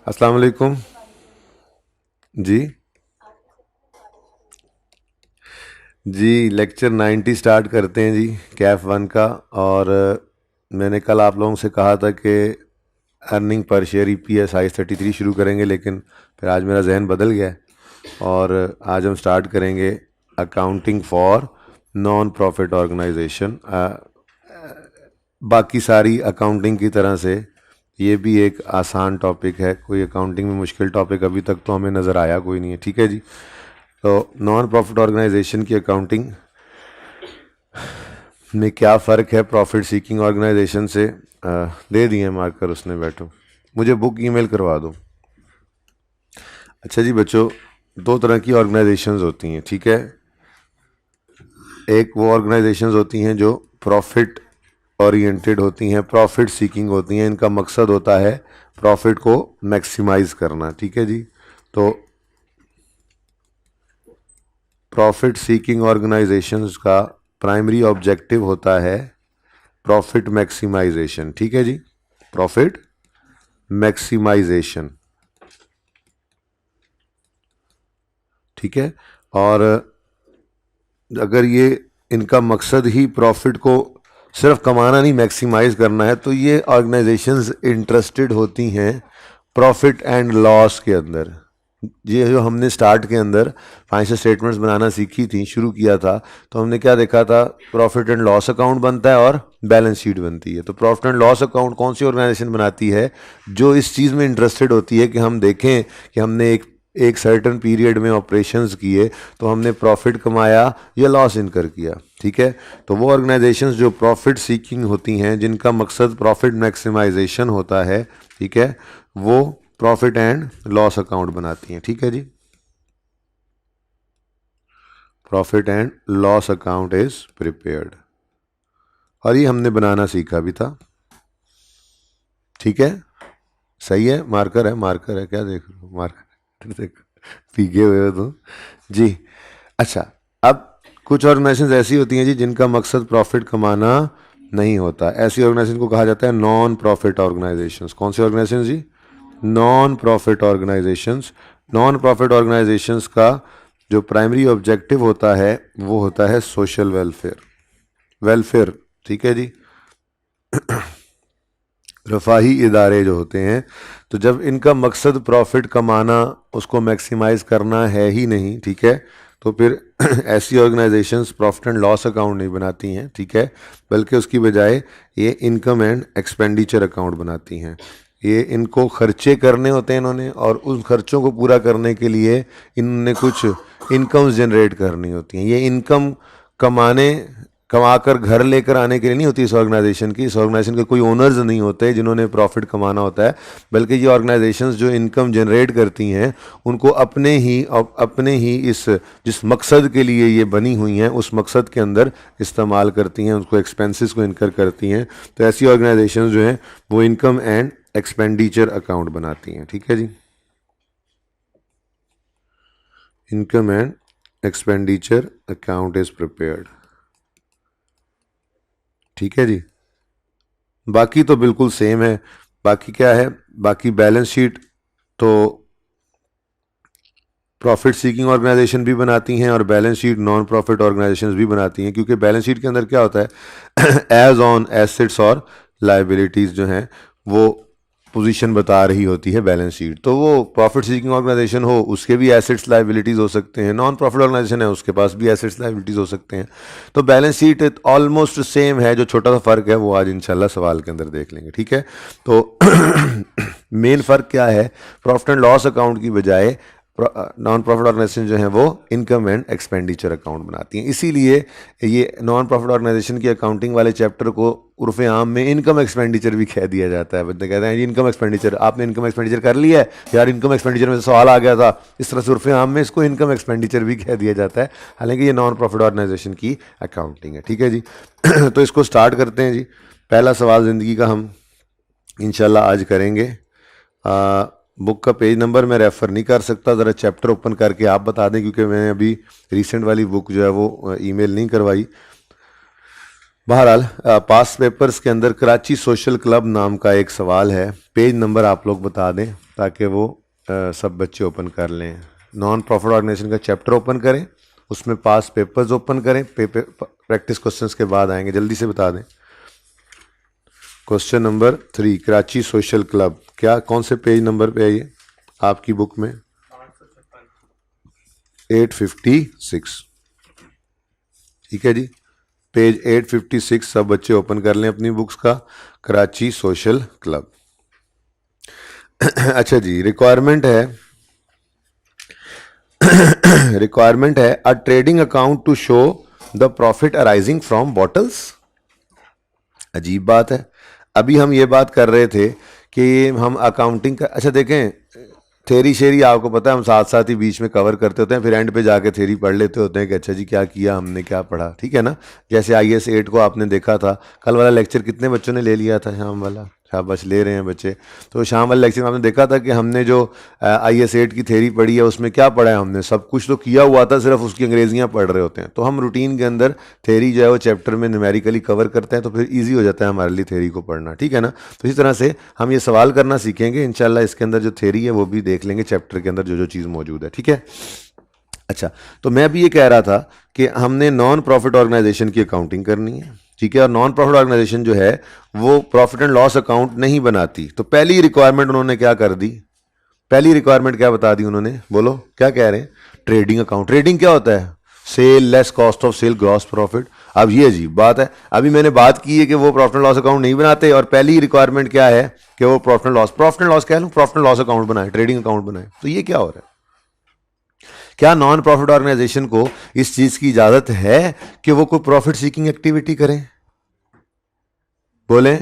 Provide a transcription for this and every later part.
अस्सलाम वालेकुम। जी जी, lecture 90 start करते हैं जी, कैफ वन का। और मैंने कल आप लोगों से कहा था कि earning per share EPS I33 शुरू करेंगे, लेकिन फिर आज मेरा जहन बदल गया है और आज हम स्टार्ट करेंगे accounting for non profit organisation. बाकी सारी अकाउंटिंग की तरह से ये भी एक आसान टॉपिक है, कोई अकाउंटिंग में मुश्किल टॉपिक अभी तक तो हमें नज़र आया कोई नहीं है। ठीक है जी। तो नॉन प्रॉफिट ऑर्गेनाइजेशन की अकाउंटिंग में क्या फ़र्क है प्रॉफिट सीकिंग ऑर्गेनाइजेशन से? दे दिए मार्कर उसने, बैठो, मुझे बुक ईमेल करवा दो। अच्छा जी बच्चों, दो तरह की ऑर्गेनाइजेशंस होती हैं, ठीक है। एक वो ऑर्गेनाइजेशंस होती हैं जो प्रॉफिट ओरिएंटेड होती हैं, प्रॉफिट सीकिंग होती हैं। इनका मकसद होता है प्रॉफिट को मैक्सिमाइज करना, ठीक है जी। तो प्रॉफिट सीकिंग ऑर्गेनाइजेशंस का प्राइमरी ऑब्जेक्टिव होता है प्रॉफिट मैक्सिमाइजेशन, ठीक है जी, प्रॉफिट मैक्सिमाइजेशन, ठीक है। और अगर ये इनका मकसद ही प्रॉफिट को सिर्फ कमाना नहीं, मैक्सिमाइज करना है, तो ये ऑर्गेनाइजेशंस इंटरेस्टेड होती हैं प्रॉफिट एंड लॉस के अंदर। ये जो हमने स्टार्ट के अंदर फाइनेंशियल स्टेटमेंट्स बनाना सीखी थी, शुरू किया था, तो हमने क्या देखा था? प्रॉफिट एंड लॉस अकाउंट बनता है और बैलेंस शीट बनती है। तो प्रॉफिट एंड लॉस अकाउंट कौन सी ऑर्गेनाइजेशन बनाती है? जो इस चीज़ में इंटरेस्टेड होती है कि हम देखें कि हमने एक एक सर्टन पीरियड में ऑपरेशंस किए तो हमने प्रॉफिट कमाया या लॉस इनकर किया, ठीक है। तो वो ऑर्गेनाइजेशंस जो प्रॉफिट सीकिंग होती हैं, जिनका मकसद प्रॉफिट मैक्सिमाइजेशन होता है, ठीक है, वो प्रॉफिट एंड लॉस अकाउंट बनाती हैं, ठीक है जी। Profit and loss account is prepared, और ये हमने बनाना सीखा भी था, ठीक है। सही है, मार्कर है, मार्कर है, क्या देख रहे हो? मार्कर देखो, भीगे हुए हो तुम जी। अच्छा, अब कुछ ऑर्गेनाइजेशन ऐसी होती हैं जी जिनका मकसद प्रॉफिट कमाना नहीं होता। ऐसी ऑर्गेनाइजेशन को कहा जाता है नॉन प्रॉफिट ऑर्गेनाइजेशंस। कौन सी ऑर्गेनाइजेशन जी? Non profit organisations. Non profit organisations का जो प्राइमरी ऑब्जेक्टिव होता है वो होता है सोशल वेलफेयर, वेलफेयर, ठीक है जी। रफाही इदारे जो होते हैं, तो जब इनका मकसद प्रॉफिट कमाना, उसको मैक्सिमाइज करना है ही नहीं, ठीक है, तो फिर ऐसी organisations profit and loss account नहीं बनाती हैं, ठीक है, बल्कि उसकी बजाय ये इनकम एंड एक्सपेंडिचर अकाउंट बनाती हैं। ये इनको खर्चे करने होते हैं इन्होंने, और उन खर्चों को पूरा करने के लिए इनने कुछ इनकम्स जनरेट करनी होती हैं। ये इनकम कमाने कमाकर घर लेकर आने के लिए नहीं होती इस ऑर्गेनाइजेशन की। इस ऑर्गेनाइजेशन के कोई ओनर्स नहीं होते जिन्होंने प्रॉफिट कमाना होता है, बल्कि ये ऑर्गेनाइजेशंस जो इनकम जनरेट करती हैं, उनको अपने ही इस जिस मकसद के लिए ये बनी हुई हैं, उस मकसद के अंदर इस्तेमाल करती हैं, उसको एक्सपेंसेस को इनकर करती हैं। तो ऐसी ऑर्गेनाइजेशंस जो हैं वो इनकम एंड एक्सपेंडिचर अकाउंट बनाती हैं, ठीक है जी। Income and expenditure account is prepared, ठीक है जी। बाकी तो बिल्कुल सेम है। बाकी क्या है? बाकी बैलेंस शीट तो प्रॉफिट सीकिंग ऑर्गेनाइजेशन भी बनाती हैं और balance sheet non profit organisations भी बनाती हैं, क्योंकि बैलेंस शीट के अंदर क्या होता है एज ऑन एसेट्स और लाइबिलिटीज़ जो हैं वो पोजीशन बता रही होती है बैलेंस शीट। तो वो प्रॉफिट सीकिंग ऑर्गेनाइजेशन हो, उसके भी एसेट्स लाइबिलिटीज़ हो सकते हैं, नॉन प्रॉफिट ऑर्गेनाइजेशन है उसके पास भी एसेट्स लाइबिलिटीज़ हो सकते हैं। तो बैलेंस शीट ऑलमोस्ट सेम है, जो छोटा सा फ़र्क है वो आज इंशाल्लाह सवाल के अंदर देख लेंगे, ठीक है। तो मेन फ़र्क क्या है? प्रॉफिट एंड लॉस अकाउंट की बजाय नॉन प्रॉफिट ऑर्गेनाइजेशन जो है वो इनकम एंड एक्सपेंडिचर अकाउंट बनाती हैं। इसीलिए ये नॉन प्रॉफिट ऑर्गेनाइजेशन की अकाउंटिंग वाले चैप्टर को उर्फ आम में इनकम एक्सपेंडिचर भी कह दिया जाता है। बंदे कहते हैं जी इनकम एक्सपेंडिचर, आपने इनकम एक्सपेंडिचर कर लिया है यार, इनकम एक्सपेंडिचर में से सवाल आ गया था, इस तरह से उर्फ आम में इसको इनकम एक्सपेंडिचर भी कह दिया जाता है। हालांकि ये नॉन प्रॉफिट ऑर्गेनाइजेशन की अकाउंटिंग है, ठीक है जी। तो इसको स्टार्ट करते हैं जी। पहला सवाल ज़िंदगी का हम इंशाल्लाह आज करेंगे। बुक का पेज नंबर मैं रेफ़र नहीं कर सकता, ज़रा चैप्टर ओपन करके आप बता दें, क्योंकि मैंने अभी रिसेंट वाली बुक जो है वो ईमेल नहीं करवाई। बहरहाल पास पेपर्स के अंदर कराची सोशल क्लब नाम का एक सवाल है, पेज नंबर आप लोग बता दें ताकि वो सब बच्चे ओपन कर लें। नॉन प्रॉफिट ऑर्गेनाइजेशन का चैप्टर ओपन करें, उसमें पास पेपर्स ओपन करें, प्रैक्टिस क्वेश्चंस के बाद आएंगे, जल्दी से बता दें। Question number 3, Karachi social club, क्या कौन से पेज नंबर पे है ये आपकी बुक में? 856। ठीक है जी, पेज 856 सब बच्चे ओपन कर लें अपनी बुक्स का, कराची सोशल क्लब। अच्छा जी, रिक्वायरमेंट है a trading account to show the profit arising from bottles. अजीब बात है, अभी हम ये बात कर रहे थे कि हम अकाउंटिंग का, अच्छा देखें थेरी शेरी आपको पता है हम साथ साथ ही बीच में कवर करते होते हैं, फिर एंड पे जाके थेरी पढ़ लेते होते हैं कि अच्छा जी क्या किया हमने, क्या पढ़ा, ठीक है ना। जैसे IAS 8 को आपने देखा था, कल वाला लेक्चर कितने बच्चों ने ले लिया था? शाम वाला, शाबाश ले रहे हैं बच्चे। तो शाम वाले लेक्चर में आपने देखा था कि हमने जो IAS 8 की थेरी पढ़ी है उसमें क्या पढ़ा है हमने? सब कुछ तो किया हुआ था, सिर्फ उसकी अंग्रेजियाँ पढ़ रहे होते हैं। तो हम रूटीन के अंदर थेरी जो है वो चैप्टर में न्यूमेरिकली कवर करते हैं, तो फिर ईजी हो जाता है हमारे लिए थेरी को पढ़ना, ठीक है ना। तो इसी तरह से हम ये सवाल करना सीखेंगे इंशाल्लाह, इसके अंदर जो थेरी है वो भी देख लेंगे चैप्टर के अंदर जो जो चीज़ मौजूद है, ठीक है। अच्छा, तो मैं भी ये कह रहा था कि हमने नॉन प्रॉफिट ऑर्गेनाइजेशन की अकाउंटिंग करनी है, ठीक है। और नॉन प्रॉफिट ऑर्गेनाइजेशन जो है वो प्रॉफिट एंड लॉस अकाउंट नहीं बनाती। तो पहली रिक्वायरमेंट उन्होंने क्या कर दी? पहली रिक्वायरमेंट क्या बता दी उन्होंने? बोलो क्या कह रहे हैं? Trading account. ट्रेडिंग क्या होता है? Sale less cost of sale gross profit. अब ये अजीब बात है, अभी मैंने बात की है कि वो प्रॉफिट एंड लॉस अकाउंट नहीं बनाते, और पहली रिक्वायरमेंट क्या है कि वो प्रॉफिट एंड लॉस कह लूँ, प्रॉफिट एंड लॉस अकाउंट बनाए, ट्रेडिंग अकाउंट बनाए। तो ये क्या हो रहा है? क्या नॉन प्रॉफिट ऑर्गेनाइजेशन को इस चीज की इजाजत है कि वो कोई प्रॉफिट सीकिंग एक्टिविटी करें? बोले।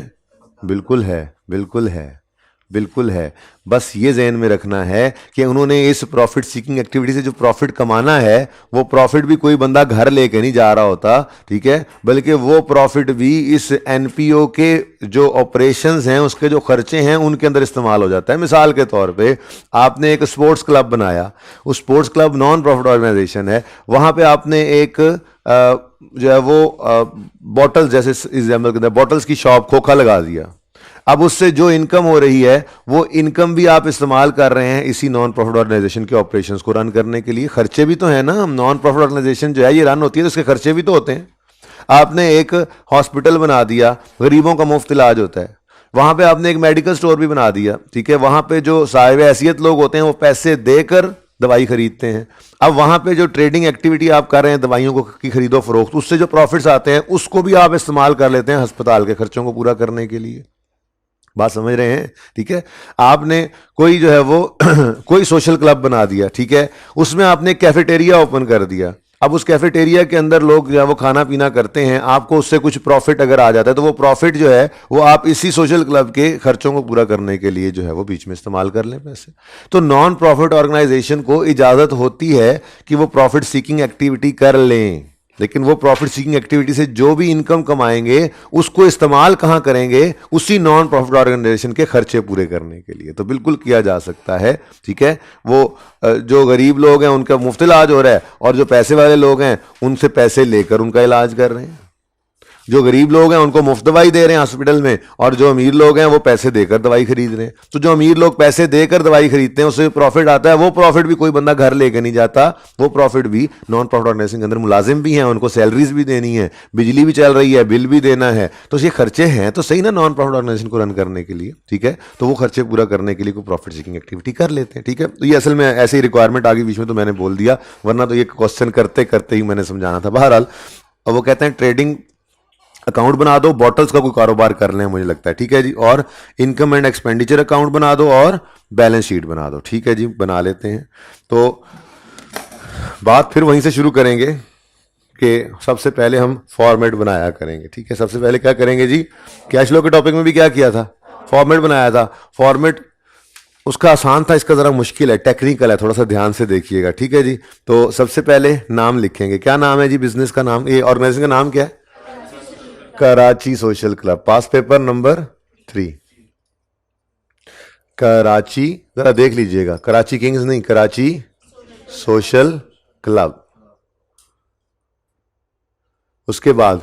बिल्कुल है, बिल्कुल है, बिल्कुल है। बस ये जहन में रखना है कि उन्होंने इस प्रॉफिट सीकिंग एक्टिविटी से जो प्रॉफिट कमाना है, वो प्रॉफिट भी कोई बंदा घर लेके नहीं जा रहा होता, ठीक है, बल्कि वो प्रॉफिट भी इस NPO के जो ऑपरेशंस हैं, उसके जो खर्चे हैं, उनके अंदर इस्तेमाल हो जाता है। मिसाल के तौर पे आपने एक स्पोर्ट्स क्लब बनाया, उस sports club non profit organisation है, वहां पे आपने एक जो है वो बॉटल, जैसे एग्जाम्पल के अंदर बॉटल्स की शॉप, खोखा लगा दिया। अब उससे जो इनकम हो रही है वो इनकम भी आप इस्तेमाल कर रहे हैं इसी नॉन प्रॉफिट ऑर्गेनाइजेशन के ऑपरेशंस को रन करने के लिए। खर्चे भी तो है ना, नॉन प्रॉफिट ऑर्गेनाइजेशन जो है ये रन होती है तो उसके खर्चे भी तो होते हैं। आपने एक हॉस्पिटल बना दिया, गरीबों का मुफ्त इलाज होता है, वहां पे आपने एक मेडिकल स्टोर भी बना दिया, ठीक है, वहां पे जो साहिब हैसियत लोग होते हैं वो पैसे देकर दवाई खरीदते हैं। अब वहां पे जो ट्रेडिंग एक्टिविटी आप कर रहे हैं दवाइयों को की खरीदो फरोख्त, उससे जो प्रॉफिट्स आते हैं उसको भी आप इस्तेमाल कर लेते हैं अस्पताल के खर्चों को पूरा करने के लिए। बात समझ रहे हैं? ठीक है, आपने कोई जो है वो कोई सोशल क्लब बना दिया, ठीक है, उसमें आपने कैफेटेरिया ओपन कर दिया। अब उस कैफेटेरिया के अंदर लोग जो है वो खाना पीना करते हैं, आपको उससे कुछ प्रॉफिट अगर आ जाता है तो वो प्रॉफिट जो है वो आप इसी सोशल क्लब के खर्चों को पूरा करने के लिए जो है वो बीच में इस्तेमाल कर लें पैसे। तो नॉन प्रॉफिट ऑर्गेनाइजेशन को इजाजत होती है कि वो प्रॉफिट सीकिंग एक्टिविटी कर लें, लेकिन वो प्रॉफिट सीकिंग एक्टिविटी से जो भी इनकम कमाएंगे उसको इस्तेमाल कहां करेंगे? उसी नॉन प्रॉफिट ऑर्गेनाइजेशन के खर्चे पूरे करने के लिए। तो बिल्कुल किया जा सकता है, ठीक है। वो जो गरीब लोग हैं उनका मुफ्त इलाज हो रहा है, और जो पैसे वाले लोग हैं उनसे पैसे लेकर उनका इलाज कर रहे हैं। जो गरीब लोग हैं उनको मुफ्त दवाई दे रहे हैं हॉस्पिटल में, और जो अमीर लोग हैं वो पैसे देकर दवाई खरीद रहे हैं। तो जो अमीर लोग पैसे देकर दवाई खरीदते हैं उससे प्रॉफिट आता है, वो प्रॉफिट भी कोई बंदा घर लेकर नहीं जाता, वो प्रॉफिट भी नॉन प्रॉफिट ऑर्गेनाइजेशन के अंदर मुलाजिम भी हैं, उनको सैलरीज भी देनी है, बिजली भी चल रही है, बिल भी देना है, तो ये खर्चे हैं तो सही ना नॉन प्रॉफिट ऑर्गेनाइजेशन को रन करने के लिए, ठीक है। तो वो खर्चे पूरा करने के लिए कोई प्रॉफिट सीकिंग एक्टिविटी कर लेते हैं, ठीक है। तो ये असल में ऐसी रिक्वायरमेंट आ गई बीच में तो मैंने बोल दिया, वरना तो ये क्वेश्चन करते करते ही मैंने समझाना था। बहरहाल अब वो कहते हैं ट्रेडिंग अकाउंट बना दो, बॉटल्स का कोई कारोबार कर लें मुझे लगता है, ठीक है जी, और इनकम एंड एक्सपेंडिचर अकाउंट बना दो और बैलेंस शीट बना दो, ठीक है जी, बना लेते हैं। तो बात फिर वहीं से शुरू करेंगे कि सबसे पहले हम फॉर्मेट बनाया करेंगे, ठीक है। सबसे पहले क्या करेंगे जी? कैश फ्लो के टॉपिक में भी क्या किया था? फॉर्मेट बनाया था। फॉर्मेट उसका आसान था, इसका ज़रा मुश्किल है, टेक्निकल है, थोड़ा सा ध्यान से देखिएगा, ठीक है जी। तो सबसे पहले नाम लिखेंगे। क्या नाम है जी बिजनेस का नाम? ये ऑर्गेनाइजेशन का नाम क्या है? Karachi social club. Past paper number 3, Karachi, जरा देख लीजिएगा, कराची किंग्स नहीं, कराची सोशल क्लब। उसके बाद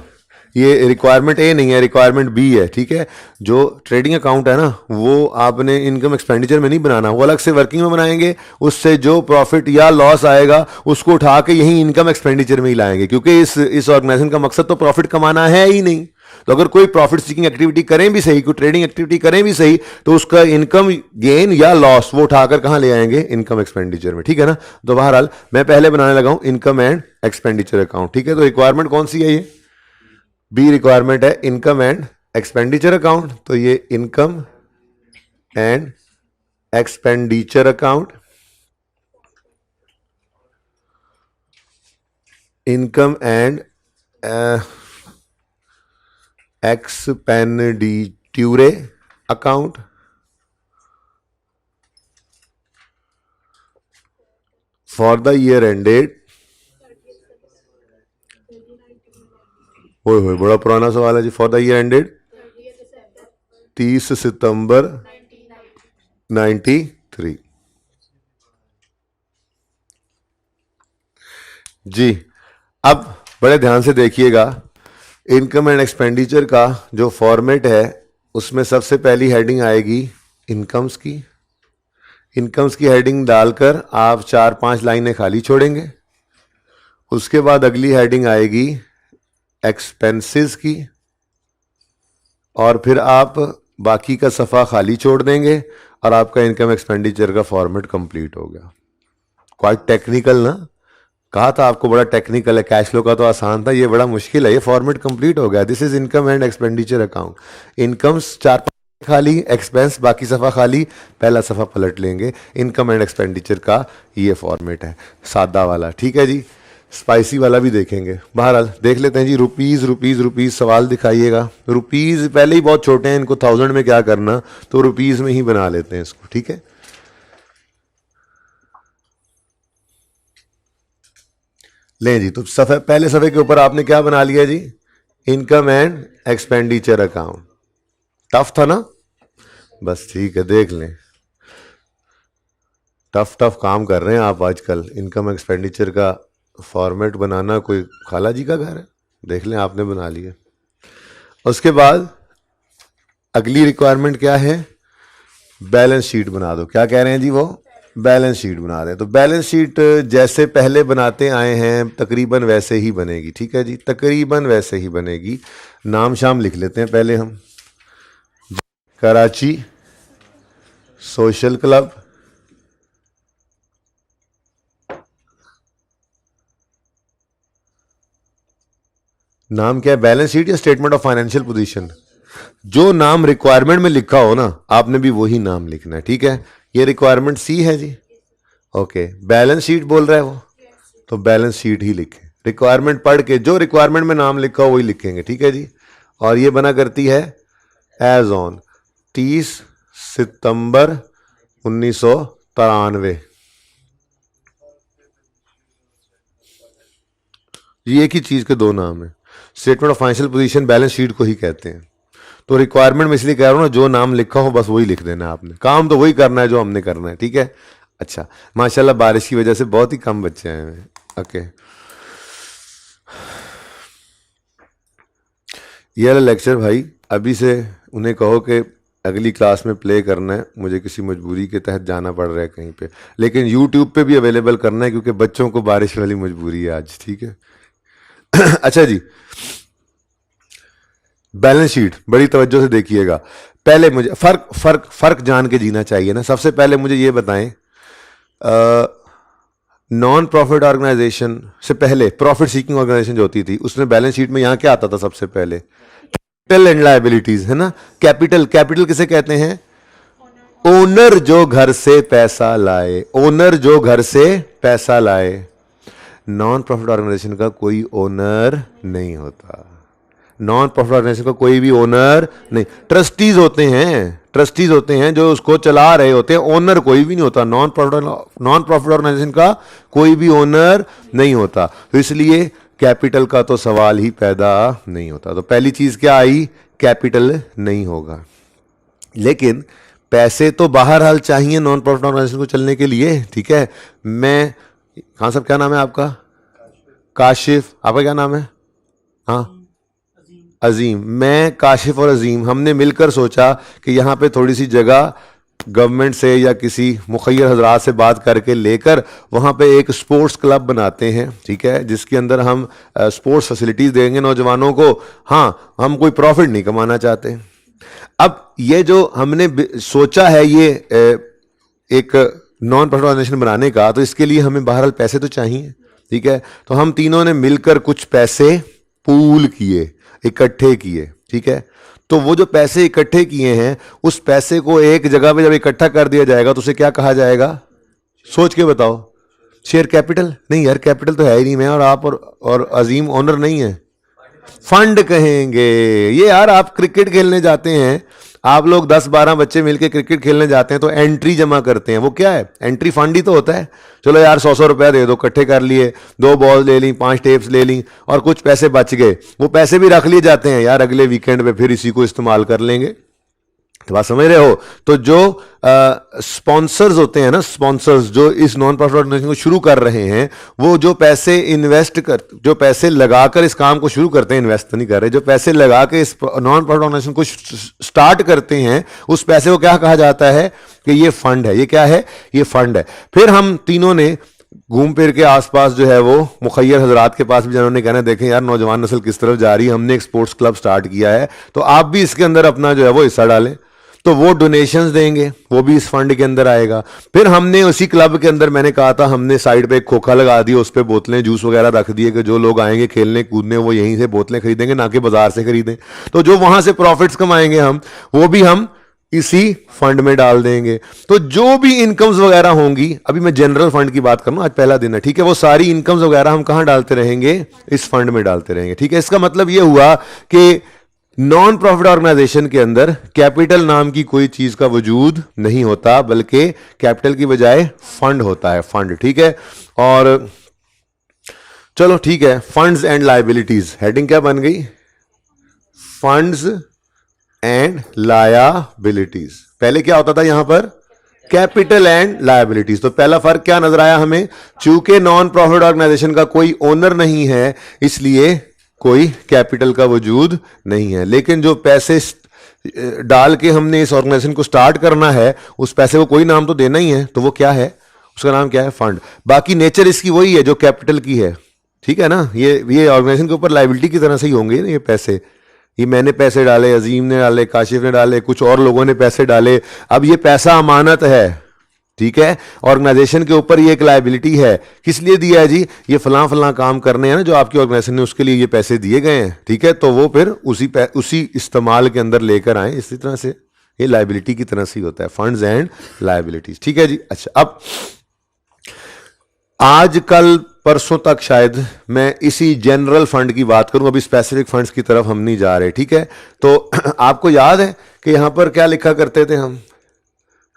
ये रिक्वायरमेंट ए नहीं है, रिक्वायरमेंट बी है, ठीक है। जो ट्रेडिंग अकाउंट है ना, वो आपने इनकम एक्सपेंडिचर में नहीं बनाना, वो अलग से वर्किंग में बनाएंगे। उससे जो प्रॉफिट या लॉस आएगा उसको उठा के यही इनकम एक्सपेंडिचर में ही लाएंगे, क्योंकि इस ऑर्गेनाइजेशन का मकसद तो प्रॉफिट कमाना है ही नहीं। तो अगर कोई प्रॉफिट सीकिंग एक्टिविटी करें भी सही, कोई ट्रेडिंग एक्टिविटी करें भी सही, तो उसका इनकम गेन या लॉस वो उठाकर कहां ले आएंगे, इनकम एक्सपेंडिचर में, ठीक है ना। तो बहरहाल मैं पहले बनाने लगा हूं इनकम एंड एक्सपेंडिचर अकाउंट, ठीक है। तो रिक्वायरमेंट कौन सी है, ये बी रिक्वायरमेंट है, इनकम एंड एक्सपेंडिचर अकाउंट। तो ये income and expenditure account, income and expenditure account for the year ended, ओए बड़ा पुराना सवाल है जी, फॉर द ईयर एंडेड 30 सितंबर 93 जी। अब बड़े ध्यान से देखिएगा, इनकम एंड एक्सपेंडिचर का जो फॉर्मेट है उसमें सबसे पहली हेडिंग आएगी इनकम्स की। इनकम्स की हेडिंग डालकर आप 4-5 लाइनें खाली छोड़ेंगे। उसके बाद अगली हेडिंग आएगी एक्सपेंसेस की, और फिर आप बाकी का सफ़ा खाली छोड़ देंगे और आपका इनकम एक्सपेंडिचर का फॉर्मेट कंप्लीट हो गया। क्वाइट टेक्निकल ना, कहा था आपको बड़ा टेक्निकल है। कैश फ्लो का तो आसान था, ये बड़ा मुश्किल है। ये फॉर्मेट कंप्लीट हो गया। This is income and expenditure account. Incomes 4-5 खाली, एक्सपेंस बाकी सफ़ा खाली, पहला सफ़ा पलट लेंगे। इनकम एंड एक्सपेंडिचर का ये फॉर्मेट है, सादा वाला, ठीक है जी। स्पाइसी वाला भी देखेंगे। बहरहाल देख लेते हैं जी। रुपीज़ रुपीज़ रुपीज़ सवाल दिखाइएगा। रुपीज़ पहले ही बहुत छोटे हैं, इनको 1000 में क्या करना, तो रुपीज़ में ही बना लेते हैं इसको, ठीक है। लें जी, तो सफ़े पहले सफ़े के ऊपर आपने क्या बना लिया जी, income and expenditure account. Tough था ना, बस ठीक है, देख लें। टफ टफ काम कर रहे हैं आप आजकल। इनकम एक्सपेंडिचर का फॉर्मेट बनाना कोई खाला जी का घर है, देख लें आपने बना लिया। उसके बाद अगली रिक्वायरमेंट क्या है, बैलेंस शीट बना दो। क्या कह रहे हैं जी वो, बैलेंस शीट बना दें। तो बैलेंस शीट जैसे पहले बनाते आए हैं तकरीबन वैसे ही बनेगी, ठीक है जी, तकरीबन वैसे ही बनेगी। नाम शाम लिख लेते हैं पहले हम। कराची सोशल क्लब, नाम क्या है, बैलेंस शीट या स्टेटमेंट ऑफ फाइनेंशियल पोजीशन। जो नाम रिक्वायरमेंट में लिखा हो ना, आपने भी वही नाम लिखना है, ठीक है। ये रिक्वायरमेंट सी है जी, ओके। बैलेंस शीट बोल रहा है वो, तो बैलेंस शीट ही लिखें। रिक्वायरमेंट पढ़ के जो रिक्वायरमेंट में नाम लिखा हो वही लिखेंगे, ठीक है जी। और ये बना करती है एज ऑन 30 सितंबर 1993। ये एक ही चीज़ के दो नाम है। Statement of financial position balance sheet को ही कहते हैं। तो रिक्वायरमेंट में इसलिए कह रहा हूँ ना, जो नाम लिखा हो बस वही लिख देना आपने। काम तो वही करना है जो हमने करना है, ठीक है। अच्छा, माशाल्लाह बारिश की वजह से बहुत ही कम बच्चे आए हैं, ओके। ये वाला लेक्चर भाई अभी से उन्हें कहो कि अगली क्लास में प्ले करना है, मुझे किसी मजबूरी के तहत जाना पड़ रहा है कहीं पे, लेकिन यूट्यूब पे भी अवेलेबल करना है क्योंकि बच्चों को बारिश वाली मजबूरी है आज, ठीक है। अच्छा जी, बैलेंस शीट बड़ी तवज्जो से देखिएगा। पहले मुझे फर्क फर्क फर्क जान के जीना चाहिए ना। सबसे पहले मुझे ये बताएं, नॉन प्रॉफिट ऑर्गेनाइजेशन से पहले प्रॉफिट सीकिंग ऑर्गेनाइजेशन जो होती थी उसमें बैलेंस शीट में यहाँ क्या आता था सबसे पहले, कैपिटल एंड लायबिलिटीज, है ना। कैपिटल, कैपिटल किसे कहते हैं, ओनर जो घर से पैसा लाए, ओनर जो घर से पैसा लाए। नॉन प्रॉफिट ऑर्गेनाइजेशन का कोई ओनर नहीं होता। नॉन प्रॉफिट ऑर्गेनाइजेशन का कोई भी ओनर नहीं, ट्रस्टीज होते हैं, ट्रस्टीज होते हैं जो उसको चला रहे होते हैं। ओनर कोई भी नहीं होता। नॉन प्रॉफिट ऑर्गेनाइजेशन का कोई भी ओनर नहीं होता। तो इसलिए कैपिटल का तो सवाल ही पैदा नहीं होता। तो पहली चीज क्या आई, कैपिटल नहीं होगा। लेकिन पैसे तो बहरहाल चाहिए नॉन प्रॉफिट ऑर्गेनाइजेशन को चलने के लिए, ठीक है। मैं खान साहब, क्या नाम है आपका, काशिफ, आपका क्या नाम है, हाँ अजीम, मैं काशिफ और अजीम हमने मिलकर सोचा कि यहाँ पे थोड़ी सी जगह गवर्नमेंट से या किसी मुखैर हजरात से बात करके लेकर वहाँ पे एक स्पोर्ट्स क्लब बनाते हैं, ठीक है, जिसके अंदर हम स्पोर्ट्स फैसिलिटीज़ देंगे नौजवानों को। हाँ, हम कोई प्रॉफिट नहीं कमाना चाहते। अब ये जो हमने सोचा है ये एक नॉन प्रॉफिट ऑर्गेनाइजेशन बनाने का, तो इसके लिए हमें बहरहाल पैसे तो चाहिए, ठीक है। तो हम तीनों ने मिलकर कुछ पैसे पूल किए, इकट्ठे किए, ठीक है। तो वो जो पैसे इकट्ठे किए हैं, उस पैसे को एक जगह पे जब इकट्ठा कर दिया जाएगा तो उसे क्या कहा जाएगा? सोच के बताओ। Share capital? नहीं यार, कैपिटल तो है ही नहीं, मैं और आप और अजीम ओनर नहीं है। फंड कहेंगे। ये यार, आप क्रिकेट खेलने जाते हैं, आप लोग 10-12 बच्चे मिलके क्रिकेट खेलने जाते हैं तो एंट्री जमा करते हैं, वो क्या है? एंट्री फंड ही तो होता है। चलो यार 100-100 रुपया दे दो, इकट्ठे कर लिए, 2 बॉल ले ली, 5 टेप्स ले ली और कुछ पैसे बच गए, वो पैसे भी रख लिए जाते हैं, यार अगले वीकेंड पे फिर इसी को इस्तेमाल कर लेंगे। तो बात समझ रहे हो? तो जो स्पॉन्सर्स होते हैं ना, स्पॉन्सर्स जो इस नॉन प्रॉफिट ऑर्गेनाइजेशन को शुरू कर रहे हैं, वो जो पैसे जो पैसे लगाकर इस काम को शुरू करते हैं, इन्वेस्ट तो नहीं कर रहे, जो पैसे लगा के इस नॉन प्रॉफिट ऑर्गेनाइजेशन को स्टार्ट करते हैं, उस पैसे को क्या कहा जाता है? कि ये फंड है। ये क्या है? ये फंड है। फिर हम तीनों ने घूम फिर के आसपास जो है वो मुखैर हजरात के पास भी जिन्होंने कहना, देखें यार नौजवान नस्ल किस तरफ जा रही है, हमने एक स्पोर्ट्स क्लब स्टार्ट किया है, तो आप भी इसके अंदर अपना जो है वो हिस्सा डालें। तो वो डोनेशंस देंगे, वो भी इस फंड के अंदर आएगा। फिर हमने उसी क्लब के अंदर, मैंने कहा था, हमने साइड पे एक खोखा लगा दिया, उस पर बोतलें जूस वगैरह रख दिए कि जो लोग आएंगे खेलने कूदने वो यहीं से बोतलें खरीदेंगे, ना कि बाजार से खरीदें। तो जो वहां से प्रॉफिट्स कमाएंगे हम, वो भी हम इसी फंड में डाल देंगे। तो जो भी इनकम्स वगैरह होंगी, अभी मैं जनरल फंड की बात करूं, आज पहला दिन है, ठीक है, वो सारी इनकम्स वगैरह हम कहां डालते रहेंगे? इस फंड में डालते रहेंगे, ठीक है। इसका मतलब ये हुआ कि नॉन प्रॉफिट ऑर्गेनाइजेशन के अंदर कैपिटल नाम की कोई चीज का वजूद नहीं होता, बल्कि कैपिटल की बजाय फंड होता है, फंड, ठीक है। और चलो ठीक है, फंड्स एंड लायबिलिटीज, हेडिंग क्या बन गई? Funds and liabilities. पहले क्या होता था यहां पर? Capital and liabilities. तो पहला फर्क क्या नजर आया हमें? चूंकि नॉन प्रॉफिट ऑर्गेनाइजेशन का कोई ओनर नहीं है, इसलिए कोई कैपिटल का वजूद नहीं है। लेकिन जो पैसे डाल के हमने इस ऑर्गेनाइजेशन को स्टार्ट करना है, उस पैसे को कोई नाम तो देना ही है, तो वो क्या है? उसका नाम क्या है? फंड। बाकी नेचर इसकी वही है जो कैपिटल की है, ठीक है ना। ये ऑर्गेनाइजेशन के ऊपर लायबिलिटी की तरह से ही होंगे ना ये पैसे। ये मैंने पैसे डाले, अजीम ने डाले, काशिफ ने डाले, कुछ और लोगों ने पैसे डाले। अब ये पैसा अमानत है, ठीक है, ऑर्गेनाइजेशन के ऊपर ये एक लायबिलिटी है। किस लिए दिया है जी? ये फलां काम करने हैं ना जो आपकी ऑर्गेनाइजेशन ने, उसके लिए ये पैसे दिए गए हैं, ठीक है। तो वो फिर उसी इस्तेमाल के अंदर लेकर आए। इसी तरह से ये लायबिलिटी की तरह से ही होता है, फंड्स एंड लायबिलिटीज, ठीक है जी। अच्छा, अब आज कल परसों तक शायद मैं इसी जनरल फंड की बात करूं, अभी स्पेसिफिक फंड्स की तरफ हम नहीं जा रहे, ठीक है। तो आपको याद है कि यहां पर क्या लिखा करते थे हम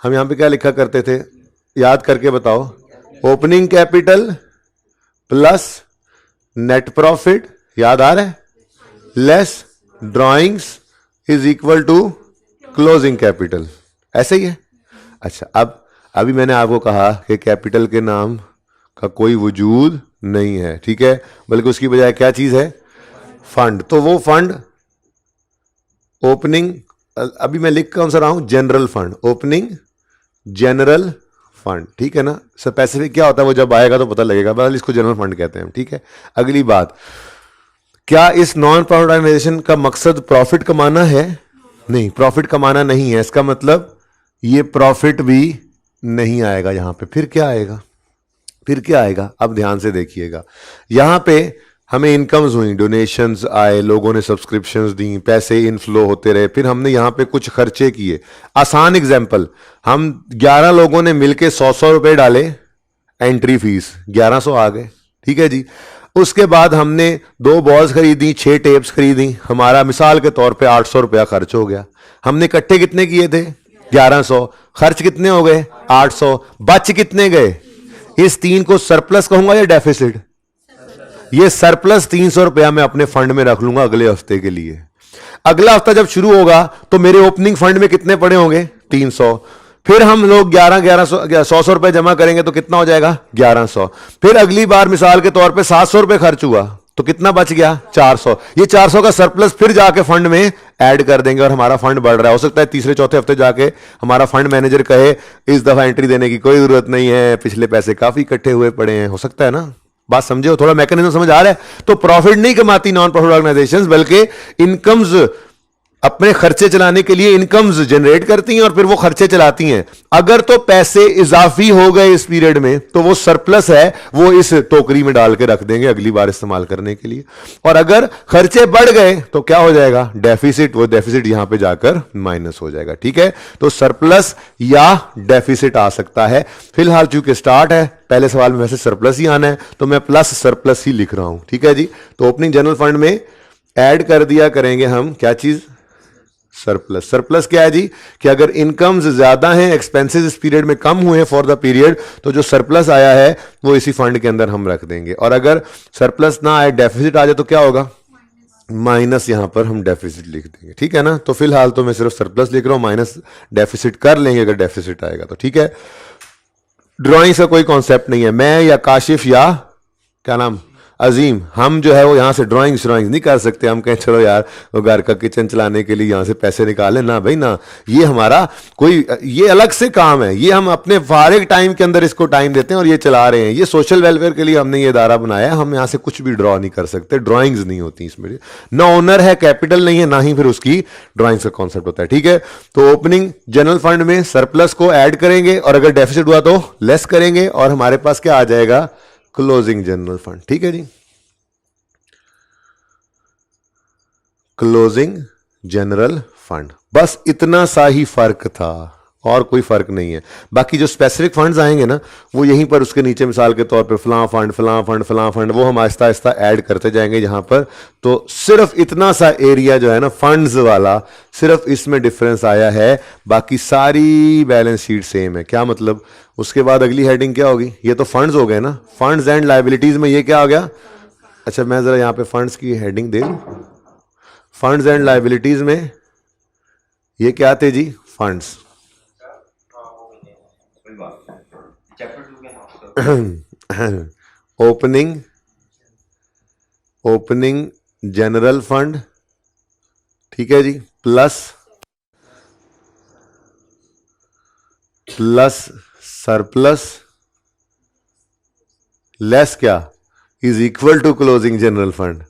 यहां पे क्या लिखा करते थे? याद करके बताओ। Opening capital plus net profit, याद आ रहा है? Less drawings is equal to closing capital, ऐसे ही है। अच्छा, अब अभी मैंने आपको कहा कि कैपिटल के नाम का कोई वजूद नहीं है, ठीक है, बल्कि उसकी बजाय क्या चीज है? फंड। तो वो फंड ओपनिंग, अभी मैं लिख कौन सा रहा हूं? General fund, opening general fund, ठीक है ना। स्पेसिफिक क्या होता है वो जब आएगा तो पता लगेगा, बहरहाल इसको जनरल फंड कहते हैं, ठीक है। अगली बात, क्या इस नॉन प्रॉफिट ऑर्गेनाइजेशन का मकसद प्रॉफिट कमाना है? नहीं, प्रॉफिट कमाना नहीं है। इसका मतलब ये प्रॉफिट भी नहीं आएगा यहां पे। फिर क्या आएगा? फिर क्या आएगा? अब ध्यान से देखिएगा, यहां पे हमें इनकम्स हुई, डोनेशंस आए, लोगों ने सब्सक्रिप्शंस दी, पैसे इनफ्लो होते रहे, फिर हमने यहां पे कुछ खर्चे किए। आसान एग्जांपल, हम 11 लोगों ने मिलके 100-100 रुपए डाले, एंट्री फीस 1100 आ गए, ठीक है जी। उसके बाद हमने 2 बॉल्स खरीदी, 6 टेप्स खरीदी, हमारा मिसाल के तौर पे 800 रुपया खर्च हो गया। हमने इकट्ठे कितने किए थे? 1100। खर्च कितने हो गए? 800। बच कितने गए? इस 3 को सरप्लस कहूंगा या डेफिसिट? ये सरप्लस 300 रुपया मैं अपने फंड में रख लूंगा अगले हफ्ते के लिए। अगला हफ्ता जब शुरू होगा तो मेरे ओपनिंग फंड में कितने पड़े होंगे? 300। फिर हम लोग 100 रुपए जमा करेंगे तो कितना हो जाएगा? 1100। फिर अगली बार मिसाल के तौर पे 700 रुपए खर्च हुआ तो कितना बच गया 400। ये 400 का सरप्लस फिर जाके फंड में ऐड कर देंगे और हमारा फंड बढ़ रहा है। हो सकता है तीसरे चौथे हफ्ते जाके हमारा फंड मैनेजर कहे इस दफा एंट्री देने की कोई जरूरत नहीं है, पिछले पैसे काफी इकट्ठे हुए पड़े हैं। हो सकता है ना, बात समझे हो, थोड़ा मैकेनिज्म समझ आ रहा है। तो प्रॉफिट नहीं कमाती नॉन प्रॉफिट ऑर्गेनाइजेशंस, बल्कि इनकम्स, अपने खर्चे चलाने के लिए इनकम्स जनरेट करती हैं और फिर वो खर्चे चलाती हैं। अगर तो पैसे इजाफी हो गए इस पीरियड में तो वो सरप्लस है, वो इस टोकरी में डाल के रख देंगे अगली बार इस्तेमाल करने के लिए। और अगर खर्चे बढ़ गए तो क्या हो जाएगा, डेफिसिट। वो डेफिसिट यहां पे जाकर माइनस हो जाएगा। ठीक है, तो सरप्लस या डेफिसिट आ सकता है। फिलहाल चूंकि स्टार्ट है, पहले सवाल में वैसे सरप्लस ही आना है, तो मैं प्लस सरप्लस ही लिख रहा हूं। ठीक है जी, तो ओपनिंग जनरल फंड में ऐड कर दिया करेंगे हम क्या चीज, सरप्लस। सरप्लस क्या है जी, कि अगर इनकम्स ज्यादा हैं, एक्सपेंसेस इस पीरियड में कम हुए फॉर द पीरियड, तो जो सरप्लस आया है वो इसी फंड के अंदर हम रख देंगे। और अगर सरप्लस ना आए, डेफिसिट आ जाए, तो क्या होगा, माइनस यहां पर हम डेफिसिट लिख देंगे। ठीक है ना, तो फिलहाल तो मैं सिर्फ सरप्लस लिख रहा हूं, माइनस डेफिसिट कर लेंगे अगर डेफिसिट आएगा तो। ठीक है, ड्राइंग्स का कोई कॉन्सेप्ट नहीं है। मैं या काशिफ या क्या नाम अजीम, हम जो है वो यहां से ड्राइंग्स नहीं कर सकते। हम कहें चलो यार वो घर का किचन चलाने के लिए यहां से पैसे निकालें, ना भाई ना, ये हमारा कोई, ये अलग से काम है, ये हम अपने फारिग टाइम के अंदर इसको टाइम देते हैं और ये चला रहे हैं। ये सोशल वेलफेयर के लिए हमने ये इदारा बनाया है, हम यहां से कुछ भी ड्रॉ नहीं कर सकते, ड्राइंग्स नहीं होती इसमें, ना ओनर है, कैपिटल नहीं है, ना ही फिर उसकी ड्राइंग्स का कॉन्सेप्ट होता है। ठीक है, तो ओपनिंग जनरल फंड में सरप्लस को ऐड करेंगे और अगर डेफिसिट हुआ तो लेस करेंगे और हमारे पास क्या आ जाएगा, क्लोजिंग जनरल फंड। ठीक है जी, क्लोजिंग जनरल फंड, बस इतना सा ही फर्क था और कोई फर्क नहीं है। बाकी जो स्पेसिफिक फंड्स आएंगे ना, वो यहीं पर उसके नीचे मिसाल के तौर पे फलां फंड फलां फंड फलां फंड, वो हम आहिस्ता आहिस्ता ऐड करते जाएंगे यहां पर। तो सिर्फ इतना सा एरिया जो है ना फंड्स वाला, सिर्फ इसमें डिफरेंस आया है, बाकी सारी बैलेंस शीट सेम है। क्या मतलब, उसके बाद अगली हेडिंग क्या होगी, ये तो फंड्स हो गए ना, फंड्स एंड लाइबिलिटीज में ये क्या हो गया। अच्छा मैं जरा यहां पे फंड्स की हेडिंग दे लूं, फंड्स एंड लाइबिलिटीज में ये क्या थे जी, फंड्स। ओपनिंग जनरल फंड, ठीक है जी, प्लस सरप्लस लेस क्या, is equal to closing general fund.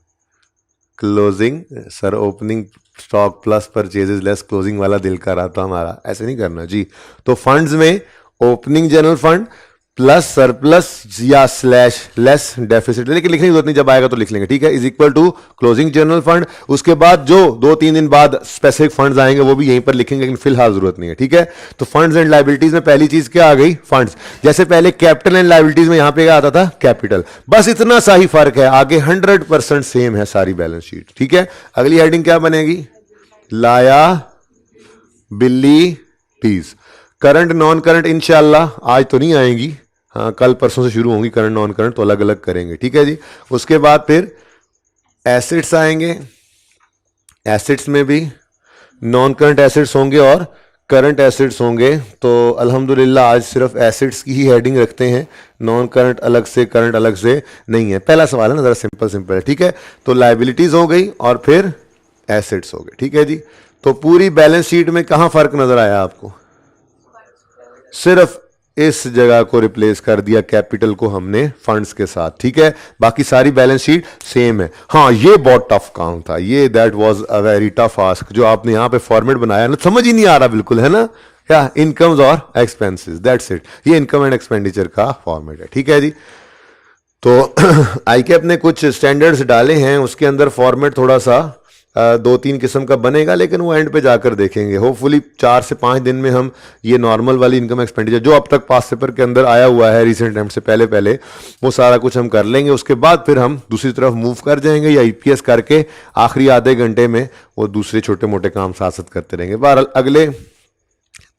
Closing sir, opening stock plus purchases less closing वाला दिल कर रहा था हमारा, ऐसे नहीं करना जी। तो फंड्स में opening general fund plus surplus या स्लैश लेस डेफिसिट, लेकिन लिखने की जरूरत नहीं, जब आएगा तो लिख लेंगे। ठीक है, is equal to closing general fund. उसके बाद जो 2-3 दिन बाद स्पेसिफिक फंड्स आएंगे वो भी यहीं पर लिखेंगे, लेकिन फिलहाल जरूरत नहीं है। ठीक है, तो फंड्स एंड लाइबिलिटीज में पहली चीज क्या आ गई, फंड्स। जैसे पहले कैपिटल एंड लाइबिलिटीज में यहां पे क्या आता था, कैपिटल, बस इतना सा ही फर्क है, आगे 100% सेम है सारी बैलेंस शीट। ठीक है, अगली हेडिंग क्या बनेगी, लाया बिल्ली पीस। करंट नॉन करंट इंशाल्लाह आज तो नहीं आएंगी, हाँ कल परसों से शुरू होंगी, करंट नॉन करंट तो अलग अलग करेंगे। ठीक है जी, उसके बाद फिर एसेट्स आएंगे, एसेट्स में भी नॉन करंट एसेट्स होंगे और करंट एसेट्स होंगे। तो अल्हम्दुलिल्लाह आज सिर्फ एसेट्स की ही हेडिंग रखते हैं, नॉन करंट अलग से करंट अलग से नहीं है। पहला सवाल है ना, जरा सिंपल सिंपल है। ठीक है, तो लाइबिलिटीज हो गई और फिर एसेट्स हो गए। ठीक है जी, तो पूरी बैलेंस शीट में कहां फर्क नजर आया आपको, सिर्फ इस जगह को रिप्लेस कर दिया, कैपिटल को हमने फंड्स के साथ। ठीक है, बाकी सारी बैलेंस शीट सेम है। हाँ ये बहुत टफ काम था, ये that was a very tough ask, जो आपने यहां पे फॉर्मेट बनाया ना, समझ ही नहीं आ रहा बिल्कुल, है ना, क्या इनकम्स और एक्सपेंसेस, दैट्स इट, ये इनकम एंड एक्सपेंडिचर का फॉर्मेट है। ठीक है जी, तो आईकेप ने कुछ स्टैंडर्ड्स डाले हैं, उसके अंदर फॉर्मेट थोड़ा सा 2-3 किस्म का बनेगा, लेकिन वो एंड पे जाकर देखेंगे। होपफुली 4 से 5 दिन में हम ये नॉर्मल वाली इनकम एक्सपेंडिचर जो अब तक पास पेपर के अंदर आया हुआ है रिसेंट टाइम से पहले पहले, वो सारा कुछ हम कर लेंगे। उसके बाद फिर हम दूसरी तरफ मूव कर जाएंगे, या ईपीएस करके आखिरी आधे घंटे में वो दूसरे छोटे मोटे काम साथ साथ करते रहेंगे। बहरहाल अगले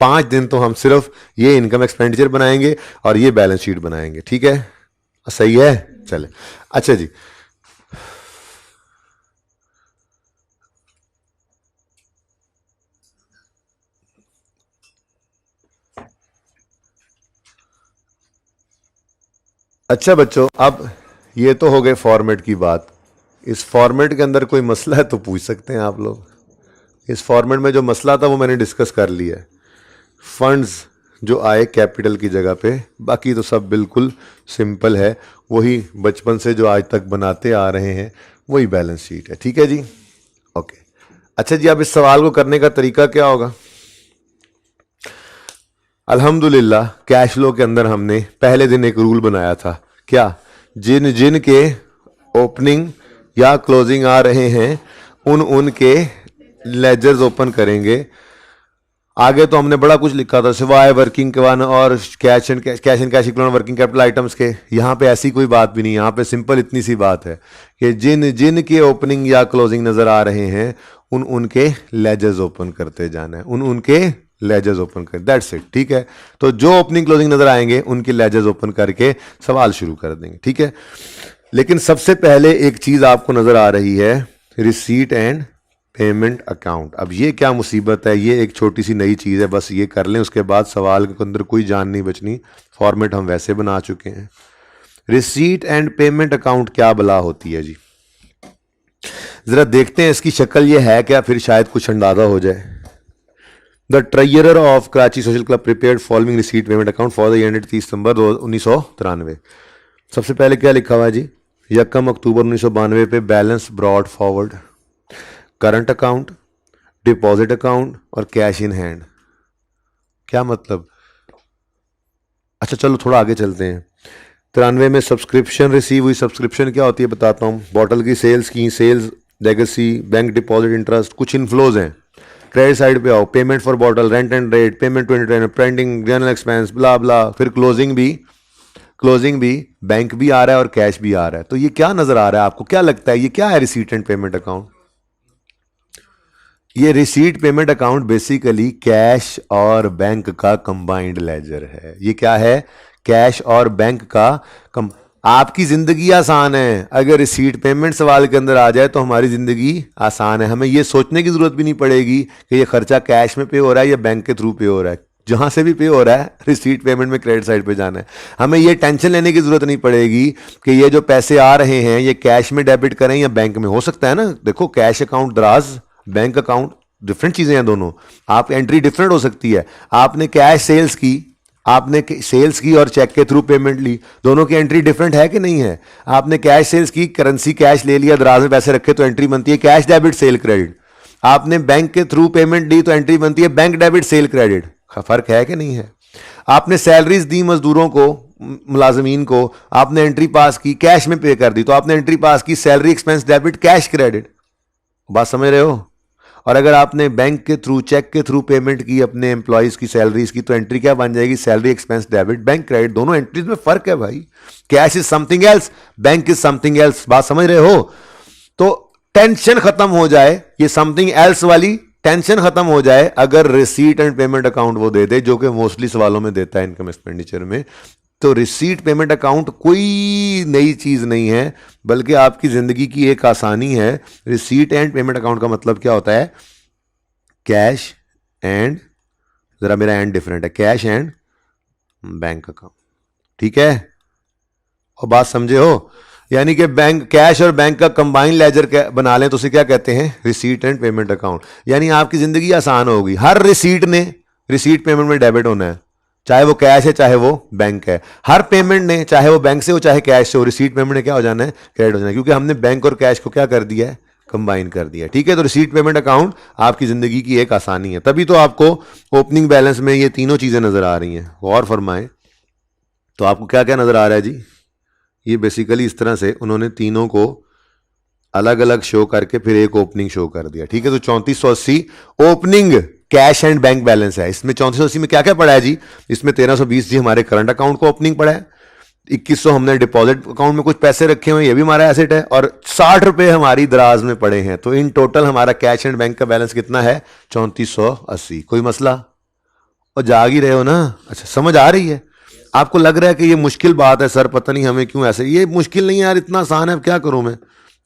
5 दिन तो हम सिर्फ ये इनकम एक्सपेंडिचर बनाएंगे और ये बैलेंस शीट बनाएंगे। ठीक है, सही है, चले। अच्छा जी, अच्छा बच्चों, अब ये तो हो गए फॉर्मेट की बात। इस फॉर्मेट के अंदर कोई मसला है तो पूछ सकते हैं आप लोग। इस फॉर्मेट में जो मसला था वो मैंने डिस्कस कर लिया है। फंड्स जो आए कैपिटल की जगह पे, बाकी तो सब बिल्कुल सिंपल है, वही बचपन से जो आज तक बनाते आ रहे हैं वही बैलेंस शीट है। ठीक है जी, ओके। अच्छा जी, अब इस सवाल को करने का तरीका क्या होगा? अल्हम्दुलिल्लाह कैश फ्लो के अंदर हमने पहले दिन एक रूल बनाया था, क्या? जिन जिन के ओपनिंग या क्लोजिंग आ रहे हैं उनके लेजर्स ओपन करेंगे। आगे तो हमने बड़ा कुछ लिखा था सिवाय वर्किंग के वन और cash and cash equivalent working capital items के। यहाँ पे ऐसी कोई बात भी नहीं, यहाँ पे सिंपल इतनी सी बात है कि जिन जिन के ओपनिंग या क्लोजिंग नज़र आ रहे हैं उनके लेजर्स ओपन करते जाना है, उनके लेजर्स ओपन कर, दैट्स इट। ठीक है, तो जो ओपनिंग क्लोजिंग नज़र आएंगे उनके लेजर्स ओपन करके सवाल शुरू कर देंगे। ठीक है, लेकिन सबसे पहले एक चीज़ आपको नज़र आ रही है, रिसीट एंड पेमेंट अकाउंट। अब ये क्या मुसीबत है, ये एक छोटी सी नई चीज़ है, बस ये कर लें, उसके बाद सवाल के अंदर कोई जान नहीं बचनी। फॉर्मेट हम वैसे बना चुके हैं। रिसीट एंड पेमेंट अकाउंट क्या बला होती है जी? ज़रा देखते हैं इसकी शक्ल ये है क्या, फिर शायद कुछ अंदाज़ा हो जाए। The treasurer of Karachi social club prepared following receipt payment account for the year ended 30 September 1993। सबसे पहले क्या लिखा हुआ है जी? 1 अक्टूबर 1992 पे balance brought forward, current account, deposit account और कैश इन हैंड। क्या मतलब? अच्छा चलो थोड़ा आगे चलते हैं। 93 में सब्सक्रिप्शन रिसीव हुई। सब्सक्रिप्शन क्या होती है बताता हूँ। बॉटल की सेल्स की, sales legacy, bank deposit, interest, कुछ इनफ्लोज हैं। क्रेडिट साइड पे आओ, payment for bottle, rent and rate, payment 2020, pending, general expense, bla bla. फिर क्लोजिंग भी बैंक भी आ रहा है और कैश भी आ रहा है। तो ये क्या नजर आ रहा है आपको? क्या लगता है ये क्या है रिसीट एंड पेमेंट अकाउंट? ये receipt payment account basically cash और बैंक का कंबाइंड लेजर है। ये क्या है? कैश और बैंक का आपकी जिंदगी आसान है अगर रिसीट पेमेंट सवाल के अंदर आ जाए तो हमारी जिंदगी आसान है। हमें ये सोचने की जरूरत भी नहीं पड़ेगी कि ये खर्चा कैश में पे हो रहा है या बैंक के थ्रू पे हो रहा है। जहां से भी पे हो रहा है रिसीट पेमेंट में क्रेडिट साइड पे जाना है। हमें ये टेंशन लेने की जरूरत नहीं पड़ेगी कि ये जो पैसे आ रहे हैं ये कैश में डेबिट करें या बैंक में। हो सकता है ना, देखो कैश अकाउंट दराज, बैंक अकाउंट डिफरेंट चीजें हैं दोनों। आप एंट्री डिफरेंट हो सकती है। आपने कैश सेल्स की, आपने सेल्स की और चेक के थ्रू पेमेंट ली, दोनों की एंट्री डिफरेंट है कि नहीं है? आपने कैश सेल्स की, करेंसी कैश ले लिया, दराज में पैसे रखे तो एंट्री बनती है कैश डेबिट सेल क्रेडिट। आपने बैंक के थ्रू पेमेंट ली तो एंट्री बनती है बैंक डेबिट सेल क्रेडिट। फर्क है कि नहीं है? आपने सैलरीज दी मजदूरों को, मुलाजमीन को, आपने एंट्री पास की, कैश में पे कर दी तो आपने एंट्री पास की salary expense debit cash credit. बात समझ रहे हो? और अगर आपने बैंक के थ्रू, चेक के थ्रू पेमेंट की अपने एम्प्लॉयज की सैलरीज की तो एंट्री क्या बन जाएगी? Salary expense debit bank credit. दोनों एंट्रीज में फर्क है भाई। Cash is something else, bank is something else. बात समझ रहे हो? तो टेंशन खत्म हो जाए, ये समथिंग एल्स वाली टेंशन खत्म हो जाए अगर रिसीट एंड पेमेंट अकाउंट वो दे दे, जो कि मोस्टली सवालों में देता है इनकम एक्सपेंडिचर में। तो रिसीट पेमेंट अकाउंट कोई नई चीज नहीं है बल्कि आपकी जिंदगी की एक आसानी है। रिसीट एंड पेमेंट अकाउंट का मतलब क्या होता है? कैश एंड, जरा मेरा एंड डिफरेंट है, कैश एंड बैंक अकाउंट। ठीक है, और बात समझे हो? यानी कि बैंक, कैश और बैंक का कंबाइन लेजर बना लें तो उसे क्या कहते हैं? Receipt and payment account. यानी आपकी जिंदगी आसान होगी। हर रिसीट ने रिसीट पेमेंट में डेबिट होना है, चाहे वो कैश है चाहे वो बैंक है। हर पेमेंट ने, चाहे वो बैंक से हो चाहे कैश से हो, रिसीट पेमेंट ने क्या हो जाना है? क्रेडिट हो जाना है, क्योंकि हमने बैंक और कैश को क्या कर दिया है? कंबाइन कर दिया। ठीक है, तो रिसीट पेमेंट अकाउंट आपकी जिंदगी की एक आसानी है। तभी तो आपको ओपनिंग बैलेंस में ये तीनों चीजें नजर आ रही हैं। गौर फरमाएं, तो आपको क्या क्या नजर आ रहा है जी? ये बेसिकली इस तरह से उन्होंने तीनों को अलग अलग शो करके फिर एक ओपनिंग शो कर दिया। ठीक है, तो 3480 opening cash and bank balance है। इसमें 3480 में क्या क्या पड़ा है जी? इसमें 1320 जी हमारे करंट अकाउंट को ओपनिंग पड़ा है, 2100 हमने डिपॉजिट अकाउंट में कुछ पैसे रखे हुए हैं, ये भी हमारा एसेट है, और 60 रुपए हमारी दराज में पड़े हैं। तो इन टोटल हमारा कैश एंड बैंक का बैलेंस कितना है? 3480। कोई मसला? और जाग ही रहे हो ना? अच्छा, समझ आ रही है? आपको लग रहा है कि ये मुश्किल बात है सर, पता नहीं हमें क्यों ऐसे। ये मुश्किल नहीं है यार, इतना आसान है, अब क्या करूं मैं?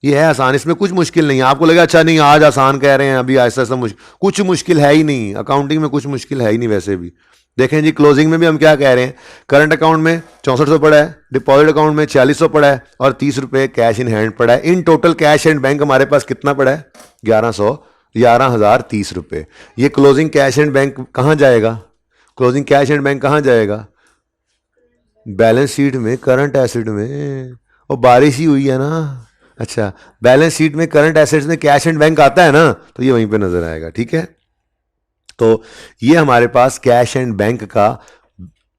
ये है आसान, इसमें कुछ मुश्किल नहीं है। आपको लगा अच्छा नहीं आज आसान कह रहे हैं, अभी ऐसा ऐसा कुछ मुश्किल है ही नहीं। अकाउंटिंग में कुछ मुश्किल है ही नहीं वैसे भी। देखें जी, क्लोजिंग में भी हम क्या कह रहे हैं, करंट अकाउंट में 6400 पड़ा है, डिपॉजिट अकाउंट में 4600 पड़ा है और 30 रुपये कैश इन हैंड पड़ा है। In total cash and bank हमारे पास कितना पड़ा है, 11,030 रुपये। ये क्लोजिंग कैश एंड बैंक कहाँ जाएगा, क्लोजिंग कैश एंड बैंक कहाँ जाएगा, बैलेंस शीट में, करंट एसेट में। और बारिश ही हुई है ना, अच्छा, बैलेंस शीट में करंट एसेट्स में कैश एंड बैंक आता है ना, तो ये वहीं पे नजर आएगा। ठीक है, तो ये हमारे पास कैश एंड बैंक का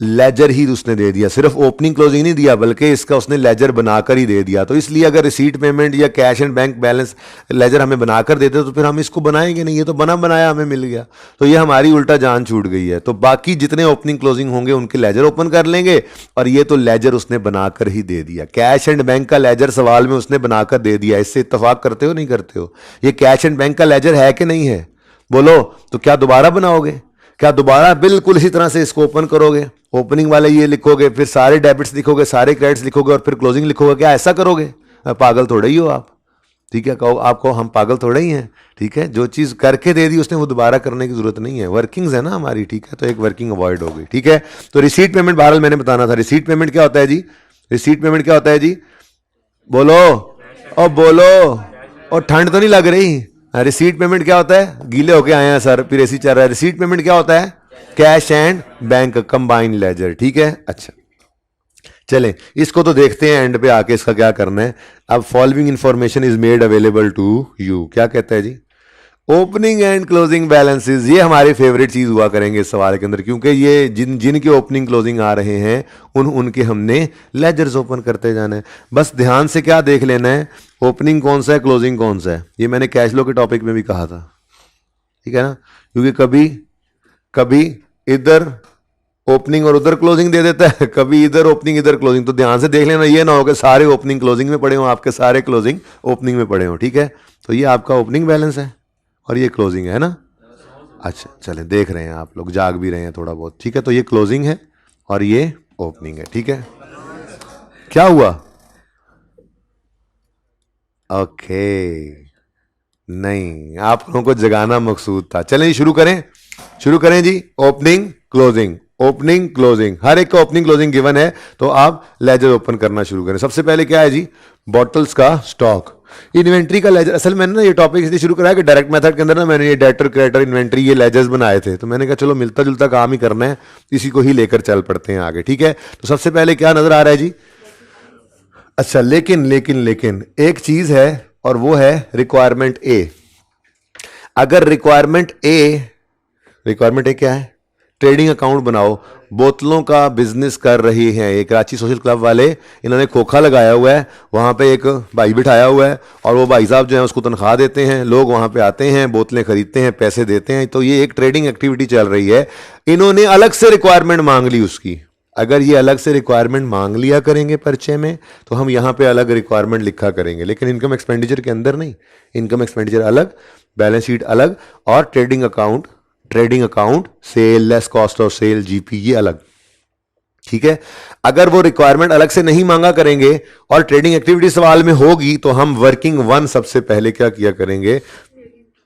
लेजर ही उसने दे दिया, सिर्फ ओपनिंग क्लोजिंग नहीं दिया बल्कि इसका उसने लेजर बनाकर ही दे दिया। तो इसलिए अगर रिसीट पेमेंट या cash and bank balance ledger हमें बनाकर देते तो फिर हम इसको बनाएंगे नहीं, ये तो बना बनाया हमें मिल गया, तो ये हमारी उल्टा जान छूट गई है। तो बाकी जितने ओपनिंग क्लोजिंग होंगे उनके लेजर ओपन कर लेंगे, और ये तो लेजर उसने बनाकर ही दे दिया। कैश एंड बैंक का लेजर सवाल में उसने बनाकर दे दिया, इससे इत्तेफाक करते हो नहीं करते हो, ये कैश एंड बैंक का लेजर है कि नहीं है, बोलो। तो क्या दोबारा बनाओगे, क्या दोबारा बिल्कुल इसी तरह से इसको ओपन करोगे, ओपनिंग वाले ये लिखोगे, फिर सारे डेबिट्स लिखोगे, सारे क्रेडिट्स लिखोगे और फिर क्लोजिंग लिखोगे, क्या ऐसा करोगे? पागल थोड़े ही हो आप, ठीक है, कहो आपको हम पागल थोड़े ही हैं। ठीक है, जो चीज़ करके दे दी उसने वो दोबारा करने की जरूरत नहीं है, वर्किंग्स है ना हमारी। ठीक है, तो एक वर्किंग अवॉइड हो गई। ठीक है, तो रिसीट पेमेंट बहरहाल मैंने बताना था, रिसीट पेमेंट क्या होता है जी, रिसीट पेमेंट क्या होता है जी, बोलो और बोलो, और ठंड तो नहीं लग रही। रिसीट पेमेंट क्या होता है, गीले होके आए हैं सर, फिर एसी चल रहा है। रिसीट पेमेंट क्या होता है, cash and bank combined ledger. ठीक है, अच्छा चलें इसको तो देखते हैं एंड पे आके इसका क्या करना है। अब following information is made available to you, क्या कहता है जी, ओपनिंग एंड क्लोजिंग बैलेंसेस, ये हमारी फेवरेट चीज हुआ करेंगे इस सवाल के अंदर, क्योंकि ये जिनके ओपनिंग क्लोजिंग आ रहे हैं उनके हमने लेजर्स ओपन करते जाना है। बस ध्यान से क्या देख लेना है, ओपनिंग कौन सा है, क्लोजिंग कौन सा है, ये मैंने कैश फ्लो के टॉपिक में भी कहा था। ठीक है ना, क्योंकि कभी कभी इधर ओपनिंग और उधर क्लोजिंग दे देता है, कभी इधर ओपनिंग इधर क्लोजिंग, तो ध्यान से देख लेना, ये ना हो कि सारे ओपनिंग क्लोजिंग में पड़े हो, आपके सारे क्लोजिंग ओपनिंग में पड़े हो। ठीक है, तो ये आपका ओपनिंग बैलेंस है और ये क्लोजिंग है ना। अच्छा चलें, देख रहे हैं आप लोग, जाग भी रहे हैं थोड़ा बहुत। ठीक है, तो ये क्लोजिंग है और ये ओपनिंग है। ठीक है, क्या हुआ, ओके नहीं, आप लोगों को जगाना मकसूद था। चलें जी शुरू करें जी, ओपनिंग क्लोजिंग, ओपनिंग क्लोजिंग, हर एक का ओपनिंग क्लोजिंग गिवन है, तो आप लेजर ओपन करना शुरू करें। सबसे पहले क्या है जी, बॉटल्स का स्टॉक, इन्वेंट्री का लेजर। असल मैंने ना ये टॉपिक इसलिए शुरू कराया कि डायरेक्ट मेथड के अंदर ना मैंने ये डेटर क्रेडिटर इन्वेंट्री ये लेजर्स बनाए थे, तो मैंने कहा चलो मिलता जुलता काम ही करना है, इसी को ही लेकर चल पड़ते हैं आगे। ठीक है, तो सबसे पहले क्या नजर आ रहा है जी, अच्छा लेकिन एक चीज है और वो है रिक्वायरमेंट ए। अगर रिक्वायरमेंट ए क्या है, ट्रेडिंग अकाउंट बनाओ, बोतलों का बिजनेस कर रही हैं ये कराची सोशल क्लब वाले, इन्होंने खोखा लगाया हुआ है, वहाँ पे एक भाई बिठाया हुआ है और वो भाई साहब जो है उसको तनख्वाह देते हैं, लोग वहाँ पे आते हैं, बोतलें खरीदते हैं, पैसे देते हैं, तो ये एक ट्रेडिंग एक्टिविटी चल रही है। इन्होंने अलग से रिक्वायरमेंट मांग ली उसकी, अगर ये अलग से रिक्वायरमेंट मांग लिया करेंगे पर्चे में तो हम यहाँ पे अलग रिक्वायरमेंट लिखा करेंगे, लेकिन इनकम एक्सपेंडिचर के अंदर नहीं, इनकम एक्सपेंडिचर अलग, बैलेंस शीट अलग, और trading account sale less cost of sale GP ये अलग। ठीक है, अगर वो रिक्वायरमेंट अलग से नहीं मांगा करेंगे और ट्रेडिंग एक्टिविटी सवाल में होगी तो हम वर्किंग वन सबसे पहले क्या किया करेंगे,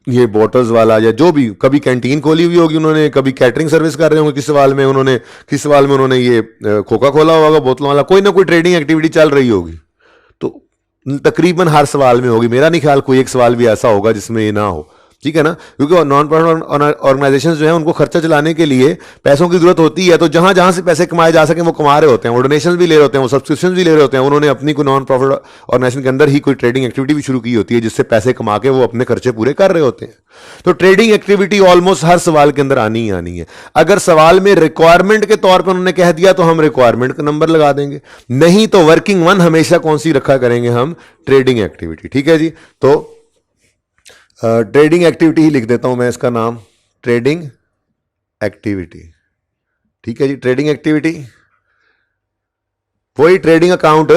ये बॉटल्स वाला या जो भी, कभी कैंटीन खोली हुई होगी उन्होंने, कभी कैटरिंग सर्विस कर रहे होंगे, किस सवाल में उन्होंने ये खोखा खोला होगा बोतलों वाला, कोई ना कोई ट्रेडिंग एक्टिविटी चल रही होगी, तो तकरीबन हर सवाल में होगी। मेरा नहीं ख्याल कोई एक सवाल भी ऐसा होगा जिसमें ये ना हो। ठीक है ना, क्योंकि नॉन प्रॉफिट ऑर्गेनाइजेशन जो है उनको खर्चा चलाने के लिए पैसों की जरूरत होती है, तो जहां जहां से पैसे कमाए जा सके वो कमा रहे होते हैं, वो डोनेशन भी ले रहे होते हैं, वो सब्सक्रिप्शन भी ले रहे होते हैं, उन्होंने अपनी कोई नॉन प्रॉफिट ऑर्गेनाइजेशन के अंदर ही कोई ट्रेडिंग एक्टिविटी भी शुरू की होती है जिससे पैसे कमा के वो अपने खर्चे पूरे कर रहे होते हैं। तो ट्रेडिंग एक्टिविटी ऑलमोस्ट हर सवाल के अंदर आनी ही आनी है। अगर सवाल में रिक्वायरमेंट के तौर पर उन्होंने कह दिया तो हम रिक्वायरमेंट का नंबर लगा देंगे, नहीं तो वर्किंग वन हमेशा कौन सी रखा करेंगे हम, ट्रेडिंग एक्टिविटी। ठीक है जी, तो ट्रेडिंग एक्टिविटी ही लिख देता हूं मैं इसका नाम, ट्रेडिंग एक्टिविटी। ठीक है जी, ट्रेडिंग एक्टिविटी, वही ट्रेडिंग अकाउंट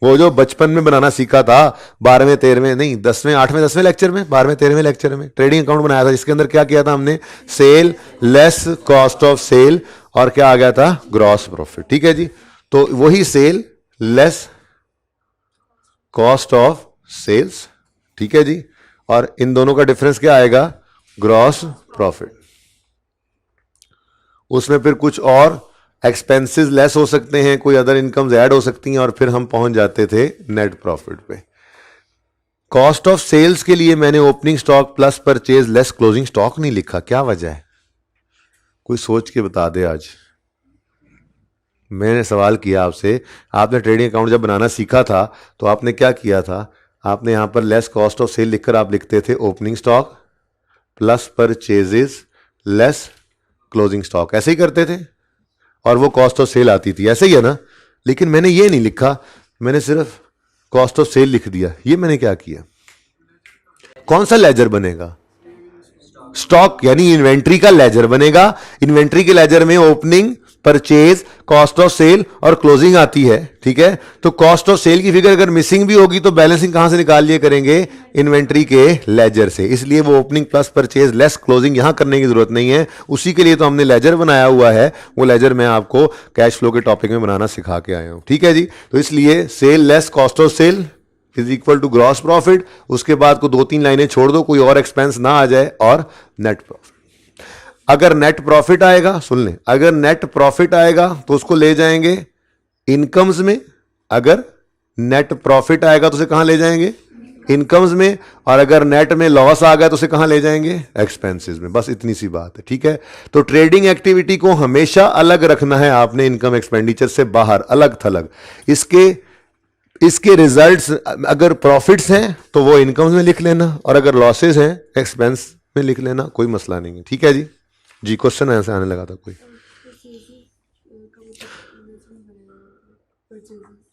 वो जो बचपन में बनाना सीखा था, 12वें 13वें नहीं 10वें 8वें 10वें लेक्चर में, 12वें 13वें लेक्चर में ट्रेडिंग अकाउंट बनाया था, जिसके अंदर क्या किया था हमने, sale less cost of sale, और क्या आ गया था, ग्रॉस प्रॉफिट। ठीक है जी, तो वही sale less cost of sales. ठीक है जी, और इन दोनों का डिफरेंस क्या आएगा, ग्रॉस प्रॉफिट। उसमें फिर कुछ और एक्सपेंसेस लेस हो सकते हैं, कोई अदर इनकम्स ऐड हो सकती हैं, और फिर हम पहुंच जाते थे नेट प्रॉफिट पे। कॉस्ट ऑफ सेल्स के लिए मैंने opening stock plus purchase less closing stock नहीं लिखा, क्या वजह है? कोई सोच के बता दे। आज मैंने सवाल किया आपसे, आपने ट्रेडिंग अकाउंट जब बनाना सीखा था तो आपने क्या किया था? आपने यहां पर लेस कॉस्ट ऑफ सेल लिखकर आप लिखते थे opening stock plus purchases less closing stock, ऐसे ही करते थे, और वो कॉस्ट ऑफ सेल आती थी, ऐसे ही है ना? लेकिन मैंने ये नहीं लिखा, मैंने सिर्फ कॉस्ट ऑफ सेल लिख दिया। ये मैंने क्या किया? कौन सा लेजर बनेगा? स्टॉक यानी इन्वेंट्री का लेजर बनेगा। इन्वेंट्री के लेजर में opening, purchase, cost of sale और क्लोजिंग आती है, ठीक है? तो कॉस्ट ऑफ सेल की फिगर अगर मिसिंग भी होगी तो बैलेंसिंग कहां से निकाल लिए करेंगे? इन्वेंट्री के लेजर से। इसलिए वो opening plus purchase less closing यहां करने की जरूरत नहीं है, उसी के लिए तो हमने लेजर बनाया हुआ है। वो लेजर मैं आपको कैश फ्लो के टॉपिक में बनाना सिखा के आया हूं, ठीक है जी? तो इसलिए sale less cost of sale is equal to gross profit. उसके बाद को 2-3 लाइनें छोड़ दो, कोई और एक्सपेंस ना आ जाए, और नेट प्रॉफिट। अगर नेट प्रॉफिट आएगा, सुन लें, अगर नेट प्रॉफिट आएगा तो उसको ले जाएंगे इनकम्स में। अगर नेट प्रॉफिट आएगा तो उसे कहां ले जाएंगे? इनकम्स में। और अगर नेट में लॉस आ गया तो उसे कहां ले जाएंगे? एक्सपेंसेस में। बस इतनी सी बात है, ठीक है? तो ट्रेडिंग एक्टिविटी को हमेशा अलग रखना है आपने इनकम एक्सपेंडिचर से बाहर, अलग थलग। इसके रिजल्ट्स अगर प्रॉफिट्स हैं तो वो इनकम्स में लिख लेना, और अगर लॉसेस हैं एक्सपेंस में लिख लेना, कोई मसला नहीं है, ठीक है जी? जी, क्वेश्चन ऐसे आने लगा था कोई।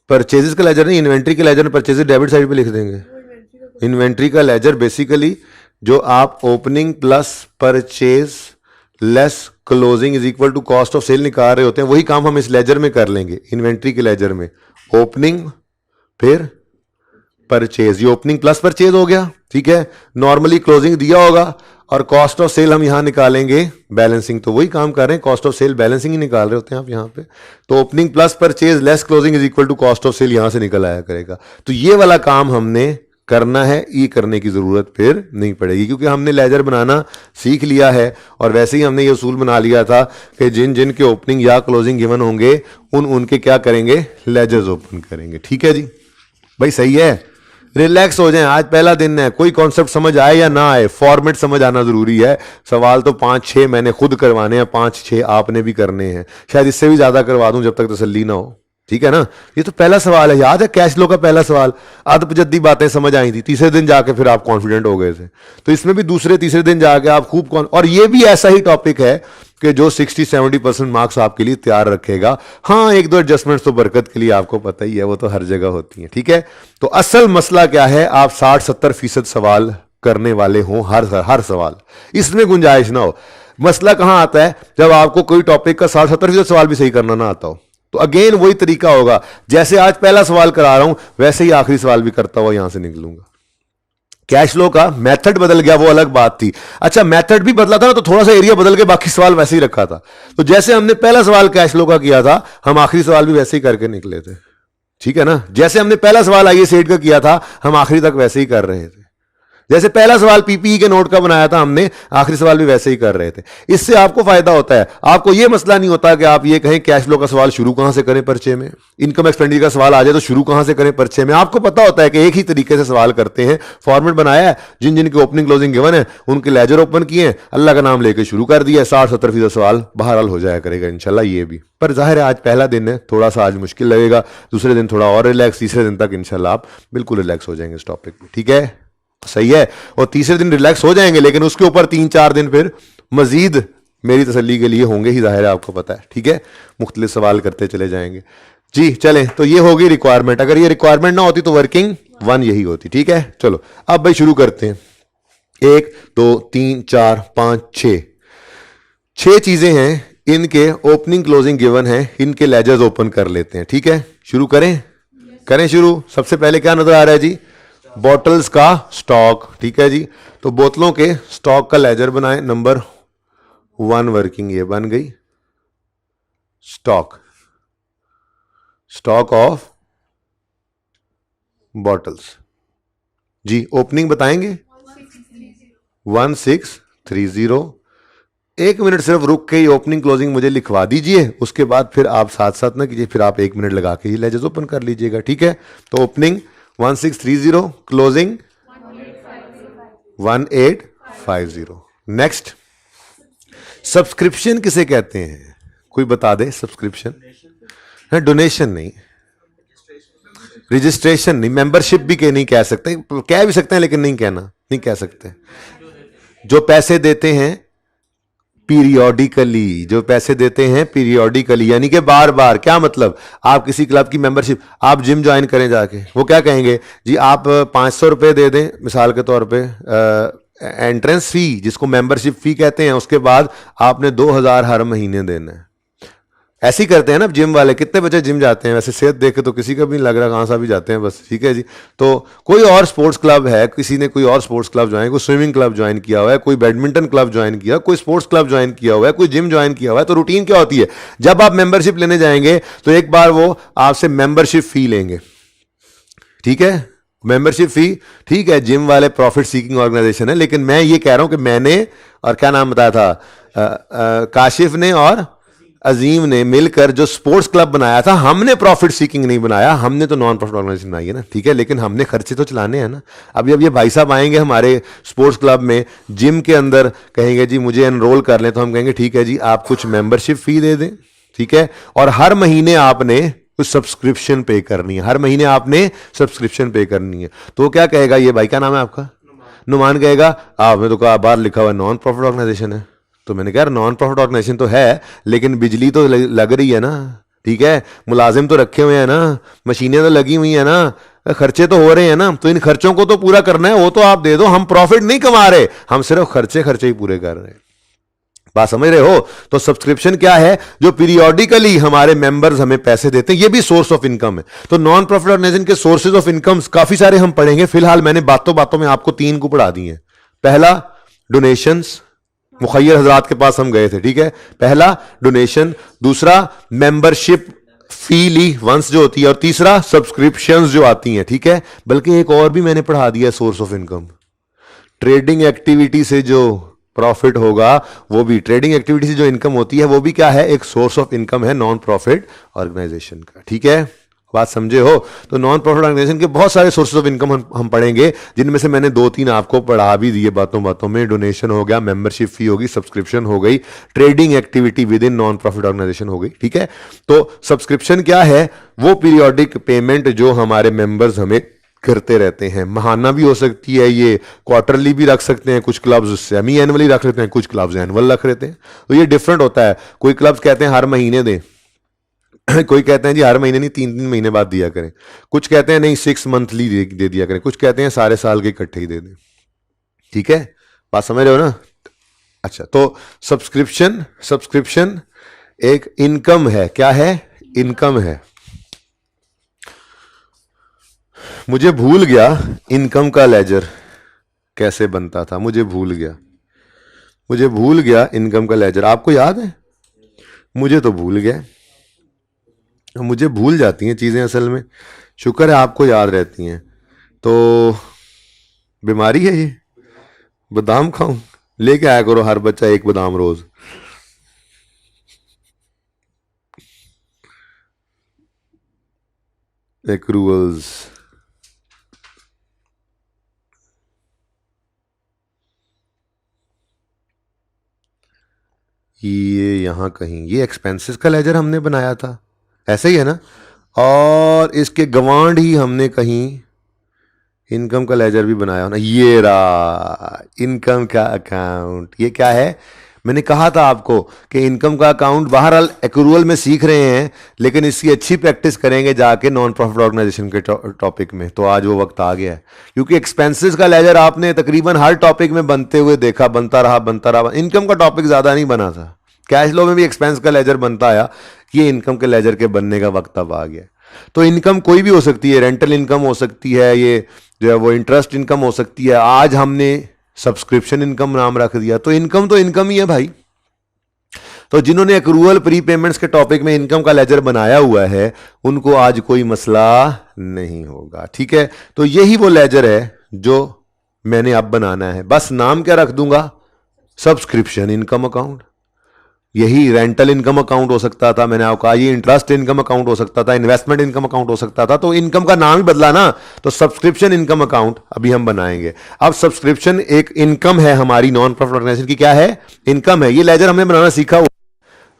परचेजेस का लेजर नहीं, इन्वेंट्री के लेजर में परचेजेस डेबिट साइड पे लिख देंगे। इन्वेंट्री का लेजर बेसिकली जो आप opening plus purchase less closing is equal to cost of sale निकाल रहे होते हैं, वही काम हम इस लेजर में कर लेंगे। इन्वेंट्री के लेजर में ओपनिंग फिर परचेज, ये ओपनिंग प्लस परचेज हो गया, ठीक है? नॉर्मली क्लोजिंग दिया होगा, और कॉस्ट ऑफ सेल हम यहां निकालेंगे बैलेंसिंग। तो वही काम कर रहे हैं, कॉस्ट ऑफ सेल बैलेंसिंग ही निकाल रहे होते हैं आप यहां पे। तो opening plus purchase less closing is equal to cost of sale यहां से निकल आया करेगा। तो ये वाला काम हमने करना है, ये करने की जरूरत फिर नहीं पड़ेगी, क्योंकि हमने लेजर बनाना सीख लिया है। और वैसे ही हमने ये उसूल बना लिया था कि जिन जिन के ओपनिंग या क्लोजिंग गिवन होंगे उनके क्या करेंगे? लेजर्स ओपन करेंगे, ठीक है जी? भाई सही है, रिलैक्स हो जाएं, आज पहला दिन है। कोई कॉन्सेप्ट समझ आए या ना आए, फॉर्मेट समझ आना जरूरी है। सवाल तो 5-6 मैंने खुद करवाने हैं, 5-6 आपने भी करने हैं, शायद इससे भी ज्यादा करवा दूं जब तक तसल्ली ना हो, ठीक है ना? ये तो पहला सवाल है, याद है कैश फ्लो का पहला सवाल? अदपजद्दी बातें समझ आई थी, तीसरे दिन जाके फिर आप कॉन्फिडेंट हो गए थे। तो इसमें भी दूसरे तीसरे दिन जाके आप खूब और ये भी ऐसा ही टॉपिक है कि जो 60-70% मार्क्स आपके लिए तैयार रखेगा। हाँ, 1-2 एडजस्टमेंट्स तो बरकत के लिए आपको पता ही है, वो तो हर जगह होती हैं, ठीक है? तो असल मसला क्या है? आप 60-70% सवाल करने वाले हों, हर सवाल, इसमें गुंजाइश ना हो। मसला कहां आता है? जब आपको कोई टॉपिक का 60-70% सवाल भी सही करना ना आता हो। तो अगेन वही तरीका होगा, जैसे आज पहला सवाल करा रहा हूं वैसे ही आखिरी सवाल भी करता हुआ यहां से निकलूंगा। कैश फ्लो का मेथड बदल गया, वो अलग बात थी। अच्छा, मेथड भी बदला था ना, तो थोड़ा सा एरिया बदल के बाकी सवाल वैसे ही रखा था। तो जैसे हमने पहला सवाल कैश फ्लो का किया था, हम आखिरी सवाल भी वैसे ही करके निकले थे, ठीक है ना? जैसे हमने पहला सवाल आईए सेट का किया था, हम आखिरी तक वैसे ही कर रहे थे। जैसे पहला सवाल पीपीई के नोट का बनाया था हमने, आखिरी सवाल भी वैसे ही कर रहे थे। इससे आपको फायदा होता है, आपको यह मसला नहीं होता कि आप ये कहें कैश फ्लो का सवाल शुरू कहां से करें पर्चे में, इनकम एक्सपेंडिचर का सवाल आ जाए तो शुरू कहां से करें पर्चे में। आपको पता होता है कि एक ही तरीके से सवाल करते हैं, फॉर्मेट बनाया है, जिन जिन के ओपनिंग क्लोजिंग गिवन है उनके लेजर ओपन किए हैं, अल्लाह का नाम लेकर शुरू कर दिया। 60-70% सवाल बहरहाल हो जाया करेगा इंशाल्लाह। ये भी पर जाहिर है आज पहला दिन है, थोड़ा सा आज मुश्किल लगेगा, दूसरे दिन थोड़ा और रिलैक्स, तीसरे दिन तक इंशाल्लाह आप बिल्कुल रिलैक्स हो जाएंगे इस टॉपिक में, ठीक है? सही है। और तीसरे दिन रिलैक्स हो जाएंगे, लेकिन उसके ऊपर 3-4 दिन फिर मजीद मेरी तसल्ली के लिए होंगे ही, जाहिर है आपको पता है, ठीक है? मुख्तलिफ सवाल करते चले जाएंगे जी। चलें, तो ये होगी रिक्वायरमेंट। अगर ये रिक्वायरमेंट ना होती तो वर्किंग 1 यही होती, ठीक है? चलो अब भाई शुरू करते हैं। 1 2 3 4 5 6 चीजें हैं, इनके ओपनिंग क्लोजिंग गिवन है, इनके लेजर्स ओपन कर लेते हैं, ठीक है? शुरू करें शुरू। सबसे पहले क्या नजर आ रहा है जी? बॉटल्स का स्टॉक, ठीक है जी? तो बोतलों के स्टॉक का लेजर बनाएं। नंबर 1 वर्किंग ये बन गई, स्टॉक ऑफ बॉटल्स जी। ओपनिंग बताएंगे 1630, 1 मिनट सिर्फ रुक के ही ओपनिंग क्लोजिंग मुझे लिखवा दीजिए, उसके बाद फिर आप साथ साथ ना कीजिए, फिर आप 1 मिनट लगा के ही लेजर्स ओपन कर लीजिएगा, ठीक है। तो ओपनिंग 1630, क्लोजिंग 1850। नेक्स्ट, सब्सक्रिप्शन किसे कहते हैं, कोई बता दे। सब्सक्रिप्शन है, डोनेशन नहीं, रजिस्ट्रेशन नहीं, मेंबरशिप भी नहीं कह सकते, कह भी सकते हैं लेकिन नहीं कहना, नहीं कह सकते। जो पैसे देते हैं पीरियोडिकली, जो पैसे देते हैं पीरियोडिकली, यानी कि बार बार। क्या मतलब, आप किसी क्लब की मेंबरशिप, आप जिम ज्वाइन करें जाके, वो क्या कहेंगे जी, आप 500 रुपये दे दें मिसाल के तौर पे एंट्रेंस फी, जिसको मेंबरशिप फी कहते हैं, उसके बाद आपने 2000 हर महीने देना है। ऐसे ही करते हैं ना जिम वाले। कितने बच्चे जिम जाते हैं वैसे, सेहत देख के तो किसी का भी नहीं लग रहा, कहाँ सा भी जाते हैं बस, ठीक है जी। तो कोई और स्पोर्ट्स क्लब है, किसी ने कोई और स्पोर्ट्स क्लब ज्वाइन, कोई स्विमिंग क्लब ज्वाइन किया हुआ है, कोई बैडमिंटन क्लब ज्वाइन किया, कोई स्पोर्ट्स क्लब ज्वाइन किया हुआ है, कोई जिम ज्वाइन किया हुआ है, तो रूटीन क्या होती है, जब आप मेंबरशिप लेने जाएंगे तो एक बार वो आपसे मेंबरशिप फी लेंगे, ठीक है, मेंबरशिप फी, ठीक है। जिम वाले प्रॉफिट सीकिंग ऑर्गेनाइजेशन है, लेकिन मैं ये कह रहा हूं कि मैंने, और क्या नाम बताया था, काशिफ ने और अजीम ने मिलकर जो स्पोर्ट्स क्लब बनाया था, हमने प्रॉफिट सीकिंग नहीं बनाया, हमने तो नॉन प्रॉफिट ऑर्गेनाइजेशन बनाई है ना, ठीक है, लेकिन हमने खर्चे तो चलाने हैं ना। अब ये भाई साहब आएंगे हमारे स्पोर्ट्स क्लब में, जिम के अंदर, कहेंगे जी मुझे एनरोल कर लें, तो हम कहेंगे ठीक है जी, आप कुछ मेंबरशिप फी दे दें, ठीक है, और हर महीने आपने कुछ सब्सक्रिप्शन पे करनी है, हर महीने आपने सब्सक्रिप्शन पे करनी है। तो वो क्या कहेगा, ये भाई क्या नाम है आपका, नुमान, कहेगा आपने तो कहा बाहर लिखा हुआ नॉन प्रॉफिट ऑर्गेनाइजेशन है। तो मैंने कहा नॉन प्रॉफिट ऑर्गेनाइजेशन तो है, लेकिन बिजली तो लग रही है ना, ठीक है, मुलाजिम तो रखे हुए हैं ना, मशीनें तो लगी हुई है ना, खर्चे तो हो रहे हैं ना, तो इन खर्चों को तो पूरा करना है, वो तो आप दे दो, हम प्रॉफिट नहीं कमा रहे, हम सिर्फ खर्चे ही पूरे कर रहे हैं। बात समझ रहे हो। तो सब्सक्रिप्शन क्या है, जो पीरियोडिकली हमारे मेंबर्स हमें पैसे देते हैं, ये भी सोर्स ऑफ इनकम है। तो नॉन प्रॉफिट ऑर्गेनाइजेशन के सोर्सेज ऑफ इनकम काफी सारे हम पढ़ेंगे, फिलहाल मैंने बातों बातों में आपको 3 को पढ़ा दिए हैं। पहला डोनेशंस, मुखैर हजरात के पास हम गए थे, ठीक है, पहला डोनेशन, दूसरा मेंबरशिप फी ली वंस जो होती है, और तीसरा सब्सक्रिप्शंस जो आती हैं, ठीक है। बल्कि एक और भी मैंने पढ़ा दिया, source of income, trading activity से जो प्रॉफिट होगा, वो भी, ट्रेडिंग एक्टिविटी से जो इनकम होती है वो भी क्या है, एक सोर्स ऑफ इनकम है नॉन प्रॉफिट ऑर्गेनाइजेशन का, ठीक है, बात समझे हो। तो नॉन प्रॉफिट ऑर्गेनाइजेशन के बहुत सारे सोर्सेज ऑफ इनकम हम पढ़ेंगे, जिनमें से मैंने 2-3 आपको पढ़ा भी दिए बातों बातों में। डोनेशन हो गया, मेंबरशिप फी होगी, सब्सक्रिप्शन हो गई, trading activity within non profit organisation हो गई, ठीक है। तो सब्सक्रिप्शन क्या है, वो पीरियोडिक पेमेंट जो हमारे मेंबर्स हमें करते रहते हैं, महाना भी हो सकती है, ये क्वार्टरली भी रख सकते हैं, कुछ क्लब्स सेमी एनुअली रख लेते हैं, कुछ क्लब्स एनुअल रख लेते हैं, तो ये डिफरेंट होता है। कोई क्लब्स कहते हैं हर महीने दें, कोई कहते हैं जी हर महीने नहीं, 3-3 महीने बाद दिया करें, कुछ कहते हैं नहीं 6 मंथली दे दिया करें, कुछ कहते हैं सारे साल के इकट्ठे ही दे दें, ठीक है, बात समझ रहे हो ना। अच्छा, तो सब्सक्रिप्शन एक इनकम है, क्या है, इनकम है। मुझे भूल गया इनकम का लेजर कैसे बनता था, मुझे भूल गया इनकम का लेजर, आपको याद है, मुझे तो भूल गया, मुझे भूल जाती हैं चीज़ें असल में, शुक्र है आपको याद रहती हैं। तो बीमारी है ये, बादाम खाऊं, लेके आया करो हर बच्चा 1 बादाम रोज। एक्रूअल्स, ये यहां कहीं, ये एक्सपेंसेस का लेजर हमने बनाया था, ऐसे ही है ना, और इसके गवांड ही हमने कहीं इनकम का लेजर भी बनाया हो ना, ये रहा इनकम का अकाउंट। ये क्या है, मैंने कहा था आपको कि इनकम का अकाउंट बहरहाल एक्रूअल में सीख रहे हैं, लेकिन इसकी अच्छी प्रैक्टिस करेंगे जाके नॉन प्रॉफिट ऑर्गेनाइजेशन के टॉपिक में, तो आज वो वक्त आ गया है, क्योंकि एक्सपेंसेस का लेजर आपने तकरीबन हर टॉपिक में बनते हुए देखा, बनता रहा। इनकम का टॉपिक ज़्यादा नहीं बना था, कैश फ्लो में भी एक्सपेंस का लेजर बनता आया, ये इनकम के लेजर के बनने का वक्त अब आ गया। तो इनकम कोई भी हो सकती है, रेंटल इनकम हो सकती है, ये जो है वो इंटरेस्ट इनकम हो सकती है, आज हमने सब्सक्रिप्शन इनकम नाम रख दिया, तो इनकम ही है भाई। तो जिन्होंने एक्रूअल प्री पेमेंट्स के टॉपिक में इनकम का लेजर बनाया हुआ है, उनको आज कोई मसला नहीं होगा, ठीक है। तो यही वो लेजर है जो मैंने अब बनाना है, बस नाम क्या रख दूंगा, सब्सक्रिप्शन इनकम अकाउंट, यही रेंटल इनकम अकाउंट हो सकता था, मैंने आपको कहा ये इंटरेस्ट इनकम अकाउंट हो सकता था, इन्वेस्टमेंट इनकम अकाउंट हो सकता था। तो इनकम का नाम ही बदला ना, तो सब्सक्रिप्शन इनकम अकाउंट अभी हम बनाएंगे। अब सब्सक्रिप्शन एक इनकम है हमारी नॉन प्रॉफिट ऑर्गेनाइजेशन की, क्या है? इनकम है। ये लेजर हमने बनाना सीखा हुआ।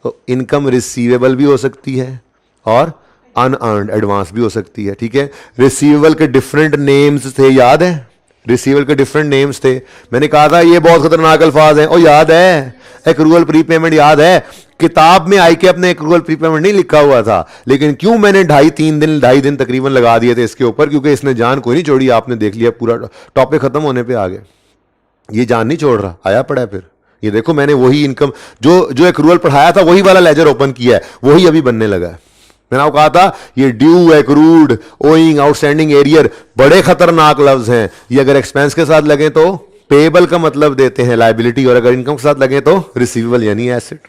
तो इनकम रिसीवेबल भी हो सकती है और अनअर्न्ड एडवांस भी हो सकती है, ठीक है। रिसीवेबल के डिफरेंट नेम्स थे, याद है? रिसीवेबल के डिफरेंट नेम्स थे। मैंने कहा था ये बहुत खतरनाक अल्फाज हैं, और याद है? एक्रूअल प्रीपेमेंट याद है? किताब में आई के अपने एक्रूअल प्रीपेमेंट नहीं लिखा हुआ था, लेकिन क्यों मैंने 2.5 दिन तकरीबन लगा दिए थे इसके ऊपर, क्योंकि इसने जान कोई नहीं छोड़ी। आपने देख लिया पूरा टॉपिक खत्म होने पे आ गए, ये जान नहीं छोड़ रहा, आया पड़ा है। फिर ये देखो मैंने वही इनकम जो एक्रूअल पढ़ाया था वही वाला लेजर ओपन किया है, वही अभी बनने लगा है। मैंने आपको कहा था ये due, accrued, owing, outstanding, arrear बड़े खतरनाक लफ्ज हैं। ये अगर एक्सपेंस के साथ लगे तो पेएबल का मतलब देते हैं लायबिलिटी, और अगर इनकम के साथ लगे तो रिसीवेबल यानी एसेट,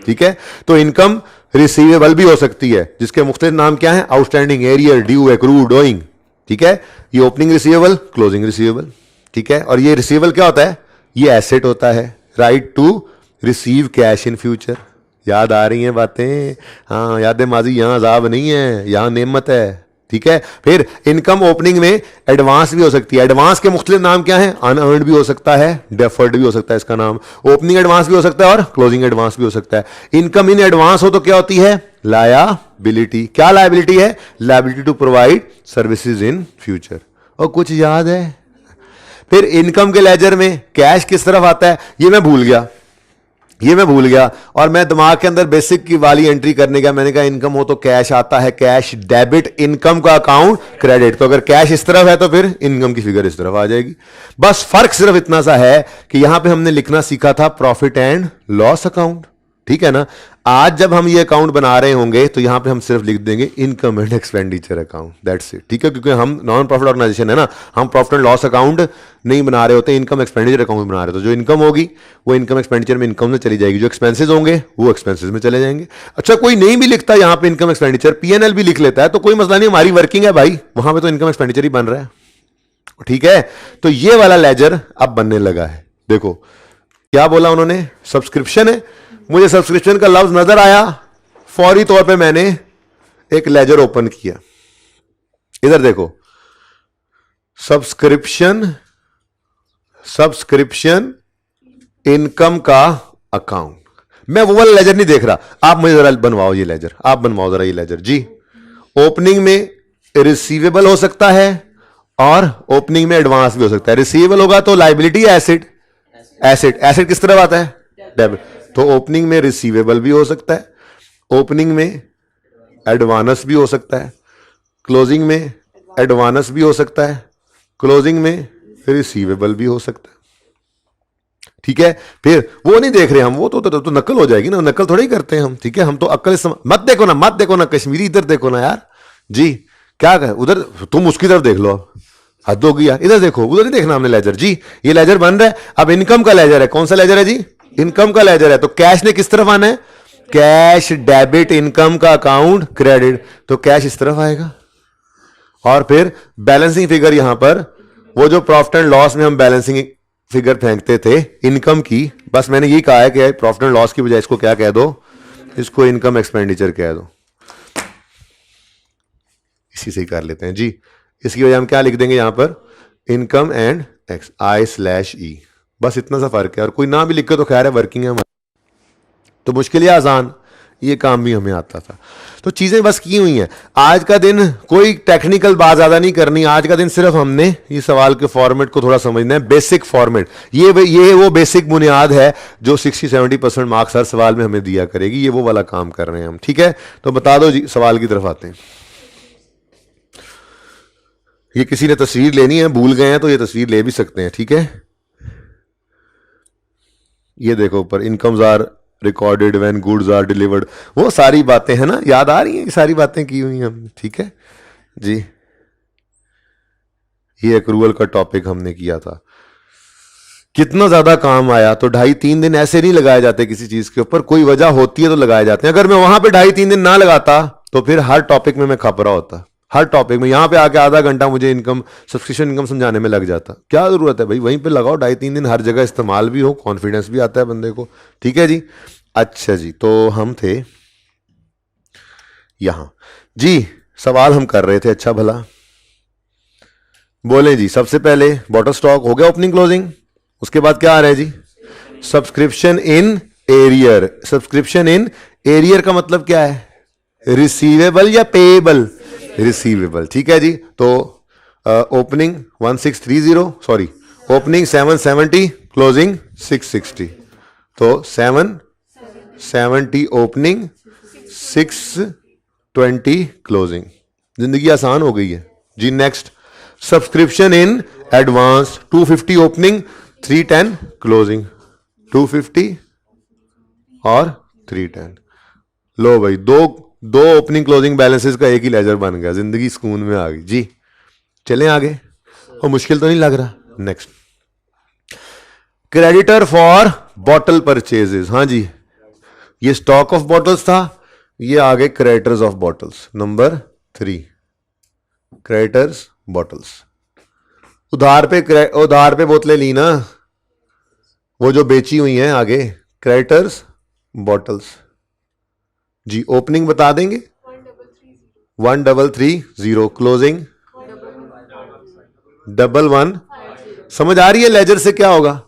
ठीक है। तो इनकम रिसीवेबल भी हो सकती है, जिसके मुख्तलिफ नाम क्या है? Outstanding, arrear, due, accrued, owing, ठीक है। ये ओपनिंग रिसीवेबल, क्लोजिंग रिसीवेबल, ठीक है। और ये रिसीवेबल क्या होता है? ये एसेट होता है। Right to receive cash in future. याद आ रही हैं बातें? हाँ, याद माजी यहाँ अजाब नहीं है, यहाँ नेमत है, ठीक है। फिर इनकम ओपनिंग में एडवांस भी हो सकती है। एडवांस के मुख्तलिफ नाम क्या है? अनअर्न्ड भी हो सकता है, डेफर्ड भी हो सकता है इसका नाम, ओपनिंग एडवांस भी हो सकता है और क्लोजिंग एडवांस भी हो सकता है। इनकम इन एडवांस हो तो क्या होती है? लायबिलिटी। क्या लायबिलिटी है? Liability to provide services in future. और कुछ याद है? फिर इनकम के लेजर में कैश किस तरफ आता है? ये मैं भूल गया, और मैं दिमाग के अंदर बेसिक की वाली एंट्री करने गया। मैंने कहा इनकम हो तो कैश आता है, कैश डेबिट, इनकम का अकाउंट क्रेडिट। तो अगर कैश इस तरफ है तो फिर इनकम की फिगर इस तरफ आ जाएगी। बस फर्क सिर्फ इतना सा है कि यहां पे हमने लिखना सीखा था प्रॉफिट एंड लॉस अकाउंट, ठीक है ना। आज जब हम ये अकाउंट बना रहे होंगे तो यहां पे हम सिर्फ लिख देंगे income and expenditure account, that's it, ठीक है। क्योंकि हम नॉन प्रॉफिट ऑर्गेनाइजेशन है ना, हम प्रॉफिट एंड लॉस अकाउंट नहीं बना रहे होते, इनकम एक्सपेंडिचर अकाउंट बना रहे होते। जो इनकम होगी वो इनकम एक्सपेंडिचर में इनकम में चली जाएगी, जो एक्सपेंसेस होंगे वो एक्सपेंसेस में चले जाएंगे। अच्छा, कोई नहीं भी लिखता यहां पे इनकम एक्सपेंडिचर, पीएनएल भी लिख लेता है तो कोई मसला नहीं, हमारी वर्किंग है भाई, वहां पे तो इनकम एक्सपेंडिचर ही बन रहा है, ठीक है। तो ये वाला लेजर अब बनने लगा है। देखो क्या बोला उन्होंने? सब्सक्रिप्शन है। मुझे सब्सक्रिप्शन का लफ्ज नजर आया, फौरी तौर पे मैंने एक लेजर ओपन किया। इधर देखो, सब्सक्रिप्शन इनकम का अकाउंट। मैं वो वाला लेजर नहीं देख रहा, आप मुझे जरा बनवाओ ये लेजर, आप बनवाओ जरा ये लेजर जी। ओपनिंग में रिसीवेबल हो सकता है और ओपनिंग में एडवांस भी हो सकता है। रिसीवेबल होगा तो लायबिलिटी या एसेट? एसेट किस तरफ आता है? डेबिट। तो ओपनिंग में रिसीवेबल भी हो सकता है, ओपनिंग में एडवांस भी हो सकता है, क्लोजिंग में एडवांस भी हो सकता है, क्लोजिंग में रिसीवेबल भी हो सकता है, ठीक है। फिर वो नहीं देख रहे हम, वो तो नकल हो जाएगी ना, नकल थोड़ी करते हैं हम, ठीक है। हम तो अक्ल मत देखो ना कश्मीरी, इधर देखो ना यार जी। क्या कहे उधर, तुम उसकी तरफ देख लो, हद हो गया। इधर देखो, उधर नहीं देखना हमने लेजर जी। ये लेजर बन रहा है। अब इनकम का लेजर है, कौन सा लेजर है जी? इनकम का लेजर है। तो कैश ने किस तरफ आना है? कैश डेबिट, इनकम का अकाउंट क्रेडिट, तो कैश इस तरफ आएगा। और फिर बैलेंसिंग फिगर यहां पर, वो जो प्रॉफिट एंड लॉस में हम बैलेंसिंग फिगर फेंकते थे इनकम की, बस मैंने यही कहा है कि प्रॉफिट एंड लॉस की बजाय इसको क्या कह दो? इसको इनकम एक्सपेंडिचर कह दो। इसी से ही कर लेते हैं जी। इसकी वजह हम क्या लिख देंगे यहां पर? Income and x I/E। बस इतना सा फर्क है, और कोई ना भी लिखे तो खैर है, वर्किंग है हमारी, तो मुश्किल या आसान, ये काम भी हमें आता था। तो चीजें बस की हुई हैं। आज का दिन कोई टेक्निकल बात ज्यादा नहीं करनी, आज का दिन सिर्फ हमने ये सवाल के फॉर्मेट को थोड़ा समझना है, बेसिक फॉर्मेट। ये वो बेसिक बुनियाद है जो 60-70% मार्क्स हर सवाल में हमें दिया करेगी, ये वो वाला काम कर रहे हैं हम, ठीक है। तो बता दो जी, सवाल की तरफ आते हैं। ये किसी ने तस्वीर लेनी है, भूल गए हैं तो ये तस्वीर ले भी सकते हैं, ठीक है। ये देखो ऊपर, incomes are recorded when goods are delivered, वो सारी बातें हैं ना, याद आ रही हैं? सारी बातें की हुई हम, ठीक है जी। ये एक्रूअल का टॉपिक हमने किया था, कितना ज्यादा काम आया। तो 2.5-3 दिन ऐसे नहीं लगाए जाते किसी चीज के ऊपर, कोई वजह होती है तो लगाए जाते हैं। अगर मैं वहां पे 2.5-3 दिन ना लगाता तो फिर हर टॉपिक में मैं खप रहा होता, हर टॉपिक में। यहां पे आके आधा घंटा मुझे इनकम, सब्सक्रिप्शन इनकम समझाने में लग जाता। क्या जरूरत है भाई, वहीं पे लगाओ 2.5-3 दिन, हर जगह इस्तेमाल भी हो, कॉन्फिडेंस भी आता है बंदे को, ठीक है जी। अच्छा जी, तो हम थे यहां जी, सवाल हम कर रहे थे। अच्छा भला बोले जी, सबसे पहले बॉटल स्टॉक हो गया ओपनिंग क्लोजिंग, उसके बाद क्या आ रहा है जी, subscription in arrear. Subscription in arrear का मतलब क्या है, रिसीवेबल या पेएबल, रिसीवेबल। ठीक है जी, तो ओपनिंग 1630, सॉरी ओपनिंग 770, क्लोजिंग 660, तो 770 ओपनिंग, 620 क्लोजिंग। जिंदगी आसान हो गई है जी। Next, subscription in advance 250 opening, 310 closing, 250 और 310। लो भाई, दो दो ओपनिंग क्लोजिंग बैलेंसेस का एक ही लेजर बन गया, जिंदगी सुकून में आ गई जी। चलें आगे, और मुश्किल तो नहीं लग रहा। Next, creditor for bottle purchases. हाँ जी, ये स्टॉक ऑफ बॉटल्स था, ये आगे creditors of bottles. Number 3, creditors bottles. उधार पे बोतलें ली ना, वो जो बेची हुई हैं आगे, क्रेडिटर्स बॉटल्स जी। ओपनिंग बता देंगे 1330, क्लोजिंग 11। समझ आ रही है लेजर से क्या होगा।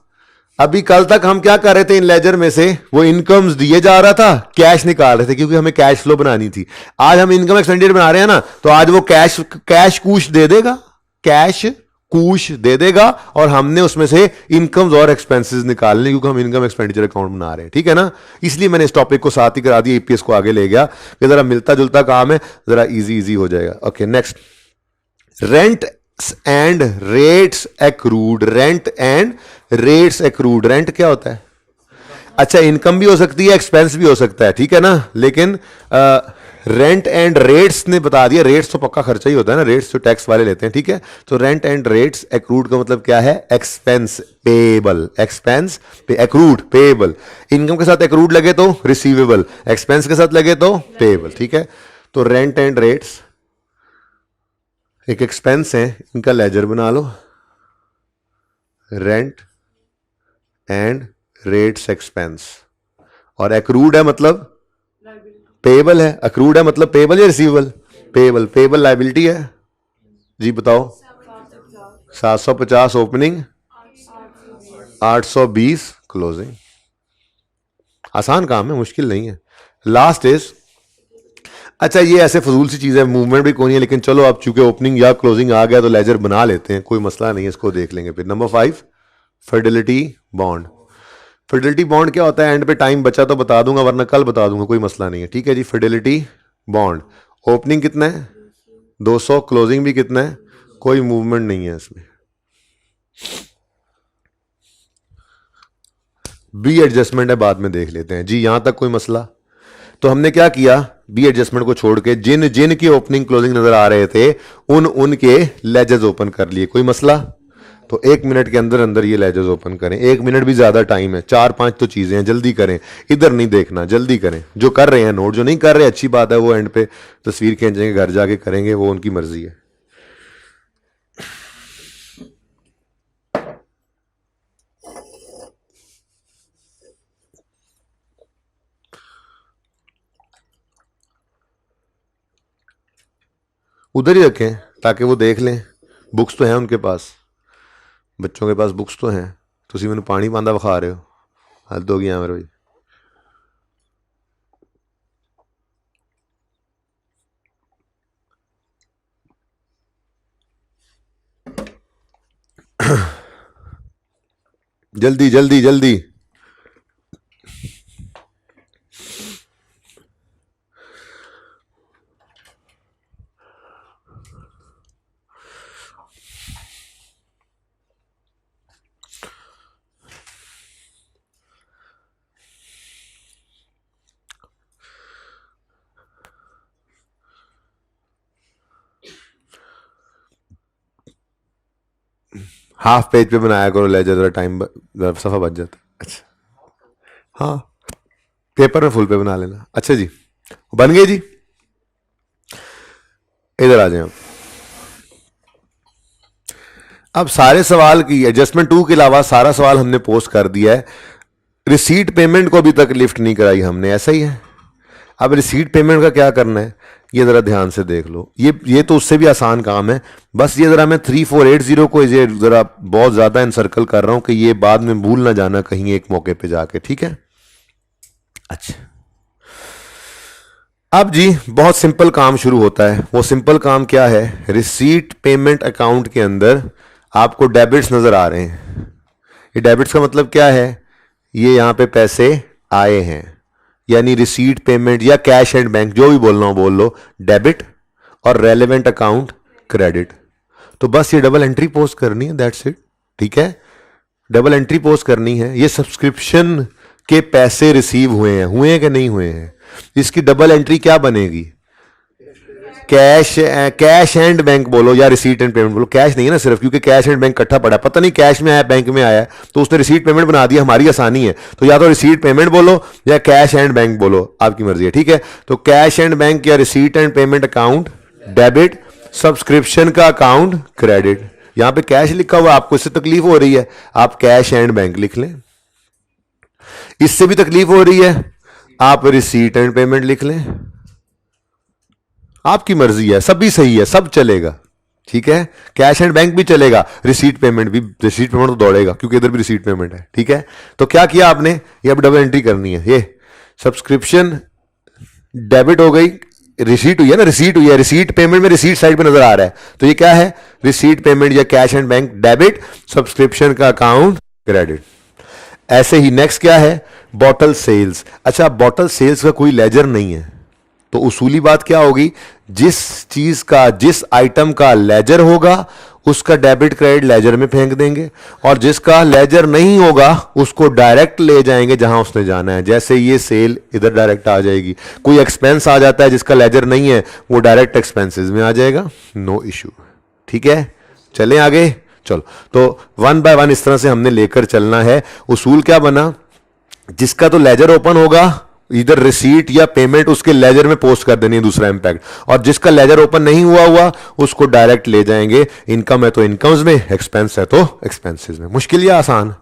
अभी कल तक हम क्या कर रहे थे, इन लेजर में से वो इनकम्स दिए जा रहा था, कैश निकाल रहे थे, क्योंकि हमें कैश फ्लो बनानी थी। आज हम इनकम एक्सपेंडिचर बना रहे हैं ना, तो आज वो कैश कूश दे देगा, कैश कूश दे देगा, और हमने उसमें से इनकम्स और एक्सपेंसेस निकालने, क्योंकि हम इनकम एक्सपेंडिचर अकाउंट बना रहे हैं। ठीक है ना, इसलिए मैंने इस टॉपिक को साथ ही करा दिया, ईपीएस को आगे ले गया कि जरा मिलता जुलता काम है, जरा इजी हो जाएगा। Okay next, rent and rates accrued. Rent and rates accrued, rent क्या होता है? अच्छा, इनकम भी हो सकती है, एक्सपेंस भी हो सकता है, ठीक है ना, लेकिन रेंट एंड रेट्स ने बता दिया, रेट्स तो पक्का खर्चा ही होता है ना, रेट्स तो टैक्स वाले लेते हैं, ठीक है। तो रेंट एंड रेट्स एक्रूड का मतलब क्या है, expense payable, expense accrued payable. Income के साथ एक्रूड लगे तो रिसीवेबल, एक्सपेंस के साथ लगे तो पेएबल, ठीक है। तो रेंट एंड रेट्स एक एक्सपेंस है, इनका लेजर बना लो, रेंट एंड रेट्स एक्सपेंस। और एक्रूड है मतलब पेएबल है, अक्रूड है मतलब पेएबल या रिसीवेबल, पेएबल। पेएबल लायबिलिटी है जी, बताओ। 750 ओपनिंग, 820 क्लोजिंग। आसान काम है, मुश्किल नहीं है। लास्ट इज, अच्छा ये ऐसे फजूल सी चीज़ है, मूवमेंट भी कोई नहीं है, लेकिन चलो अब चूंकि ओपनिंग या क्लोजिंग आ गया तो लेजर बना लेते हैं, कोई मसला नहीं है, इसको देख लेंगे फिर। Number 5, Fidelity bond. Fidelity bond क्या होता है? एंड पे टाइम बचा तो बता दूंगा, वरना कल बता दूंगा, कोई मसला नहीं है, ठीक है जी। फिडेलिटी बॉन्ड, ओपनिंग कितना है 200, क्लोजिंग भी कितना है, कोई मूवमेंट नहीं है इसमें। बी एडजस्टमेंट है, बाद में देख लेते हैं जी, यहां तक कोई मसला? तो हमने क्या किया, बी एडजस्टमेंट को छोड़ के जिन जिन की ओपनिंग क्लोजिंग नजर आ रहे थे उनके लेजर्स ओपन कर लिए, कोई मसला? तो 1 मिनट के अंदर अंदर ये लेजर्स ओपन करें, 1 मिनट भी ज्यादा टाइम है, 4-5 तो चीजें हैं, जल्दी करें, इधर नहीं देखना, जल्दी करें। जो कर रहे हैं नोट, जो नहीं कर रहे अच्छी बात है, वो एंड पे तस्वीर खींचेंगे, घर जाके करेंगे, वो उनकी मर्जी है। उधर ही रखें ताकि वो देख लें, बुक्स तो हैं उनके पास, बच्चों के पास बुक्स तो हैं। तुसी मैंने पानी पांदा विखा रहे हो, हद हो गया मेरे भाई। जल्दी जल्दी जल्दी। हाफ पेज पे बनाया करो लेजर, जरा टाइम सफ़ा बच जाता है। अच्छा हाँ, पेपर में फुल पे बना लेना। अच्छा जी, बन गए जी, इधर आ जाए आप। अब सारे सवाल की एडजस्टमेंट 2 के अलावा सारा सवाल हमने पोस्ट कर दिया है। रिसीट पेमेंट को अभी तक लिफ्ट नहीं कराई हमने, ऐसा ही है। अब रिसीट पेमेंट का क्या करना है, ये ज़रा ध्यान से देख लो। ये तो उससे भी आसान काम है। बस ये ज़रा मैं 3480 को ये ज़रा बहुत ज़्यादा इनसर्कल कर रहा हूँ कि ये बाद में भूल ना जाना कहीं एक मौके पे जाके, ठीक है। अच्छा, अब जी बहुत सिंपल काम शुरू होता है। वो सिंपल काम क्या है, रिसीट पेमेंट अकाउंट के अंदर आपको डेबिट्स नज़र आ रहे हैं। ये डेबिट्स का मतलब क्या है, ये यहाँ पे पैसे आए हैं, यानी रिसीट पेमेंट या कैश एंड बैंक जो भी बोलना हो बोल लो, डेबिट और रेलेवेंट अकाउंट क्रेडिट। तो बस ये डबल एंट्री पोस्ट करनी है, दैट्स इट, ठीक है। डबल एंट्री पोस्ट करनी है। ये सब्सक्रिप्शन के पैसे रिसीव हुए हैं कि नहीं हुए हैं, इसकी डबल एंट्री क्या बनेगी, कैश एंड बैंक बोलो या रिसीट एंड पेमेंट बोलो। कैश नहीं है ना सिर्फ, क्योंकि कैश एंड बैंक इकट्ठा पड़ा, पता नहीं कैश में आया बैंक में आया, तो उसने रिसीट पेमेंट बना दिया, हमारी आसानी है। तो या तो रिसीट पेमेंट बोलो या कैश एंड बैंक बोलो, आपकी मर्जी है, ठीक है। तो कैश एंड बैंक या receipt and payment account debit, subscription का अकाउंट क्रेडिट। यहां पे कैश लिखा हुआ, आपको इससे तकलीफ हो रही है, आप कैश एंड बैंक लिख लें। इससे भी तकलीफ हो रही है, आप रिसीट एंड पेमेंट लिख लें, आपकी मर्जी है, सब भी सही है, सब चलेगा, ठीक है। कैश एंड बैंक भी चलेगा, रिसीट पेमेंट भी, रिसीट पेमेंट तो दौड़ेगा क्योंकि इधर भी रिसीट पेमेंट है, ठीक है। तो क्या किया आपने, ये अब डबल एंट्री करनी है। ये सब्सक्रिप्शन डेबिट हो गई, रिसीट हुई है ना, रिसीट हुई है, रिसीट पेमेंट में रिसीट साइड पे नजर आ रहा है, तो ये क्या है, रिसीट पेमेंट या cash and bank debit, subscription का अकाउंट क्रेडिट। ऐसे ही नेक्स्ट क्या है, बॉटल सेल्स। अच्छा, बॉटल सेल्स का कोई लेजर नहीं है, तो उसूली बात क्या होगी, जिस चीज का, जिस आइटम का लेजर होगा उसका डेबिट क्रेडिट लेजर में फेंक देंगे, और जिसका लेजर नहीं होगा उसको डायरेक्ट ले जाएंगे जहां उसने जाना है। जैसे ये सेल इधर डायरेक्ट आ जाएगी, कोई एक्सपेंस आ जाता है जिसका लेजर नहीं है, वो डायरेक्ट एक्सपेंसेस में आ जाएगा, नो इशू, ठीक है। चलें आगे, चलो। तो वन बाय वन इस तरह से हमने लेकर चलना है। उसूल क्या बना, जिसका तो लेजर ओपन होगा, इधर रिसीट या पेमेंट उसके लेजर में पोस्ट कर देनी है, दूसरा इंपैक्ट। और जिसका लेजर ओपन नहीं हुआ उसको डायरेक्ट ले जाएंगे। इनकम है तो इनकम्स में, एक्सपेंस है तो एक्सपेंसेस में। मुश्किल या आसान,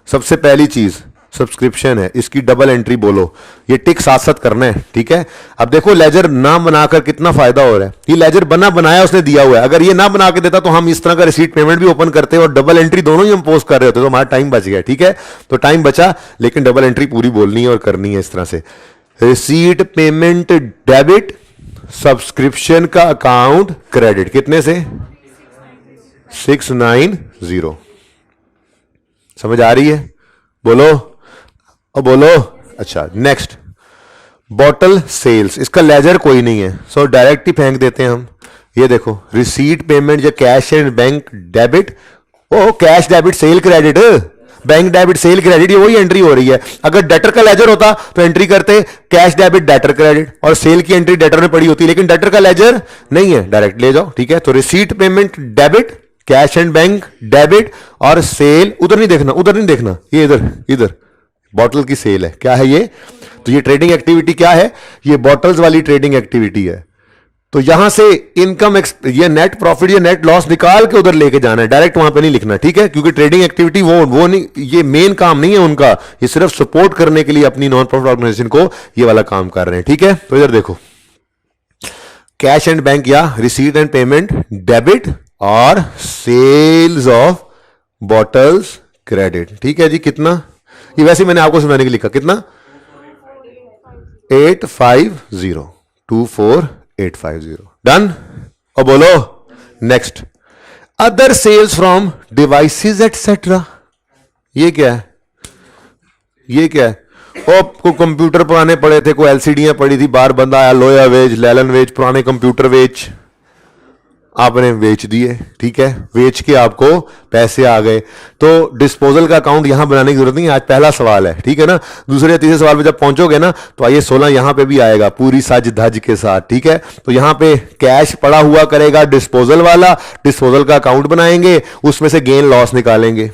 सबसे पहली चीज सब्सक्रिप्शन है, इसकी डबल एंट्री बोलो, ये टिक साथ साथ करना है, ठीक है। अब देखो लेजर ना बनाकर कितना फायदा हो रहा है, ये लेजर बनाया उसने दिया हुआ है, अगर ये ना बना के देता तो हम इस तरह का रिसीट पेमेंट भी ओपन करते और डबल एंट्री दोनों ही हम पोस्ट कर रहे होते, तो हमारा टाइम बच गया, ठीक है। तो टाइम बचा, लेकिन डबल एंट्री पूरी बोलनी है और करनी है इस तरह से। रिसीट पेमेंट डेबिट, सब्सक्रिप्शन का अकाउंट क्रेडिट, कितने से, 690। समझ आ रही है, बोलो और बोलो। अच्छा, नेक्स्ट बॉटल सेल्स, इसका लेजर कोई नहीं है, सो डायरेक्ट ही फेंक देते हैं हम। ये देखो, रिसीट पेमेंट या कैश एंड बैंक डेबिट, ओ cash debit sale credit, bank debit sale credit, ये वही एंट्री हो रही है। अगर डेटर का लेजर होता तो एंट्री करते कैश डेबिट डेटर क्रेडिट, और सेल की एंट्री डेटर में पड़ी होती, लेकिन डेटर का लेजर नहीं है, डायरेक्ट ले जाओ, ठीक है। तो receipt payment debit, cash and bank debit, और सेल, उधर नहीं देखना, उधर नहीं देखना, ये इधर, इधर बॉटल की सेल है, क्या है ये, तो ये ट्रेडिंग एक्टिविटी क्या है, ये बॉटल्स वाली ट्रेडिंग एक्टिविटी है। तो यहां से इनकम, ये नेट प्रॉफिट या नेट लॉस निकाल के उधर लेके जाना है, डायरेक्ट वहां पे नहीं लिखना, ठीक है। क्योंकि ट्रेडिंग एक्टिविटी वो नहीं, ये मेन काम नहीं है उनका, ये सिर्फ सपोर्ट करने के लिए अपनी नॉन प्रॉफिट ऑर्गेनाइजेशन को ये वाला काम कर रहे हैं, ठीक है। तो इधर देखो, कैश एंड बैंक या रिसीट एंड पेमेंट डेबिट और सेल्स ऑफ बॉटल्स क्रेडिट, ठीक है जी। कितना, ये वैसे मैंने आपको समझाने के लिए लिखा, कितना, 850, 24850, डन। और बोलो next, other sales from devices etcetera, ये क्या है, ये क्या है, ओ को कंप्यूटर पुराने पड़े थे, कोई एलसीडियां पड़ी थी, बाहर बंदा आया, लोया वेज, लैलन वेज, पुराने कंप्यूटर वेच, आपने बेच दिए, ठीक है, बेच के आपको पैसे आ गए, तो डिस्पोजल का अकाउंट यहां बनाने की जरूरत नहीं है। आज पहला सवाल है, ठीक है ना। दूसरे या तीसरे सवाल पे जब पहुंचोगे ना, तो आइए 16 यहां पे भी आएगा पूरी सज धज के साथ, ठीक है। तो यहां पे कैश पड़ा हुआ करेगा डिस्पोजल वाला, डिस्पोजल का अकाउंट बनाएंगे, उसमें से गेन लॉस निकालेंगे,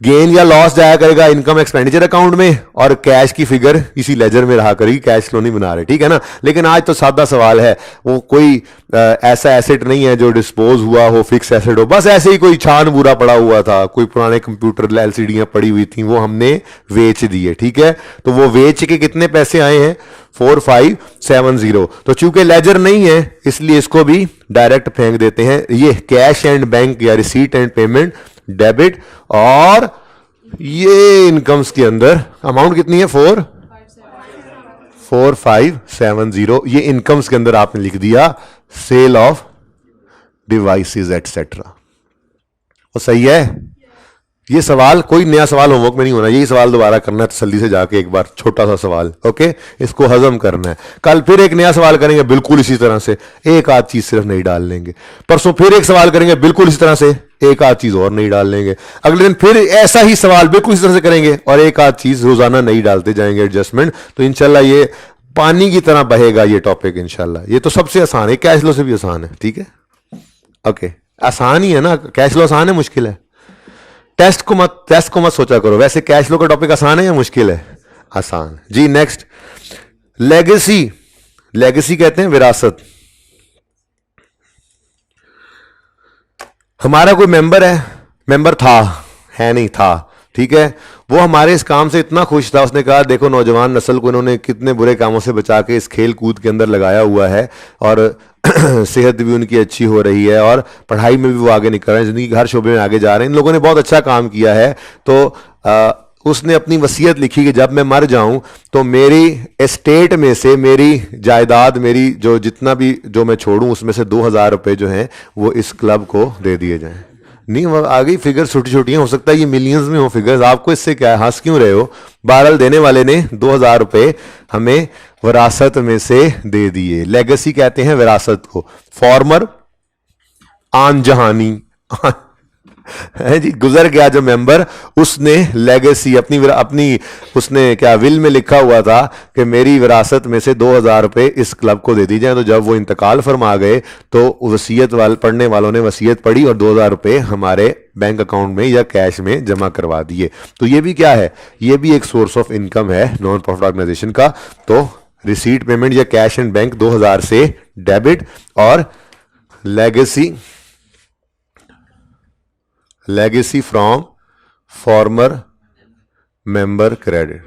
गेन या लॉस जाया करेगा इनकम एक्सपेंडिचर अकाउंट में, और कैश की फिगर इसी लेजर में रहा करेगी, कैश फ्लो नहीं बना रहे, ठीक है ना। लेकिन आज तो सादा सवाल है, वो कोई ऐसा एसेट नहीं है जो डिस्पोज हुआ हो, फिक्स एसेट हो, बस ऐसे ही कोई छान बुरा पड़ा हुआ था, कोई पुराने कंप्यूटर एलसीडियां पड़ी हुई थी, वो हमने बेच दिए, ठीक है। तो वो बेच के कितने पैसे आए हैं, 4570। तो चूंकि लेजर नहीं है इसलिए इसको भी डायरेक्ट फेंक देते हैं। ये कैश एंड बैंक या रिसीट एंड पेमेंट डेबिट, और ये इनकम्स के अंदर अमाउंट कितनी है, 4570। ये इनकम्स के अंदर आपने लिख दिया सेल ऑफ डिवाइसेस एटसेट्रा। और सही है। ये सवाल कोई नया सवाल होमवर्क में नहीं होना, यही सवाल दोबारा करना है तसल्ली से जाके एक बार, छोटा सा सवाल, ओके, इसको हजम करना है। कल फिर एक नया सवाल करेंगे बिल्कुल इसी तरह से, एक आध चीज सिर्फ नहीं डाल लेंगे। परसों फिर एक सवाल करेंगे बिल्कुल इसी तरह से, एक आध चीज और नहीं डाल लेंगे। अगले दिन फिर ऐसा ही सवाल बिल्कुल इसी तरह से करेंगे और एक आध चीज रोजाना नहीं डालते जाएंगे एडजस्टमेंट। तो इंशाल्लाह ये पानी की तरह बहेगा ये टॉपिक इंशाल्लाह। ये तो सबसे आसान है, कैश फ्लो से भी आसान है, ठीक है, ओके, आसान ही है ना। कैश फ्लो आसान है, मुश्किल है? टेस्ट को मत सोचा करो। वैसे कैश फ्लो का टॉपिक आसान है या मुश्किल है? आसान जी। Next, legacy. लेगेसी कहते हैं विरासत। हमारा कोई मेंबर है, मेंबर था, है नहीं था, ठीक है, वो हमारे इस काम से इतना खुश था, उसने कहा देखो नौजवान नस्ल को इन्होंने कितने बुरे कामों से बचा के इस खेल कूद के अंदर लगाया हुआ है, और सेहत भी उनकी अच्छी हो रही है, और पढ़ाई में भी वो आगे निकल रहे हैं, जिंदगी के हर शोबे में आगे जा रहे हैं, इन लोगों ने बहुत अच्छा काम किया है। तो उसने अपनी वसीयत लिखी कि जब मैं मर जाऊं तो मेरी एस्टेट में से, मेरी जायदाद, मेरी जो जितना भी जो मैं छोड़ूं उसमें से 2000 रुपये जो हैं वो इस क्लब को दे दिए जाएं। नहीं, वो आ गई फिगर, छोटी छोटी हो सकता है ये मिलियंस में हो फिगर्स, आपको इससे क्या है, हंस क्यों रहे हो? बहरहाल देने वाले ने 2000 रुपये हमें विरासत में से दे दिए। लेगेसी कहते हैं विरासत को। फॉर्मर, आन जहानी है जी, गुजर गया जो मेंबर, उसने लेगेसी अपनी उसने क्या विल में लिखा हुआ था कि मेरी विरासत में से 2000 रुपये इस क्लब को दे दी जाए। तो जब वो इंतकाल फरमा गए तो वसीयत पढ़ने वालों ने वसीयत पढ़ी और 2000 रुपये हमारे बैंक अकाउंट में या कैश में जमा करवा दिए। तो ये भी क्या है, ये भी एक सोर्स ऑफ इनकम है नॉन प्रॉफिट ऑर्गेनाइजेशन का। तो रिसीट पेमेंट या कैश एंड बैंक 2000 से डेबिट, और legacy from former member credit.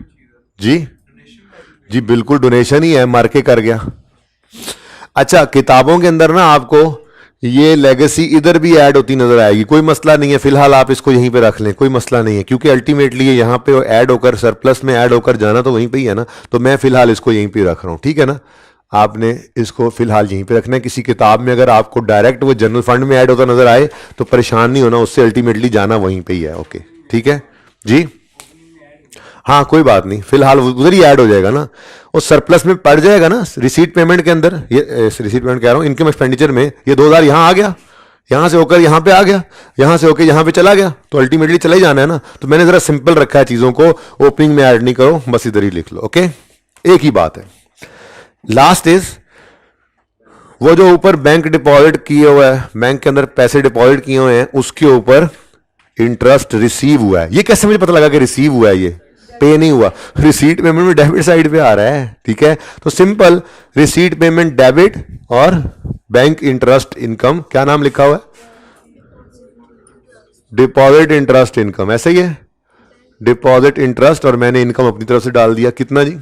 जी जी बिल्कुल डोनेशन ही है, मार के कर गया। अच्छा, किताबों के अंदर ना आपको ये लेगेसी इधर भी ऐड होती नजर आएगी, कोई मसला नहीं है, फिलहाल आप इसको यहीं पे रख लें, कोई मसला नहीं है, क्योंकि अल्टीमेटली ये यहाँ पे ऐड होकर सरप्लस में ऐड होकर जाना तो वहीं पे ही है ना। तो मैं फिलहाल इसको यहीं पे रख रहा हूँ, ठीक है ना। आपने इसको फिलहाल यहीं पे रखना है। किसी किताब में अगर आपको डायरेक्ट वो जनरल फंड में ऐड होता नजर आए तो परेशान नहीं होना, उससे अल्टीमेटली जाना वहीं पे ही है। ओके, ठीक है जी, हाँ कोई बात नहीं, फिलहाल उधर ही ऐड हो जाएगा ना, वो सरप्लस में पड़ जाएगा ना रिसीट पेमेंट के अंदर। ये रिसीट पेमेंट कह रहा हूँ, इनकम एक्सपेंडिचर में ये 2000 यहाँ आ गया, यहाँ से होकर यहाँ पे आ गया, यहाँ से होकर यहाँ पे चला गया, तो अल्टीमेटली चला ही जाना है ना। तो मैंने जरा सिंपल रखा है चीजों को, ओपनिंग में ऐड नहीं करो, बस इधर ही लिख लो। ओके, एक ही बात है। लास्ट इज वो जो ऊपर बैंक डिपॉजिट किए हुआ है, बैंक के अंदर पैसे डिपॉजिट किए हुए हैं, उसके ऊपर इंटरेस्ट रिसीव हुआ है। ये कैसे मुझे पता लगा कि रिसीव हुआ है, ये पे नहीं हुआ? रिसीट पेमेंट में डेबिट साइड पे आ रहा है, ठीक है। तो सिंपल रिसीट पेमेंट डेबिट और बैंक इंटरेस्ट इनकम, क्या नाम लिखा हुआ है? डिपॉजिट इंटरेस्ट इनकम, ऐसा ही है, डिपॉजिट इंटरेस्ट, और मैंने इनकम अपनी तरफ से डाल दिया। कितना जी?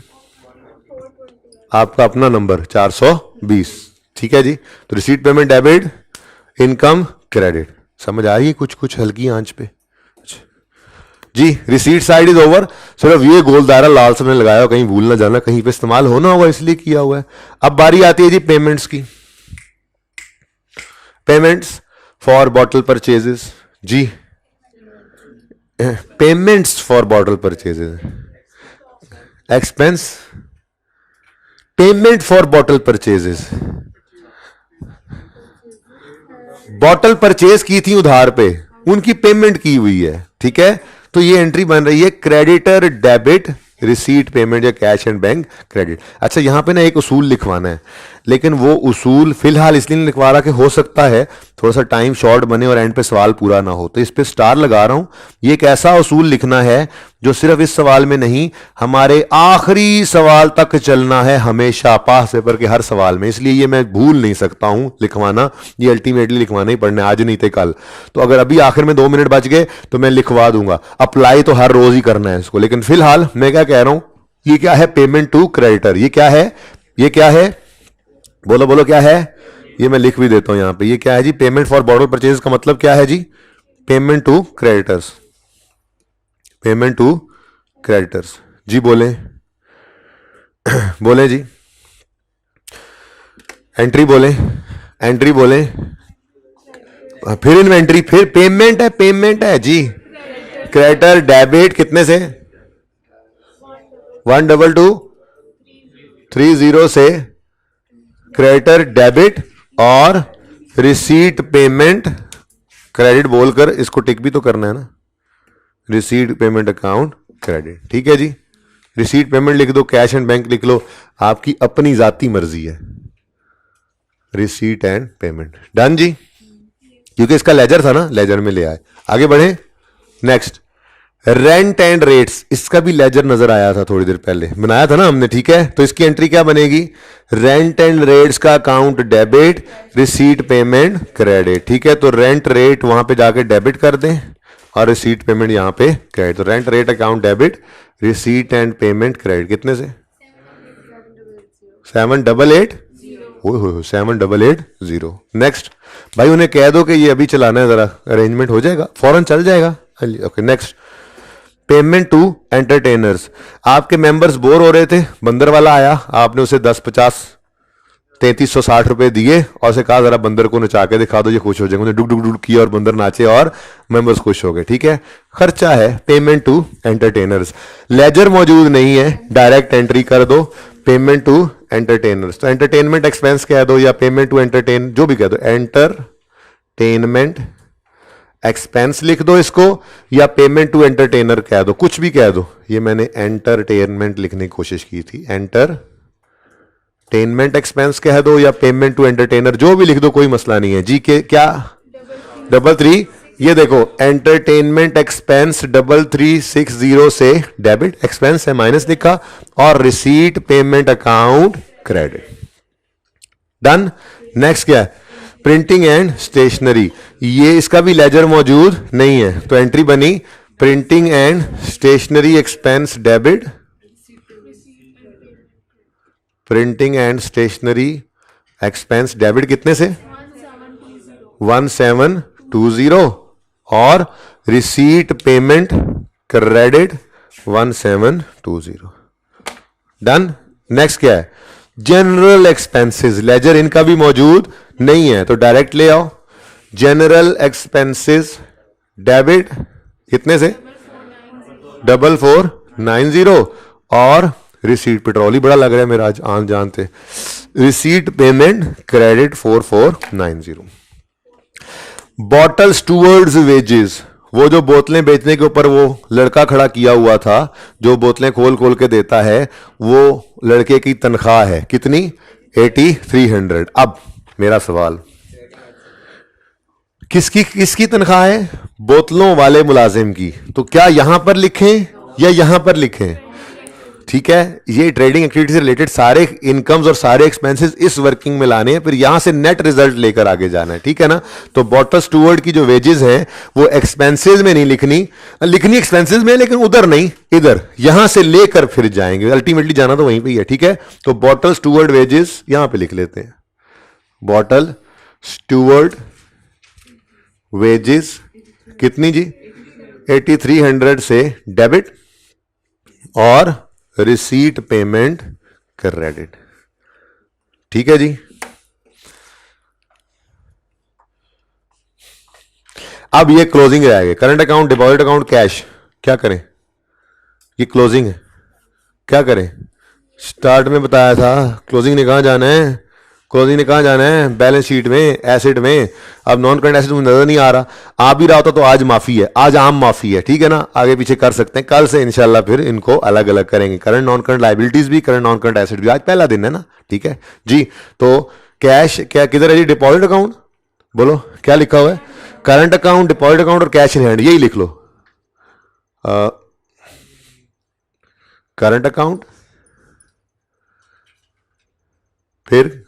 आपका अपना नंबर 420, ठीक है जी। तो receipt payment debit, income credit, समझ आ रही है कुछ कुछ हल्की आंच पे जी। रिसीट साइड इज ओवर, सिर्फ ये गोल दायरा लाल से मैंने लगाया हो, कहीं भूल ना जाना, कहीं पे इस्तेमाल होना होगा इसलिए किया हुआ है। अब बारी आती है जी पेमेंट्स की। पेमेंट्स फॉर बॉटल परचेजेस जी, payments for bottle purchases, expense, payment for bottle purchases. Bottle purchase की थी उधार पे, उनकी पेमेंट की हुई है, ठीक है। तो ये एंट्री बन रही है क्रेडिटर डेबिट रिसीट पेमेंट या कैश एंड बैंक क्रेडिट। अच्छा, यहां पे ना एक उसूल लिखवाना है, लेकिन वो उसूल फिलहाल इसलिए नहीं लिखवा रहा कि हो सकता है थोड़ा सा टाइम शॉर्ट बने और एंड पे सवाल पूरा ना हो, तो इस पे स्टार लगा रहा हूं। ये एक ऐसा उसूल लिखना है जो सिर्फ इस सवाल में नहीं, हमारे आखिरी सवाल तक चलना है हमेशा, पास पेपर के हर सवाल में, इसलिए ये मैं भूल नहीं सकता हूं लिखवाना, ये अल्टीमेटली लिखवाना ही पड़ना, आज नहीं थे कल। तो अगर अभी आखिर में 2 मिनट बच गए तो मैं लिखवा दूंगा, अप्लाई तो हर रोज ही करना है इसको। लेकिन फिलहाल मैं क्या कह रहा हूं, ये क्या है, पेमेंट टू क्रेडिटर, ये क्या है, ये क्या है, बोलो बोलो क्या है, ये मैं लिख भी देता हूं यहां पे, ये क्या है जी, पेमेंट फॉर बॉर्डर परचेज का मतलब क्या है जी, payment to creditors, payment to creditors, जी बोले बोले जी, एंट्री बोले, एंट्री बोले, फिर इन्वेंट्री, फिर पेमेंट है जी, क्रेडिटर डेबिट कितने से, 12230 से क्रेडिटर डेबिट और रिसीट पेमेंट क्रेडिट बोलकर इसको टिक भी तो करना है ना, रिसीट पेमेंट अकाउंट क्रेडिट, ठीक है जी। रिसीट पेमेंट लिख दो, कैश एंड बैंक लिख लो, आपकी अपनी जाती मर्जी है, रिसीट एंड पेमेंट, डन जी, क्योंकि इसका लेजर था ना, लेजर में ले आए। आगे बढ़े, नेक्स्ट रेंट एंड रेट्स, इसका भी लेजर नजर आया था थोड़ी देर पहले, बनाया था ना हमने, ठीक है। तो इसकी एंट्री क्या बनेगी, रेंट एंड रेट्स का account debit, receipt payment credit, ठीक है। तो रेंट रेट वहां पे जाके डेबिट कर दें और रिसीट पेमेंट यहां पे क्रेडिट, तो rent rate account debit, receipt and payment credit, कितने से 788, 7880। नेक्स्ट भाई उन्हें कह दो कि ये अभी चलाना है, जरा अरेंजमेंट हो जाएगा, फौरन चल जाएगा। Okay next, payment to entertainers, आपके मेंबर्स बोर हो रहे थे, बंदर वाला आया, आपने उसे 10, 50, 3360 रुपए दिए और उसे कहा जरा बंदर को नचा के दिखा दो, ये खुश हो जाएंगे, डुक डुक डुक किया और बंदर नाचे और मेंबर्स खुश हो गए, ठीक है। खर्चा है पेमेंट टू एंटरटेनर्स, लेजर मौजूद नहीं है, डायरेक्ट एंट्री कर दो, पेमेंट टू एंटरटेनर्स, तो एंटरटेनमेंट एक्सपेंस कह दो या पेमेंट टू एंटरटेन, जो भी कह दो, एंटरटेनमेंट एक्सपेंस लिख दो इसको, या पेमेंट टू एंटरटेनर कह दो, कुछ भी कह दो। ये मैंने एंटरटेनमेंट लिखने की कोशिश की थी, एंटरटेनमेंट एक्सपेंस कह दो या पेमेंट टू एंटरटेनर, जो भी लिख दो, कोई मसला नहीं है जी। के क्या 33, ये देखो एंटरटेनमेंट एक्सपेंस 3360 से डेबिट, एक्सपेंस है माइनस लिखा, और receipt payment account credit, done. Next क्या है, प्रिंटिंग एंड स्टेशनरी, ये इसका भी लेजर मौजूद नहीं है, तो एंट्री बनी printing and stationery expense debit, printing and stationery expense debit, कितने से 1720, और receipt payment credit 1720, done. Next क्या है, जनरल एक्सपेंसेस, लेजर इनका भी मौजूद नहीं है, तो डायरेक्ट ले आओ, जनरल एक्सपेंसेस डेबिट, कितने से 4490, और रिसीट, पेट्रोल ही बड़ा लग रहा है मेरा आज आन जानते, receipt payment credit 4490। Bottle stewards wages, वो जो बोतलें बेचने के ऊपर वो लड़का खड़ा किया हुआ था, जो बोतलें खोल खोल के देता है, वो लड़के की तनख्वाह है, कितनी 8300। अब मेरा सवाल, किसकी तनख्वाह है, बोतलों वाले मुलाजिम की, तो क्या यहां पर लिखें या यहां पर लिखें, ठीक है। ये ट्रेडिंग एक्टिविटी से रिलेटेड सारे इनकम्स और सारे एक्सपेंसेस इस वर्किंग में लाने हैं, फिर यहां से नेट रिजल्ट लेकर आगे जाना है, ठीक है ना। तो बॉटल स्टूवर्ड की जो वेजेस हैं वो एक्सपेंसेस में नहीं लिखनी एक्सपेंसेस में, लेकिन उधर नहीं, इधर यहां से लेकर फिर जाएंगे, अल्टीमेटली जाना तो वहीं पे ही है, ठीक है। तो बॉटल स्टूवर्ड वेजेस यहां पे लिख लेते हैं, बॉटल स्टूवर्ड वेजेस कितनी जी 8300 से डेबिट और रिसीट पेमेंट क्रेडिट, ठीक है जी। अब ये क्लोजिंग रहेगा, current account, deposit account, cash, क्या करें, ये क्लोजिंग है, क्या करें, स्टार्ट में बताया था क्लोजिंग ने कहां जाना है, क्लोजिंग ने कहाँ जाना है? बैलेंस शीट में, एसेट में। अब नॉन करंट एसेट मुझे नजर नहीं आ रहा, आ भी रहा होता तो आज माफी है, आज आम माफी है, ठीक है ना, आगे पीछे कर सकते हैं, कल से इंशाल्लाह फिर इनको अलग अलग करेंगे, करंट नॉन करंट लाइबिलिटीज भी, करंट नॉन करंट एसेट भी। आज पहला दिन है ना, ठीक है जी। तो कैश क्या किधर है जी? डिपॉजिट अकाउंट, बोलो क्या लिखा हुआ है? करंट अकाउंट, डिपॉजिट अकाउंट और कैश इन हैंड, यही लिख लो। करंट अकाउंट, फिर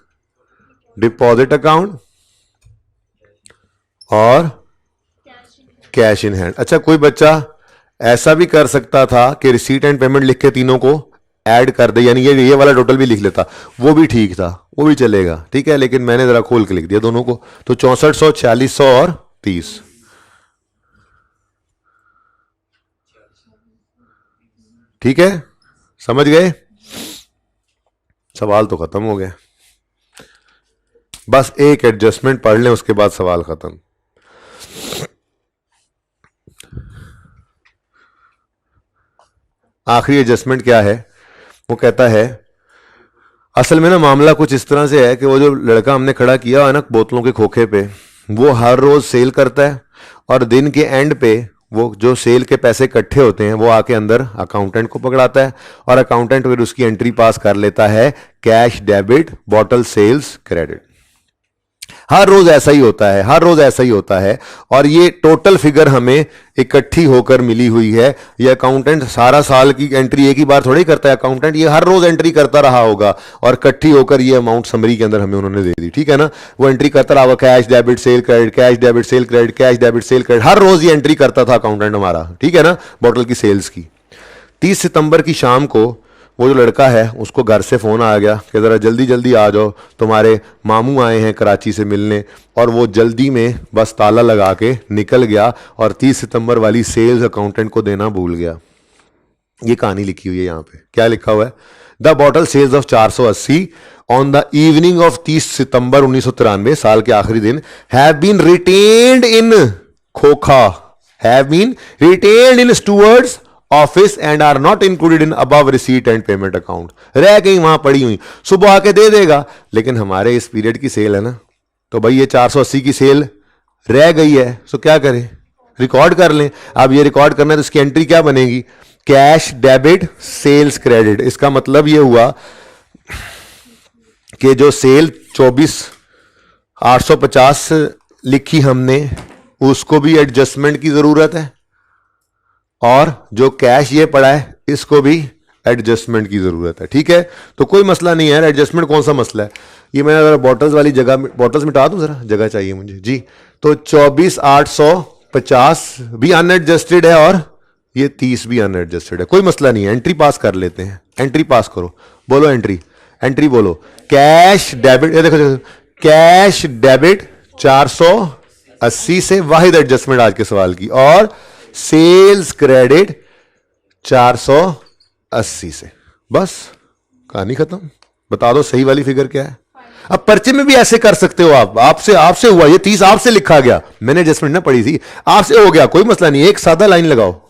डिपॉजिट अकाउंट और कैश इन हैंड। अच्छा, कोई बच्चा ऐसा भी कर सकता था कि रिसीट एंड पेमेंट लिख के तीनों को ऐड कर दे, यानी ये वाला टोटल भी लिख लेता, वो भी ठीक था, वो भी चलेगा, ठीक है, लेकिन मैंने जरा खोल के लिख दिया दोनों को। तो 6400, 4600 और 30, ठीक है, समझ गए? सवाल तो खत्म हो गया, बस एक एडजस्टमेंट पढ़ लें उसके बाद सवाल खत्म। आखिरी एडजस्टमेंट क्या है? वो कहता है असल में ना मामला कुछ इस तरह से है कि वो जो लड़का हमने खड़ा किया है ना बोतलों के खोखे पे, वो हर रोज सेल करता है और दिन के एंड पे वो जो सेल के पैसे इकट्ठे होते हैं वो आके अंदर अकाउंटेंट को पकड़ाता है और अकाउंटेंट फिर उसकी एंट्री पास कर लेता है, cash debit, bottle sales credit. हर रोज ऐसा ही होता है, हर रोज ऐसा ही होता है। और ये टोटल फिगर हमें इकट्ठी होकर मिली हुई है। ये अकाउंटेंट सारा साल की एंट्री एक ही बार थोड़ी करता है, अकाउंटेंट ये हर रोज एंट्री करता रहा होगा और इकट्ठी होकर ये अमाउंट समरी के अंदर हमें उन्होंने दे दी, ठीक है ना। वो एंट्री करता रहा होगा, cash debit sale credit, cash debit sale credit, cash debit sale credit, हर रोज ये एंट्री करता था अकाउंटेंट हमारा, ठीक है ना, बॉटल की सेल्स की। 30 सितंबर की शाम को वो जो लड़का है उसको घर से फ़ोन आ गया कि ज़रा जल्दी जल्दी आ जाओ, तुम्हारे मामू आए हैं कराची से मिलने। और वो जल्दी में बस ताला लगा के निकल गया और 30 सितंबर वाली सेल्स अकाउंटेंट को देना भूल गया। ये कहानी लिखी हुई है यहाँ पे, क्या लिखा हुआ है? The bottle sales of 480 on the evening of 30 September 1993, साल के आखिरी दिन, हैव बीन रिटेन्ड इन खोखा, have been retained in stewards office and are not included in above receipt and payment account. रह गई वहां पड़ी हुई, सुबह आके दे देगा, लेकिन हमारे इस पीरियड की सेल है ना, तो भाई ये 480 की सेल रह गई है, सो क्या करें? रिकॉर्ड कर लें। अब ये रिकॉर्ड करना है तो इसकी एंट्री क्या बनेगी? Cash debit sales credit. इसका मतलब ये हुआ कि जो सेल 24,850 लिखी हमने उसको भी एडजस्टमेंट की जरूरत है और जो कैश ये पड़ा है इसको भी एडजस्टमेंट की जरूरत है, ठीक है। तो कोई मसला नहीं है, एडजस्टमेंट कौन सा मसला है? ये मैं अगर बॉटल्स वाली जगह, बॉटल्स मिटा दूं, जरा जगह चाहिए मुझे जी। तो 24,850 भी अनएडजस्टेड है और ये 30 भी अनएडजस्टेड है, कोई मसला नहीं है, एंट्री पास कर लेते हैं। एंट्री पास करो, बोलो एंट्री, एंट्री बोलो। कैश डेबिट, ये देखो कैश डेबिट 480 से, वाहिद एडजस्टमेंट आज के सवाल की, और सेल्स क्रेडिट 480 से, बस कहानी खत्म। बता दो सही वाली फिगर क्या है? अब पर्चे में भी ऐसे कर सकते हो आप, आपसे हुआ ये 30 आपसे लिखा गया, मैंने एडजस्टमेंट ना पढ़ी थी, आपसे हो गया, कोई मसला नहीं, एक सादा लाइन लगाओ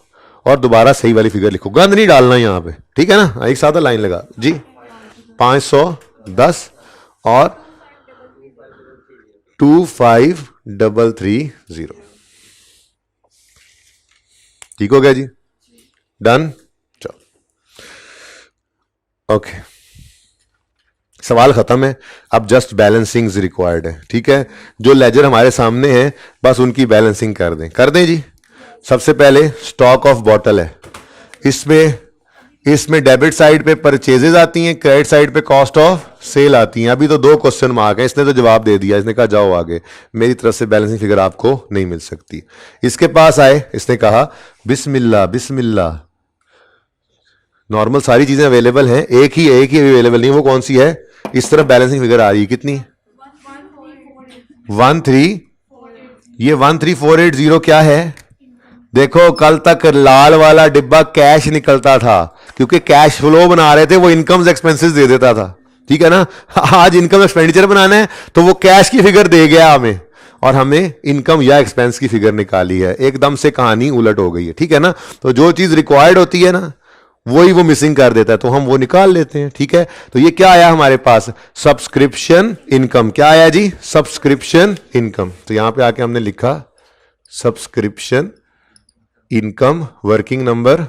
और दोबारा सही वाली फिगर लिखो, गंद नहीं डालना यहां पे, ठीक है ना। एक सादा लाइन लगा जी, 510 और 25,330, ठीक हो गया जी, डन। चलो ओके, सवाल खत्म है। अब जस्ट बैलेंसिंग रिक्वायर्ड है, ठीक है। जो लेजर हमारे सामने है बस उनकी बैलेंसिंग कर दें जी। सबसे पहले स्टॉक ऑफ बॉटल है, इसमें डेबिट साइड पे परचेजेज आती हैं, क्रेडिट साइड पे कॉस्ट ऑफ सेल आती हैं। अभी तो 2 क्वेश्चन मार्क है, इसने तो जवाब दे दिया, इसने कहा जाओ आगे, मेरी तरफ से बैलेंसिंग फिगर आपको नहीं मिल सकती। इसके पास आए, इसने कहा बिस्मिल्लाह बिस्मिल्लाह, नॉर्मल सारी चीजें अवेलेबल हैं, एक ही अवेलेबल नहीं, वो कौन सी है? इस तरफ बैलेंसिंग फिगर आ रही है, कितनी? 13, ये 13480 क्या है? देखो कल तक लाल वाला डिब्बा कैश निकलता था, क्योंकि कैश फ्लो बना रहे थे, वो इनकम्स एक्सपेंसेस दे देता था, ठीक है ना। आज इनकम एक्सपेंडिचर बनाना है तो वो कैश की फिगर दे गया हमें, और हमें इनकम या एक्सपेंस की फिगर निकाली है, एकदम से कहानी उलट हो गई है, ठीक है ना। तो जो चीज रिक्वायर्ड होती है ना वही वो मिसिंग कर देता है, तो हम वो निकाल लेते हैं। ठीक है, तो ये क्या आया हमारे पास, सब्सक्रिप्शन इनकम। क्या आया जी, सब्सक्रिप्शन इनकम। तो यहां पे आके हमने लिखा सब्सक्रिप्शन इनकम, वर्किंग नंबर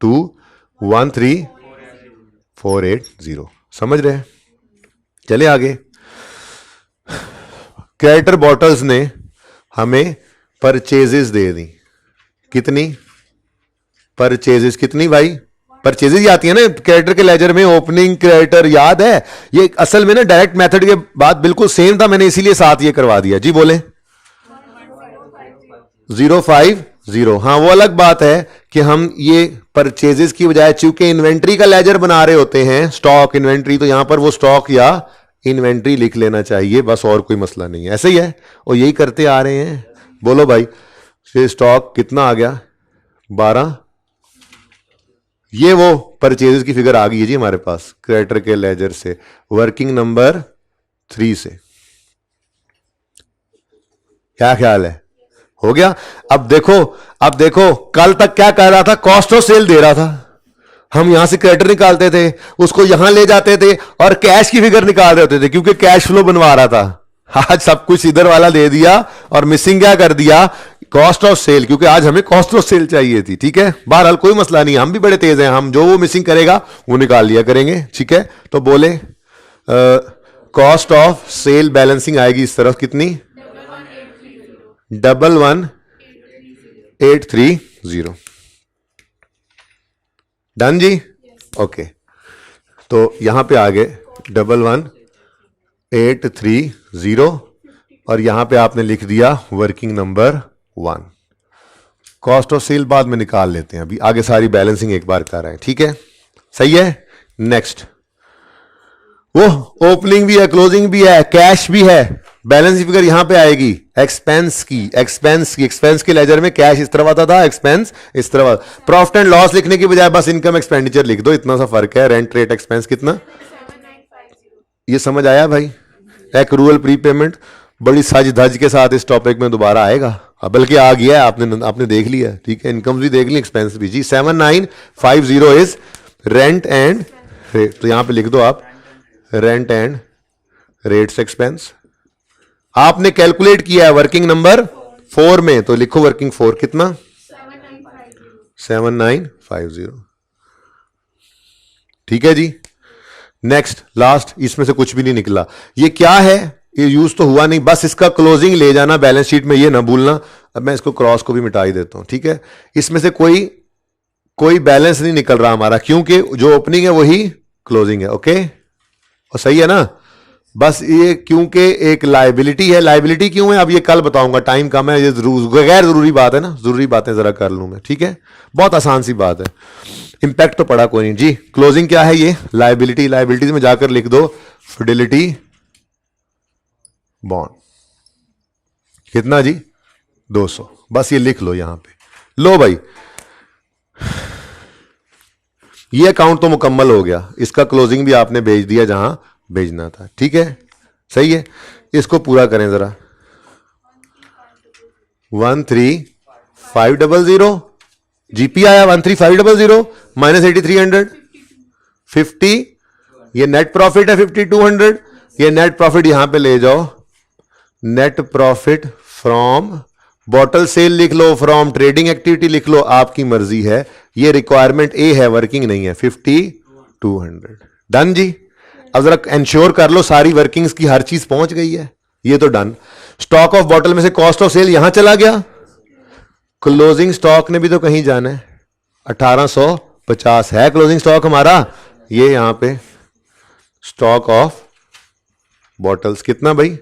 213480। समझ रहे हैं? चले आगे। क्रेडिटर बॉटल्स ने हमें परचेजेस दे दी। कितनी परचेजेस, कितनी भाई परचेजेस ही आती है ना क्रेडिटर के लेजर में, ओपनिंग क्रेडिटर, याद है? ये असल में ना डायरेक्ट मेथड के बाद बिल्कुल सेम था, मैंने इसीलिए साथ ये करवा दिया। जी बोले 050। हाँ, वो अलग बात है कि हम ये परचेजेस की बजाय, चूंकि इन्वेंट्री का लेजर बना रहे होते हैं, स्टॉक इन्वेंट्री, तो यहां पर वो स्टॉक या इन्वेंट्री लिख लेना चाहिए, बस, और कोई मसला नहीं है। ऐसे ही है और यही करते आ रहे हैं। बोलो भाई, ये स्टॉक कितना आ गया, 12। ये वो परचेजेस की फिगर आ गई है जी हमारे पास क्रेडिटर के लेजर से, वर्किंग नंबर 3 से। क्या ख्याल है, हो गया? अब देखो कल तक क्या कह रहा था, कॉस्ट ऑफ सेल दे रहा था, हम यहां से क्रेडिटर निकालते थे, उसको यहां ले जाते थे और कैश की फिगर निकाल रहे होते थे, क्योंकि कैश फ्लो बनवा रहा था। आज सब कुछ इधर वाला दे दिया और मिसिंग क्या कर दिया, कॉस्ट ऑफ सेल, क्योंकि आज हमें कॉस्ट ऑफ सेल चाहिए थी। ठीक है, बहरहाल कोई मसला नहीं, हम भी बड़े तेज हैं, हम जो वो मिसिंग करेगा वो निकाल लिया करेंगे। ठीक है, तो बोले कॉस्ट ऑफ सेल बैलेंसिंग आएगी इस तरफ, कितनी, 11830। डन जी, ओके। तो यहां पे आ गए 11830 और यहां पे आपने लिख दिया working number 1। Cost of sale बाद में निकाल लेते हैं, अभी आगे सारी बैलेंसिंग एक बार कर रहे हैं। ठीक है, सही है। नेक्स्ट, वो ओपनिंग भी है, क्लोजिंग भी है, कैश भी है, बैलेंस फिगर यहां पे आएगी एक्सपेंस के लेजर में कैश इस तरफ आता था, एक्सपेंस इस तरफ। प्रॉफिट एंड लॉस लिखने की बजाय बस इनकम एक्सपेंडिचर लिख दो, इतना सा फर्क है। रेंट, रेट, एक्सपेंस कितना, ये समझ आया भाई? एक्रूअल, प्रीपेमेंट, बड़ी सज धज के साथ इस टॉपिक में दोबारा आएगा, बल्कि आ गया है, आपने देख लिया। ठीक है, इनकम भी देख ली, एक्सपेंस भी जी। 7950 इज रेंट एंड रेट, तो यहां पे लिख दो आप रेंट एंड रेट्स एक्सपेंस। आपने कैलकुलेट किया है वर्किंग नंबर 4 में, तो लिखो वर्किंग 4 कितना, 7950। ठीक है जी। नेक्स्ट, लास्ट, इसमें से कुछ भी नहीं निकला। ये क्या है, ये यूज तो हुआ नहीं, बस इसका क्लोजिंग ले जाना बैलेंस शीट में, ये ना भूलना। अब मैं इसको क्रॉस को भी मिटा ही देता हूं। ठीक है, इसमें से कोई बैलेंस नहीं निकल रहा हमारा, क्योंकि जो ओपनिंग है वही क्लोजिंग है। ओके, और सही है ना? बस ये क्योंकि एक लायबिलिटी है। लायबिलिटी क्यों है अब ये कल बताऊंगा, टाइम कम है, ये गैर जरूरी बात है ना, जरूरी बातें जरा कर लूं मैं। ठीक है, बहुत आसान सी बात है, इंपैक्ट तो पड़ा कोई नहीं जी। क्लोजिंग क्या है, ये लायबिलिटी। लायबिलिटीज में जाकर लिख दो फिडेलिटी बॉन्ड, कितना जी, 200। बस ये लिख लो यहां पे। लो भाई, ये अकाउंट तो मुकम्मल हो गया, इसका क्लोजिंग भी आपने भेज दिया जहां भेजना था। ठीक है, सही है। इसको पूरा करें जरा, 13500 जीपी आया, 13500 माइनस 8300 50। ये नेट प्रॉफिट है 5200। ये नेट प्रॉफिट यहां पे ले जाओ, net profit from bottle sale लिख लो, फ्रॉम ट्रेडिंग एक्टिविटी लिख लो, आपकी मर्जी है। ये रिक्वायरमेंट ए है, वर्किंग नहीं है, 5200। डन जी। अब जरा इंश्योर कर लो सारी वर्किंग्स की हर चीज पहुंच गई है, ये तो डन। स्टॉक ऑफ बॉटल में से कॉस्ट ऑफ सेल यहां चला गया, क्लोजिंग स्टॉक ने भी तो कहीं जाना है, 1850 है क्लोजिंग स्टॉक हमारा। ये यहां पे स्टॉक ऑफ बॉटल्स कितना भाई,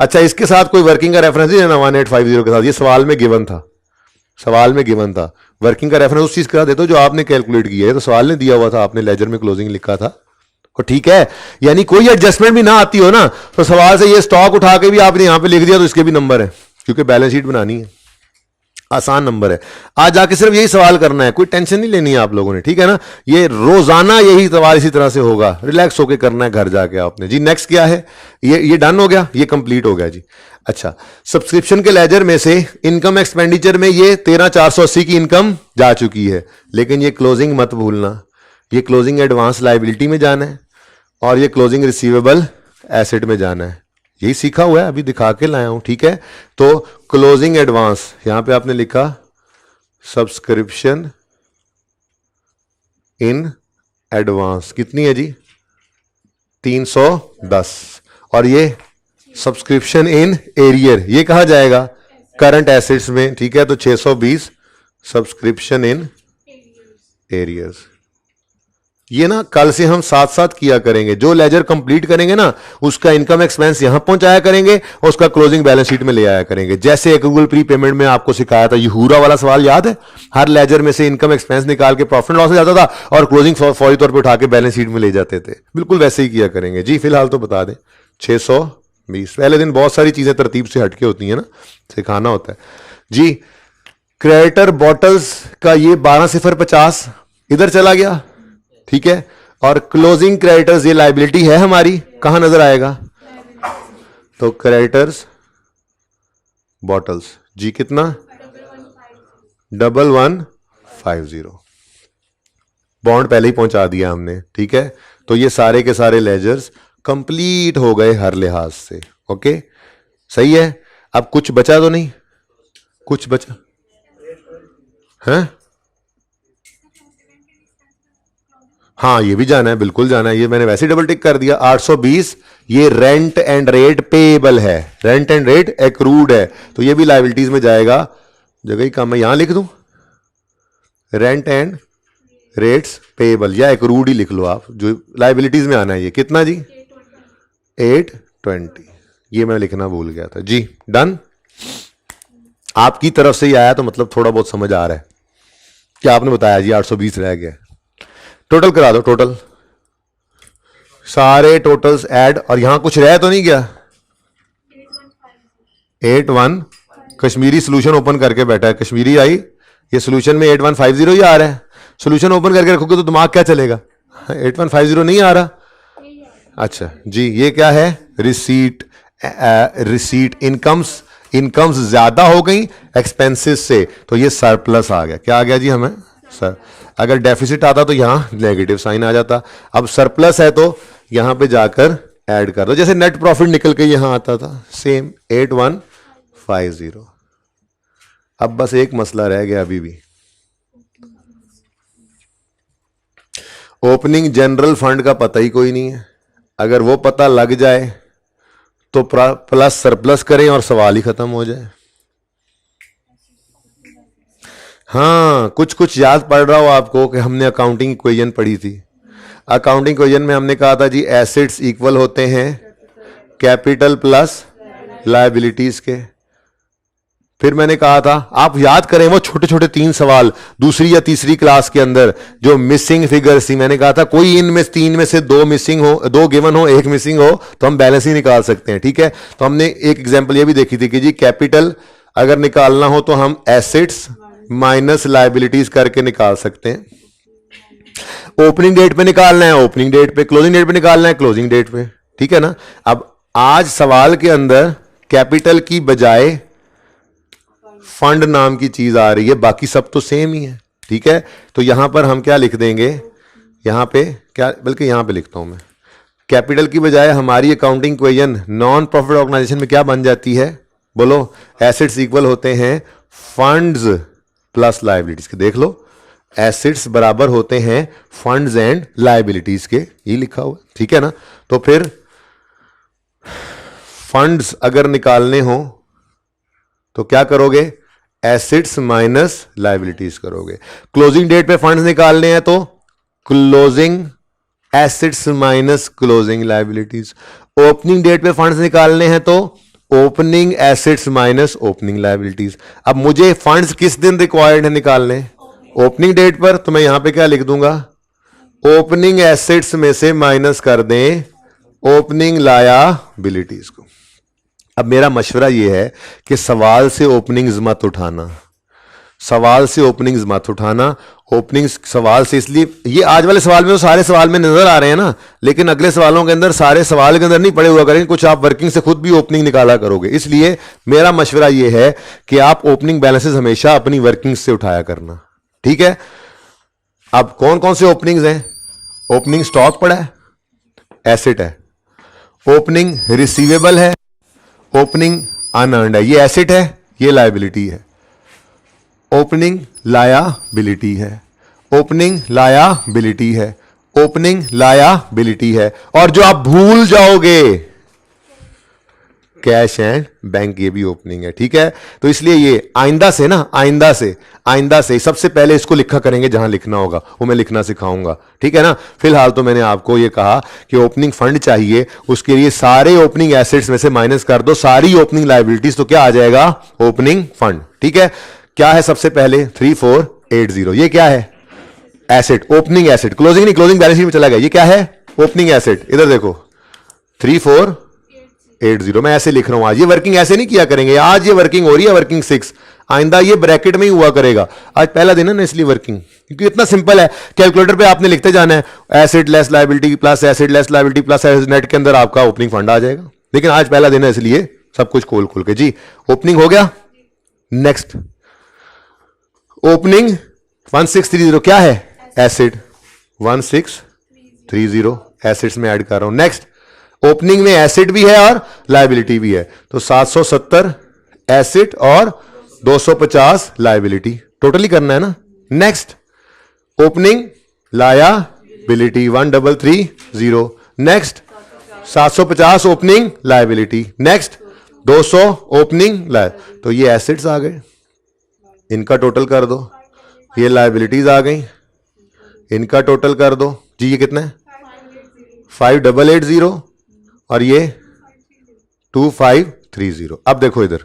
अच्छा इसके साथ कोई वर्किंग का रेफरेंस नहीं देना 1850 के साथ, ये सवाल में गिवन था, सवाल में गिवन था। वर्किंग का रेफरेंस उस चीज का देते हो जो आपने कैलकुलेट किया है, तो सवाल ने दिया हुआ था, आपने लेजर में क्लोजिंग लिखा था, और ठीक है। यानी कोई एडजस्टमेंट भी ना आती हो ना, तो सवाल से ये स्टॉक उठा के भी आपने यहां पे लिख दिया, तो इसके भी नंबर है, क्योंकि बैलेंस शीट बनानी है। आसान नंबर है। आज जाके सिर्फ यही सवाल करना है, कोई टेंशन नहीं लेनी है आप लोगों ने, ठीक है ना। ये रोजाना यही सवाल इसी तरह से होगा, रिलैक्स होके करना है घर जाके आपने जी। नेक्स्ट क्या है, ये डन हो गया, ये कंप्लीट हो गया जी। अच्छा, सब्सक्रिप्शन के लेजर में से इनकम एक्सपेंडिचर में ये 13,480 की इनकम जा चुकी है, लेकिन ये क्लोजिंग मत भूलना, ये क्लोजिंग एडवांस लाइबिलिटी में जाना है और ये क्लोजिंग रिसीवेबल एसेट में जाना है। यही सीखा हुआ है, अभी दिखा के लाया हूं, ठीक है। तो क्लोजिंग एडवांस, यहां पे आपने लिखा सब्सक्रिप्शन इन एडवांस, कितनी है जी 310, और ये सब्सक्रिप्शन इन एरियर, ये कहा जाएगा करंट एसेट्स में, ठीक है। तो 620 सब्सक्रिप्शन इन एरियर्स। ये ना कल से हम साथ साथ किया करेंगे, जो लेजर कंप्लीट करेंगे ना उसका इनकम एक्सपेंस यहां पहुंचाया करेंगे और उसका क्लोजिंग बैलेंस शीट में ले आया करेंगे। जैसे एक्रूवल प्री पेमेंट में आपको सिखाया था, यूहूरा वाला सवाल याद है, हर लेजर में से इनकम एक्सपेंस निकाल के प्रॉफिट लॉस में जाता था और क्लोजिंग फौरी तौर पर उठा के बैलेंस शीट में ले जाते थे, बिल्कुल वैसे ही किया करेंगे जी। फिलहाल तो बता दें 620, पहले दिन बहुत सारी चीजें तरतीब से हटके होती है ना, सिखाना होता है जी। क्रेडिटर बॉटल्स का ये 12,050 इधर चला गया, ठीक है। और क्लोजिंग क्रेडिटर्स ये लाइबिलिटी है हमारी, कहां नजर आएगा, तो क्रेडिटर्स बॉटल्स जी कितना 1150, बॉन्ड पहले ही पहुंचा दिया हमने, ठीक है। तो ये सारे के सारे लेजर्स कंप्लीट हो गए हर लिहाज से, ओके सही है। अब कुछ बचा तो नहीं, कुछ बचा है, हाँ ये भी जाना है, बिल्कुल जाना है, ये मैंने वैसे ही डबल टिक कर दिया। 820 ये रेंट एंड रेट पेएबल है, रेंट एंड रेट एक्रूड है, तो ये भी लाइबिलिटीज में जाएगा। जगह ही कम है, यहां लिख दूं रेंट एंड रेट्स पेएबल, या एक्रूड ही लिख लो आप, जो लाइबिलिटीज में आना है। ये कितना जी 820, ये मैं लिखना भूल गया था जी। डन, आपकी तरफ से ही आया तो मतलब थोड़ा बहुत समझ आ रहा है। क्या आपने बताया जी 820 रह गया, टोटल करा दो, टोटल सारे टोटल्स ऐड, और यहां कुछ रह तो नहीं गया 81, कश्मीरी सोल्यूशन ओपन करके बैठा है, कश्मीरी आई, ये सोल्यूशन में 8150 ही आ रहा है। सोल्यूशन ओपन करके रखोगे तो दिमाग क्या चलेगा, 8150 नहीं आ रहा। अच्छा जी, ये क्या है रिसीट, रिसीट इनकम्स ज्यादा हो गई एक्सपेंसेस से, तो ये सरप्लस आ गया। क्या आ गया जी हमें सर, अगर डेफिसिट आता तो यहां नेगेटिव साइन आ जाता, अब सरप्लस है तो यहां पे जाकर ऐड कर दो, जैसे नेट प्रॉफिट निकल के यहां आता था, सेम 8150। अब बस एक मसला रह गया अभी भी, ओपनिंग जनरल फंड का पता ही कोई नहीं है। अगर वो पता लग जाए तो प्लस सरप्लस करें और सवाल ही खत्म हो जाए। हाँ, कुछ कुछ याद पड़ रहा हो आपको कि हमने अकाउंटिंग इक्वेशन पढ़ी थी। अकाउंटिंग इक्वेशन में हमने कहा था जी एसेट्स इक्वल होते हैं कैपिटल प्लस लायबिलिटीज के। फिर मैंने कहा था, आप याद करें वो छोटे छोटे 3 सवाल दूसरी या तीसरी क्लास के अंदर जो मिसिंग फिगर्स थी, मैंने कहा था कोई इनमें 3 में से 2 मिसिंग हो, 2 गिवन हो, 1 मिसिंग हो तो हम बैलेंस ही निकाल सकते हैं, ठीक है। तो हमने एक एग्जांपल ये भी देखी थी कि जी कैपिटल अगर निकालना हो तो हम एसेट्स माइनस लायबिलिटीज करके निकाल सकते हैं। ओपनिंग डेट पे निकालना है ओपनिंग डेट पे, क्लोजिंग डेट पे निकालना है क्लोजिंग डेट पे, ठीक है ना। अब आज सवाल के अंदर कैपिटल की बजाय फंड नाम की चीज आ रही है, बाकी सब तो सेम ही है, ठीक है। तो यहां पर हम क्या लिख देंगे, यहां पे क्या, बल्कि यहां पे लिखता हूं मैं, कैपिटल की बजाय हमारी accounting equation non profit organisation में क्या बन जाती है, बोलो, एसेट्स इक्वल होते हैं फंड्स प्लस लायबिलिटीज के। देख लो, एसेट्स बराबर होते हैं फंड्स एंड लायबिलिटीज के, ये लिखा हुआ, ठीक है ना। तो फिर फंड्स अगर निकालने हो तो क्या करोगे, एसेट्स माइनस लायबिलिटीज करोगे। क्लोजिंग डेट पे फंड्स निकालने हैं तो closing assets minus closing liabilities. Opening date पे फंड्स निकालने हैं तो opening assets minus opening liabilities. अब मुझे फंड्स किस दिन रिक्वायर्ड है निकालने, ओपनिंग डेट पर, तो मैं यहां पे क्या लिख दूंगा, ओपनिंग एसेट्स में से माइनस कर दें ओपनिंग लायबिलिटीज को। अब मेरा मशवरा यह है कि सवाल से ओपनिंग्स मत उठाना, सवाल से ओपनिंग्स मत उठाना। ओपनिंग्स सवाल से, इसलिए ये आज वाले सवाल में तो सारे सवाल में नजर आ रहे हैं ना, लेकिन अगले सवालों के अंदर सारे सवाल के अंदर नहीं पड़े हुआ करेंगे, कुछ आप वर्किंग से खुद भी ओपनिंग निकाला करोगे। इसलिए मेरा मशवरा ये है कि आप ओपनिंग बैलेंसेस हमेशा अपनी वर्किंग से उठाया करना, ठीक है। अब कौन कौन से ओपनिंग्स हैं? ओपनिंग स्टॉक पड़ा है, एसेट है। ओपनिंग रिसीवेबल है, ओपनिंग अनअर्न्ड है, ये एसेट है, ये लायबिलिटी है। ओपनिंग लायाबिलिटी है, ओपनिंग लायाबिलिटी है, ओपनिंग लायाबिलिटी है। और जो आप भूल जाओगे कैश एंड बैंक, ये भी ओपनिंग है, ठीक है। तो इसलिए ये आइंदा से ना, आइंदा से सबसे पहले इसको लिखा करेंगे, जहां लिखना होगा वो मैं लिखना सिखाऊंगा, ठीक है ना। फिलहाल तो मैंने आपको ये कहा कि ओपनिंग फंड चाहिए, उसके लिए सारे ओपनिंग एसेट्स में से माइनस कर दो सारी ओपनिंग लायबिलिटीज, तो क्या आ जाएगा? ओपनिंग फंड, ठीक है। क्या है सबसे पहले? 3480, ये क्या है? एसेट, ओपनिंग एसेट, क्लोजिंग नहीं, क्लोजिंग बैलेंस शीट में चला गया। ये क्या है? Opening asset. इधर देखो 3480, मैं ऐसे लिख रहा हूं आज। ये वर्किंग ऐसे नहीं किया करेंगे, आज ये वर्किंग हो रही है, वर्किंग 6, आइंदा ये ब्रैकेट में ही हुआ करेगा। आज पहला दिन है ना, इसलिए वर्किंग, क्योंकि इतना सिंपल है। कैलकुलेटर पे आपने लिखते जाना है asset less liability plus asset less liability plus net के अंदर आपका ओपनिंग फंड आ जाएगा। लेकिन आज पहला दिन है, इसलिए सब कुछ खोल खोल के। जी ओपनिंग हो गया। नेक्स्ट ओपनिंग 1630 क्या है? एसेट 1630 एसेट्स में ऐड कर रहा हूं। नेक्स्ट ओपनिंग में एसेट भी है और लायबिलिटी भी है, तो 770 एसेट और 250 लायबिलिटी, टोटली करना है ना। Next opening liability 1330, next 750 opening liability, next 200 opening लाय, तो ये एसेट्स आ गए, इनका टोटल कर दो। ये लायबिलिटीज आ गई, इनका टोटल कर दो। जी ये कितना है? 5880 और ये 2530। अब देखो इधर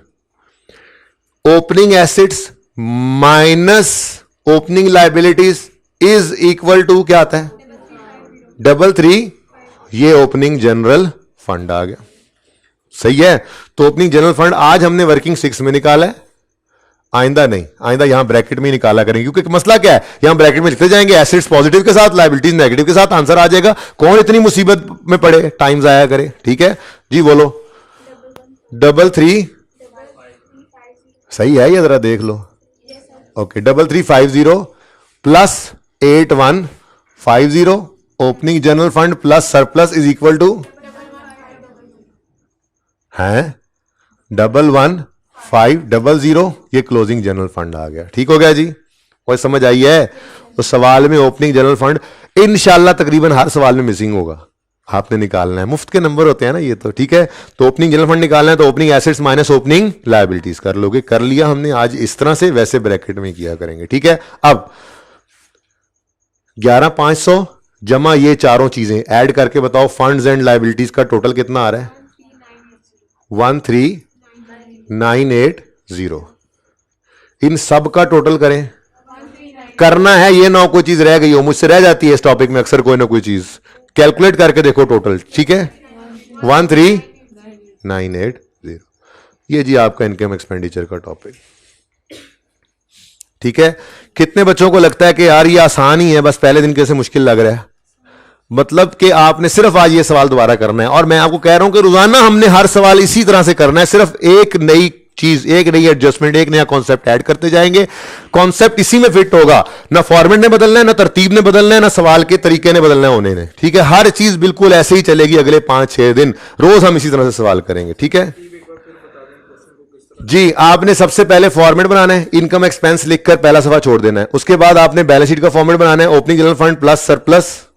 opening assets minus opening liabilities is equal to क्या आता है? 33। ये ओपनिंग जनरल फंड आ गया, सही है। तो ओपनिंग जनरल फंड आज हमने वर्किंग 6 में निकाला है, आइंदा नहीं, आइंदा यहां ब्रैकेट में ही निकाला करेंगे, क्योंकि मसला क्या है, यहां ब्रैकेट में लिखते जाएंगे एसेट्स पॉजिटिव के साथ, लायबिलिटीज नेगेटिव के साथ, आंसर आ जाएगा। कौन इतनी मुसीबत में पड़े, टाइम जाया करे, ठीक है जी। बोलो 33, सही है ये, जरा देख लो। Okay 3350 plus 8150 opening general fund plus surplus is equal to है 11500, ये क्लोजिंग जनरल फंड आ गया। ठीक हो गया जी, कोई समझ आई है? तो सवाल में ओपनिंग जनरल फंड इंशाल्लाह तकरीबन हर सवाल में मिसिंग होगा, आपने निकालना है। मुफ्त के नंबर होते हैं ना ये तो, ठीक है। तो ओपनिंग जनरल फंड निकालना है तो opening assets minus opening liabilities कर लोगे। कर लिया हमने आज इस तरह से, वैसे ब्रैकेट में किया करेंगे, ठीक है। अब 11500 जमा ये चारों चीजें ऐड करके बताओ फंड्स एंड लायबिलिटीज का टोटल कितना आ रहा है? 13980। इन सब का टोटल करें, करना है। ये ना कोई चीज रह गई हो, मुझसे रह जाती है इस टॉपिक में अक्सर कोई ना कोई चीज, कैलकुलेट करके देखो टोटल, ठीक है। 13980, ये जी आपका इनकम एक्सपेंडिचर का टॉपिक, ठीक है। कितने बच्चों को लगता है कि यार ये आसान ही है, बस पहले दिन कैसे मुश्किल लग रहा है? मतलब कि आपने सिर्फ आज ये सवाल दोबारा करना है, और मैं आपको कह रहा हूं कि रोजाना हमने हर सवाल इसी तरह से करना है। सिर्फ एक नई चीज, एक नई एडजस्टमेंट, एक नया कॉन्सेप्ट ऐड करते जाएंगे। कॉन्सेप्ट इसी में फिट होगा, ना फॉर्मेट ने बदलना है, ना तरतीब ने बदलना है, ना सवाल के तरीके ने बदलना है होने ने, ठीक है। हर चीज बिल्कुल ऐसे ही चलेगी अगले 5-6 दिन, रोज हम इसी तरह से सवाल करेंगे, ठीक है जी। आपने सबसे पहले फॉर्मेट बनाना है, इनकम एक्सपेंस लिखकर पहला सफा छोड़ देना है। उसके बाद आपने बैलेंस शीट का फॉर्मेट बनाना है, opening general fund plus surplus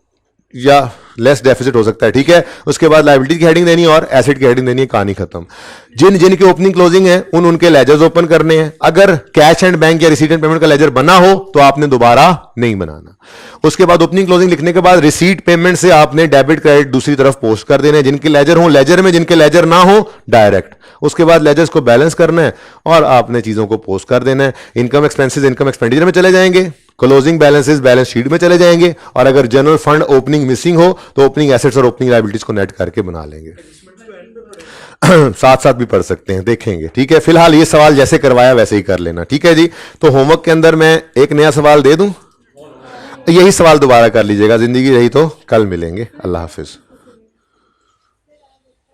या लेस डेफिसिट हो सकता है, ठीक है। उसके बाद लायबिलिटी की हेडिंग देनी है और एसेट की हेडिंग देनी है, कहानी खत्म। जिन जिन के ओपनिंग क्लोजिंग है उनके लेजर्स ओपन करने हैं। अगर कैश एंड बैंक या रिसीट एंड पेमेंट का लेजर बना हो तो आपने दोबारा नहीं बनाना। उसके बाद ओपनिंग क्लोजिंग लिखने के बाद रिसीट पेमेंट से आपने डेबिट क्रेडिट दूसरी तरफ पोस्ट कर देने, जिनके लेजर हो लेजर में, जिनके लेजर ना हो डायरेक्ट। उसके बाद लेजर्स को बैलेंस करना है और आपने चीजों को पोस्ट कर देना है। इनकम एक्सपेंसेस इनकम एक्सपेंडिचर में चले जाएंगे, क्लोजिंग बैलेंसेस बैलेंस शीट में चले जाएंगे, और अगर जनरल फंड ओपनिंग मिसिंग हो तो ओपनिंग एसेट्स और ओपनिंग लायबिलिटीज को नेट करके बना लेंगे। साथ साथ भी पढ़ सकते हैं, देखेंगे। ठीक है, फिलहाल ये सवाल जैसे करवाया वैसे ही कर लेना। ठीक है जी, तो होमवर्क के अंदर मैं एक नया सवाल दे दूं, यही सवाल दोबारा कर लीजिएगा। जिंदगी रही तो कल मिलेंगे। अल्लाह हाफिज।